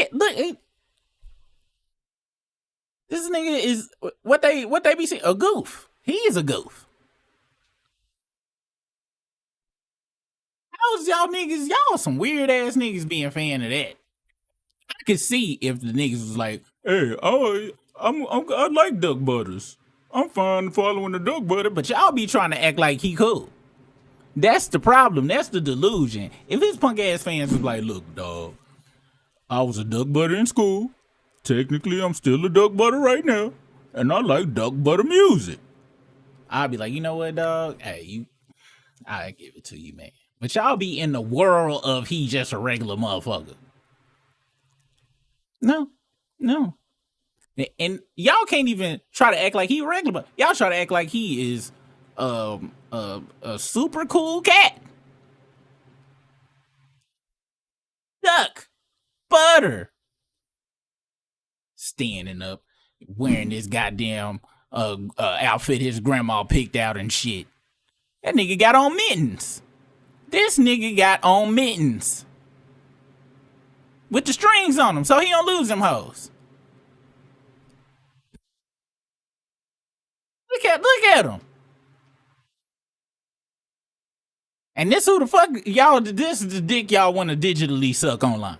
This nigga is what they be saying, a goof. He is a goof. How's y'all some weird ass niggas being a fan of that? I could see if the niggas was like, hey, I like Duck Butters. I'm fine following the Duck Butter, but y'all be trying to act like he cool. That's the problem. That's the delusion. If his punk ass fans was like, look, dog, I was a Duck Butter in school. Technically, I'm still a Duck Butter right now, and I like Duck Butter music. I'd be like, you know what, dog? Hey, I give it to you, man. But y'all be in the world of he just a regular motherfucker. No. And y'all can't even try to act like he regular. Y'all try to act like he is a super cool cat. Duck Butter. Standing up, wearing this goddamn outfit his grandma picked out and shit. That nigga got on mittens. This nigga got on mittens. With the strings on them, so he don't lose them hoes. Look at him. And this who the fuck y'all, this is the dick y'all want to digitally suck online.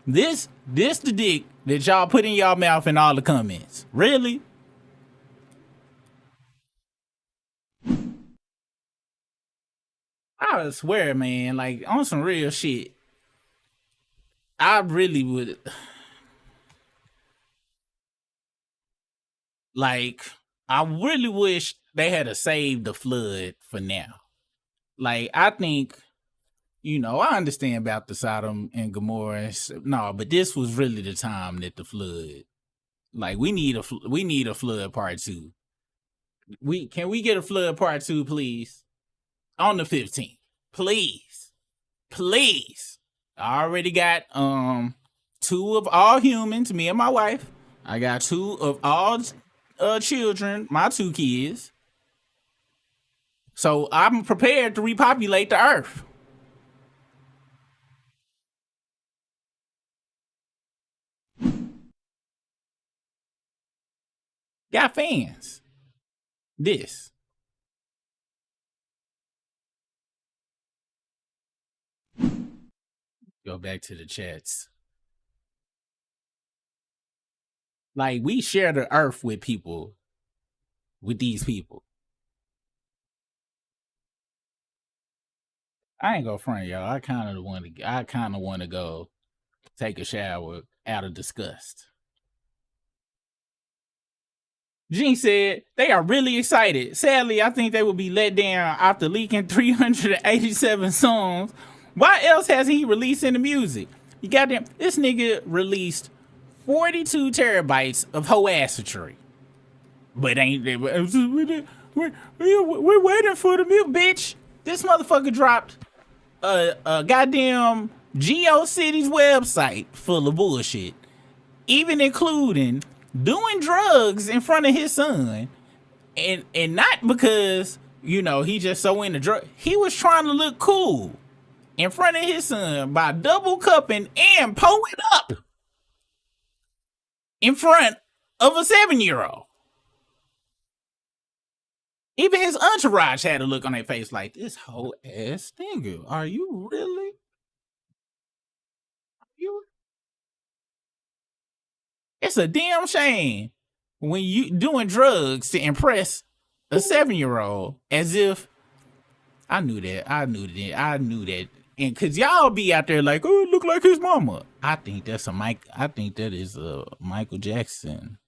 This the dick that y'all put in y'all mouth in all the comments. Really? I swear, man, like on some real shit, I really would like, I really wish they had saved the flood for now. Like, I think you know, I understand about the Sodom and Gomorrah. No, but this was really the time that the flood. Like, we need a flood part 2. Can we get a flood part 2, please? On the 15th, please. I already got 2 of all humans, me and my wife. I got 2 of all children, my 2 kids. So I'm prepared to repopulate the earth. Got fans. This. Go back to the chats. Like, we share the earth with people, with these people. I ain't gonna front, y'all. I kind of want to go take a shower out of disgust. Gene said they are really excited. Sadly, I think they will be let down after leaking 387 songs. Why else has he released any music? You goddamn, this nigga released 42 terabytes of hoassery. But ain't they? We're waiting for the music, bitch. This motherfucker dropped a goddamn GeoCities website full of bullshit, even including doing drugs in front of his son, and not because, you know, he just so into drugs. He was trying to look cool in front of his son by double cupping and pulling up in front of a 7-year-old. Even his entourage had a look on their face like, this whole ass nigga, are you really? It's a damn shame when you doing drugs to impress a 7-year-old, as if I knew that. And cause y'all be out there like, oh, it look like his mama. I think that is a Michael Jackson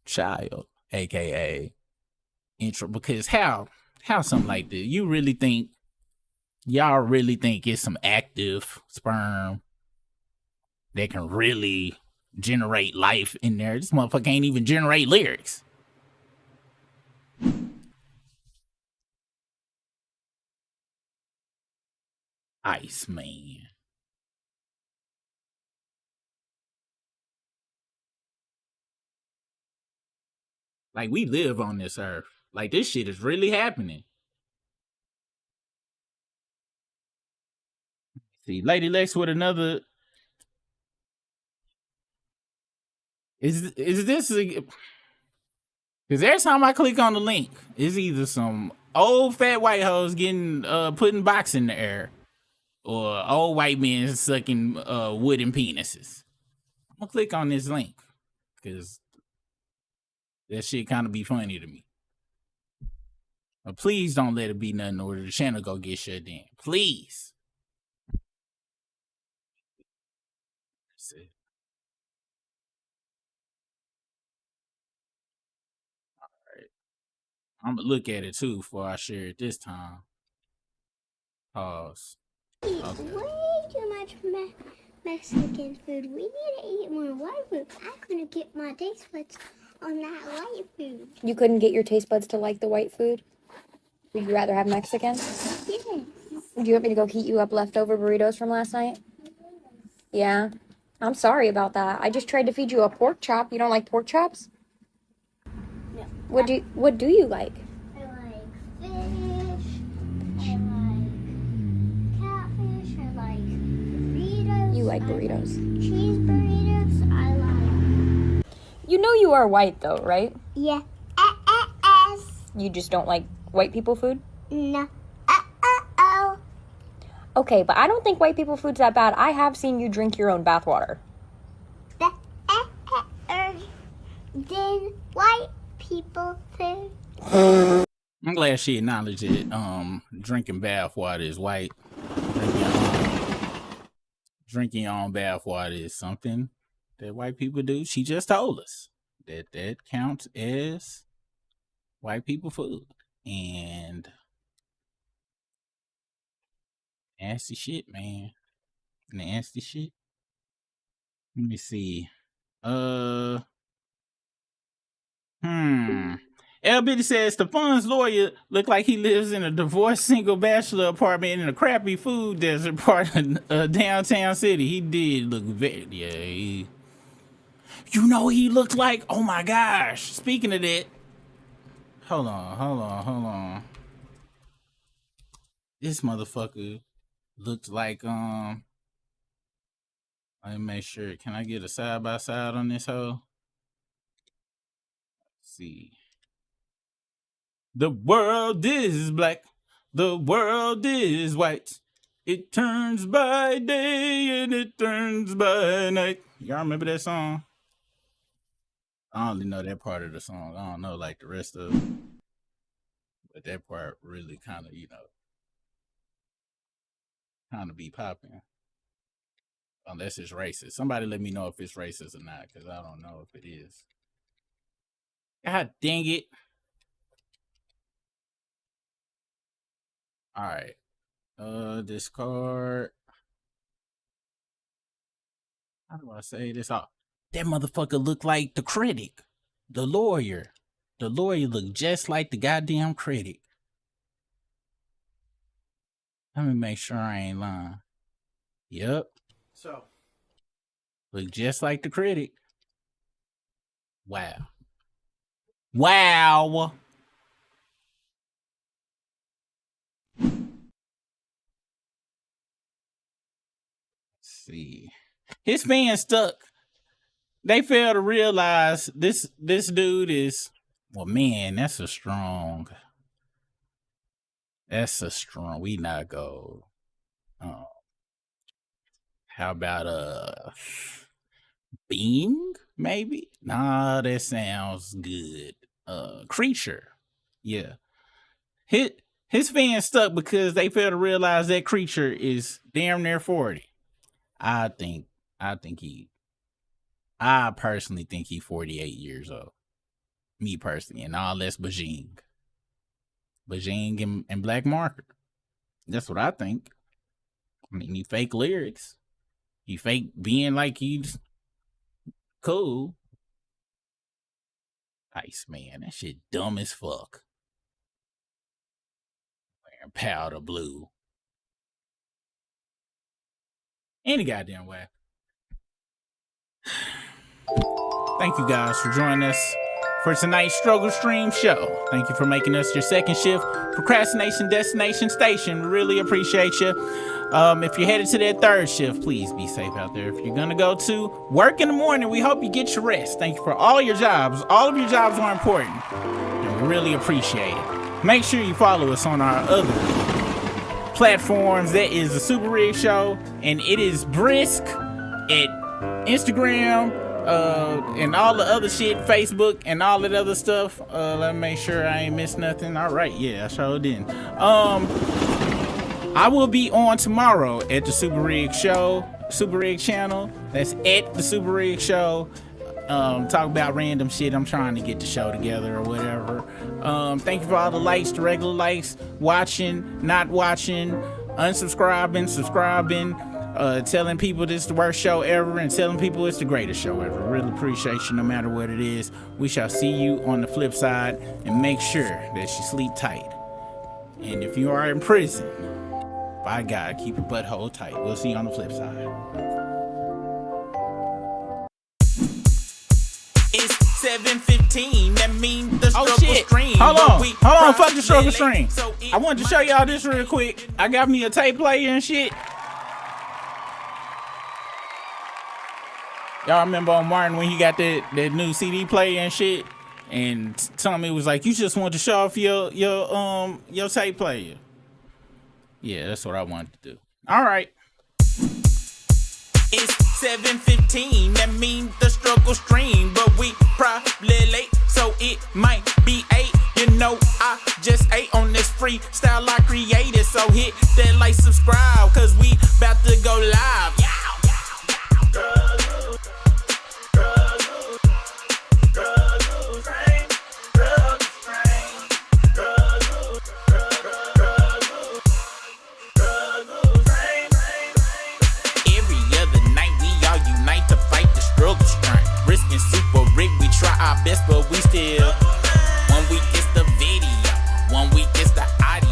child, aka intro. Because how something like this? Y'all really think it's some active sperm that can really generate life in there? This motherfucker can't even generate lyrics. Iceman. Like, we live on this earth. Like, this shit is really happening. See, Lady Lex with another. Is this? Because every time I click on the link, it's either some old fat white hoes getting putting box in the air, or old white men sucking wooden penises. I'm gonna click on this link because that shit kind of be funny to me. But please don't let it be nothing or the channel go get shut down. Please. That's it. All right. I'm gonna look at it too before I share it this time. Pause. Okay. Way too much Mexican food. We need to eat more white food. I couldn't get my taste buds on that white food. You couldn't get your taste buds to like the white food? Would you rather have Mexican? Yes. Do you want me to go heat you up leftover burritos from last night? Yeah. I'm sorry about that. I just tried to feed you a pork chop. You don't like pork chops? No. What do you like? I like fish. I like catfish. I like burritos. You like burritos. Cheese burritos. I like. You know you are white though, right? Yeah. You just don't like white people food? No. Okay, but I don't think white people food's that bad. I have seen you drink your own bathwater. Then white people food. I'm glad she acknowledged it. Drinking bath water is white. Drinking your own bath water is something that white people do. She just told us that counts as white people food. And Nasty shit, man. Nasty shit. Let me see. L Bitty says Stefon's lawyer look like he lives in a divorced single bachelor apartment in a crappy food desert part of downtown city. He did look very, he looked like, oh my gosh. Speaking of that, hold on. This motherfucker looked like, let me make sure. Can I get a side by side on this hoe? Let's see. The world is black. The world is white. It turns by day and it turns by night. Y'all remember that song? I only know that part of the song. I don't know like the rest of it. But that part really kind of, kind of be popping. Unless it's racist. Somebody let me know if it's racist or not, because I don't know if it is. God dang it. All right. Discard. How do I say this? Oh, that motherfucker looked like the critic. The lawyer. The lawyer looked just like the goddamn critic. Let me make sure I ain't lying. Yep. So. Look just like the critic. Wow. Wow. See, his fans stuck. They fail to realize this dude is, well, man, that's a strong, we not go. How about Bing, maybe? Nah, that sounds good. Creature. Yeah. His fans stuck because they fail to realize that Creature is damn near 40. I personally think he's 48 years old. Me personally, and all that's Bajing and Black Marker. That's what I think. I mean, he fake lyrics. He fake being like he's cool. Ice man, that shit dumb as fuck. Wearing powder blue. Any goddamn way. Thank you guys for joining us for tonight's Struggle Stream show. Thank you for making us your second shift procrastination destination station. We really appreciate you. If you're headed to that third shift, please be safe out there. If you're gonna go to work in the morning, we hope you get your rest. Thank you for all your jobs. All of your jobs are important, and we really appreciate it. Make sure you follow us on our other platforms. That is the Super Rig Show, and it is Brisk at Instagram, and all the other shit, Facebook, and all that other stuff. Let me make sure I ain't missed nothing. All right, yeah, I sure didn't. I will be on tomorrow at the Super Rig Show, Super Rig channel. That's at the Super Rig Show. Talk about random shit. I'm trying to get the show together or whatever. Thank you for all the likes, the regular likes, watching, not watching, unsubscribing, subscribing, telling people this is the worst show ever, and telling people it's the greatest show ever. Really appreciate you no matter what it is. We shall see you on the flip side, and make sure that you sleep tight. And if you are in prison, by God, keep your butthole tight. We'll see you on the flip side. It's 7:15. That means the struggle stream. Hold on, fuck the struggle stream. I wanted to show y'all this real quick. I got me a tape player and shit. Y'all remember on Martin when he got that new CD player and shit? And Tommy was like, you just want to show off your tape player. Yeah, that's what I wanted to do. All right. It's 7:15. That means the struggle stream, but we probably late, so it might be 8. You know, I just ate on this freestyle I created, so hit that like, subscribe, cause we about to go live. our best, but we still. 1 week it's the video, 1 week it's the audio.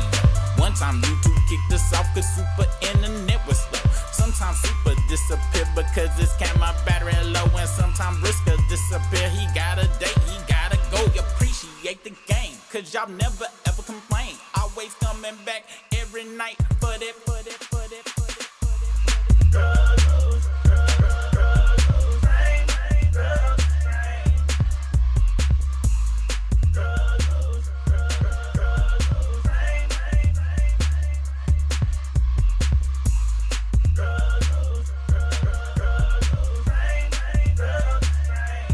One time YouTube kicked us off cause super internet was slow. Sometimes super disappear because his camera battery low. And sometimes Brisker disappear, he got a date, he gotta go. Appreciate the game, cause y'all never ever complain. Always coming back every night for that, for that, for that, for that, for that. Struggles, struggles, rain, rain, struggles, rain. Struggles, struggles, rain, rain, rain. Struggles, struggles, rain, rain, struggles, rain.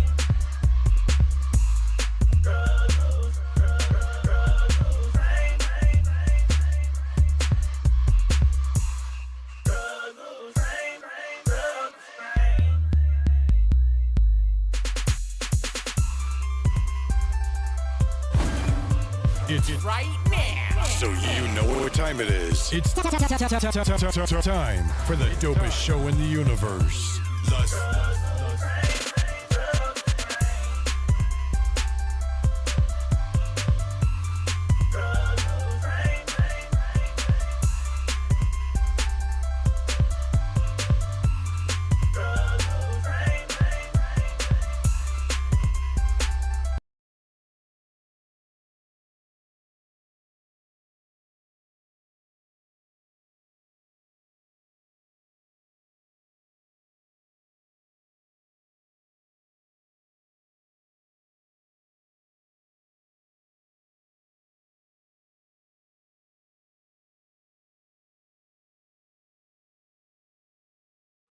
Struggles, struggles, rain, rain, rain. Struggles, rain, rain, struggles, rain. It's right now. So you know what time it is. It's time for the dopest show in the universe. The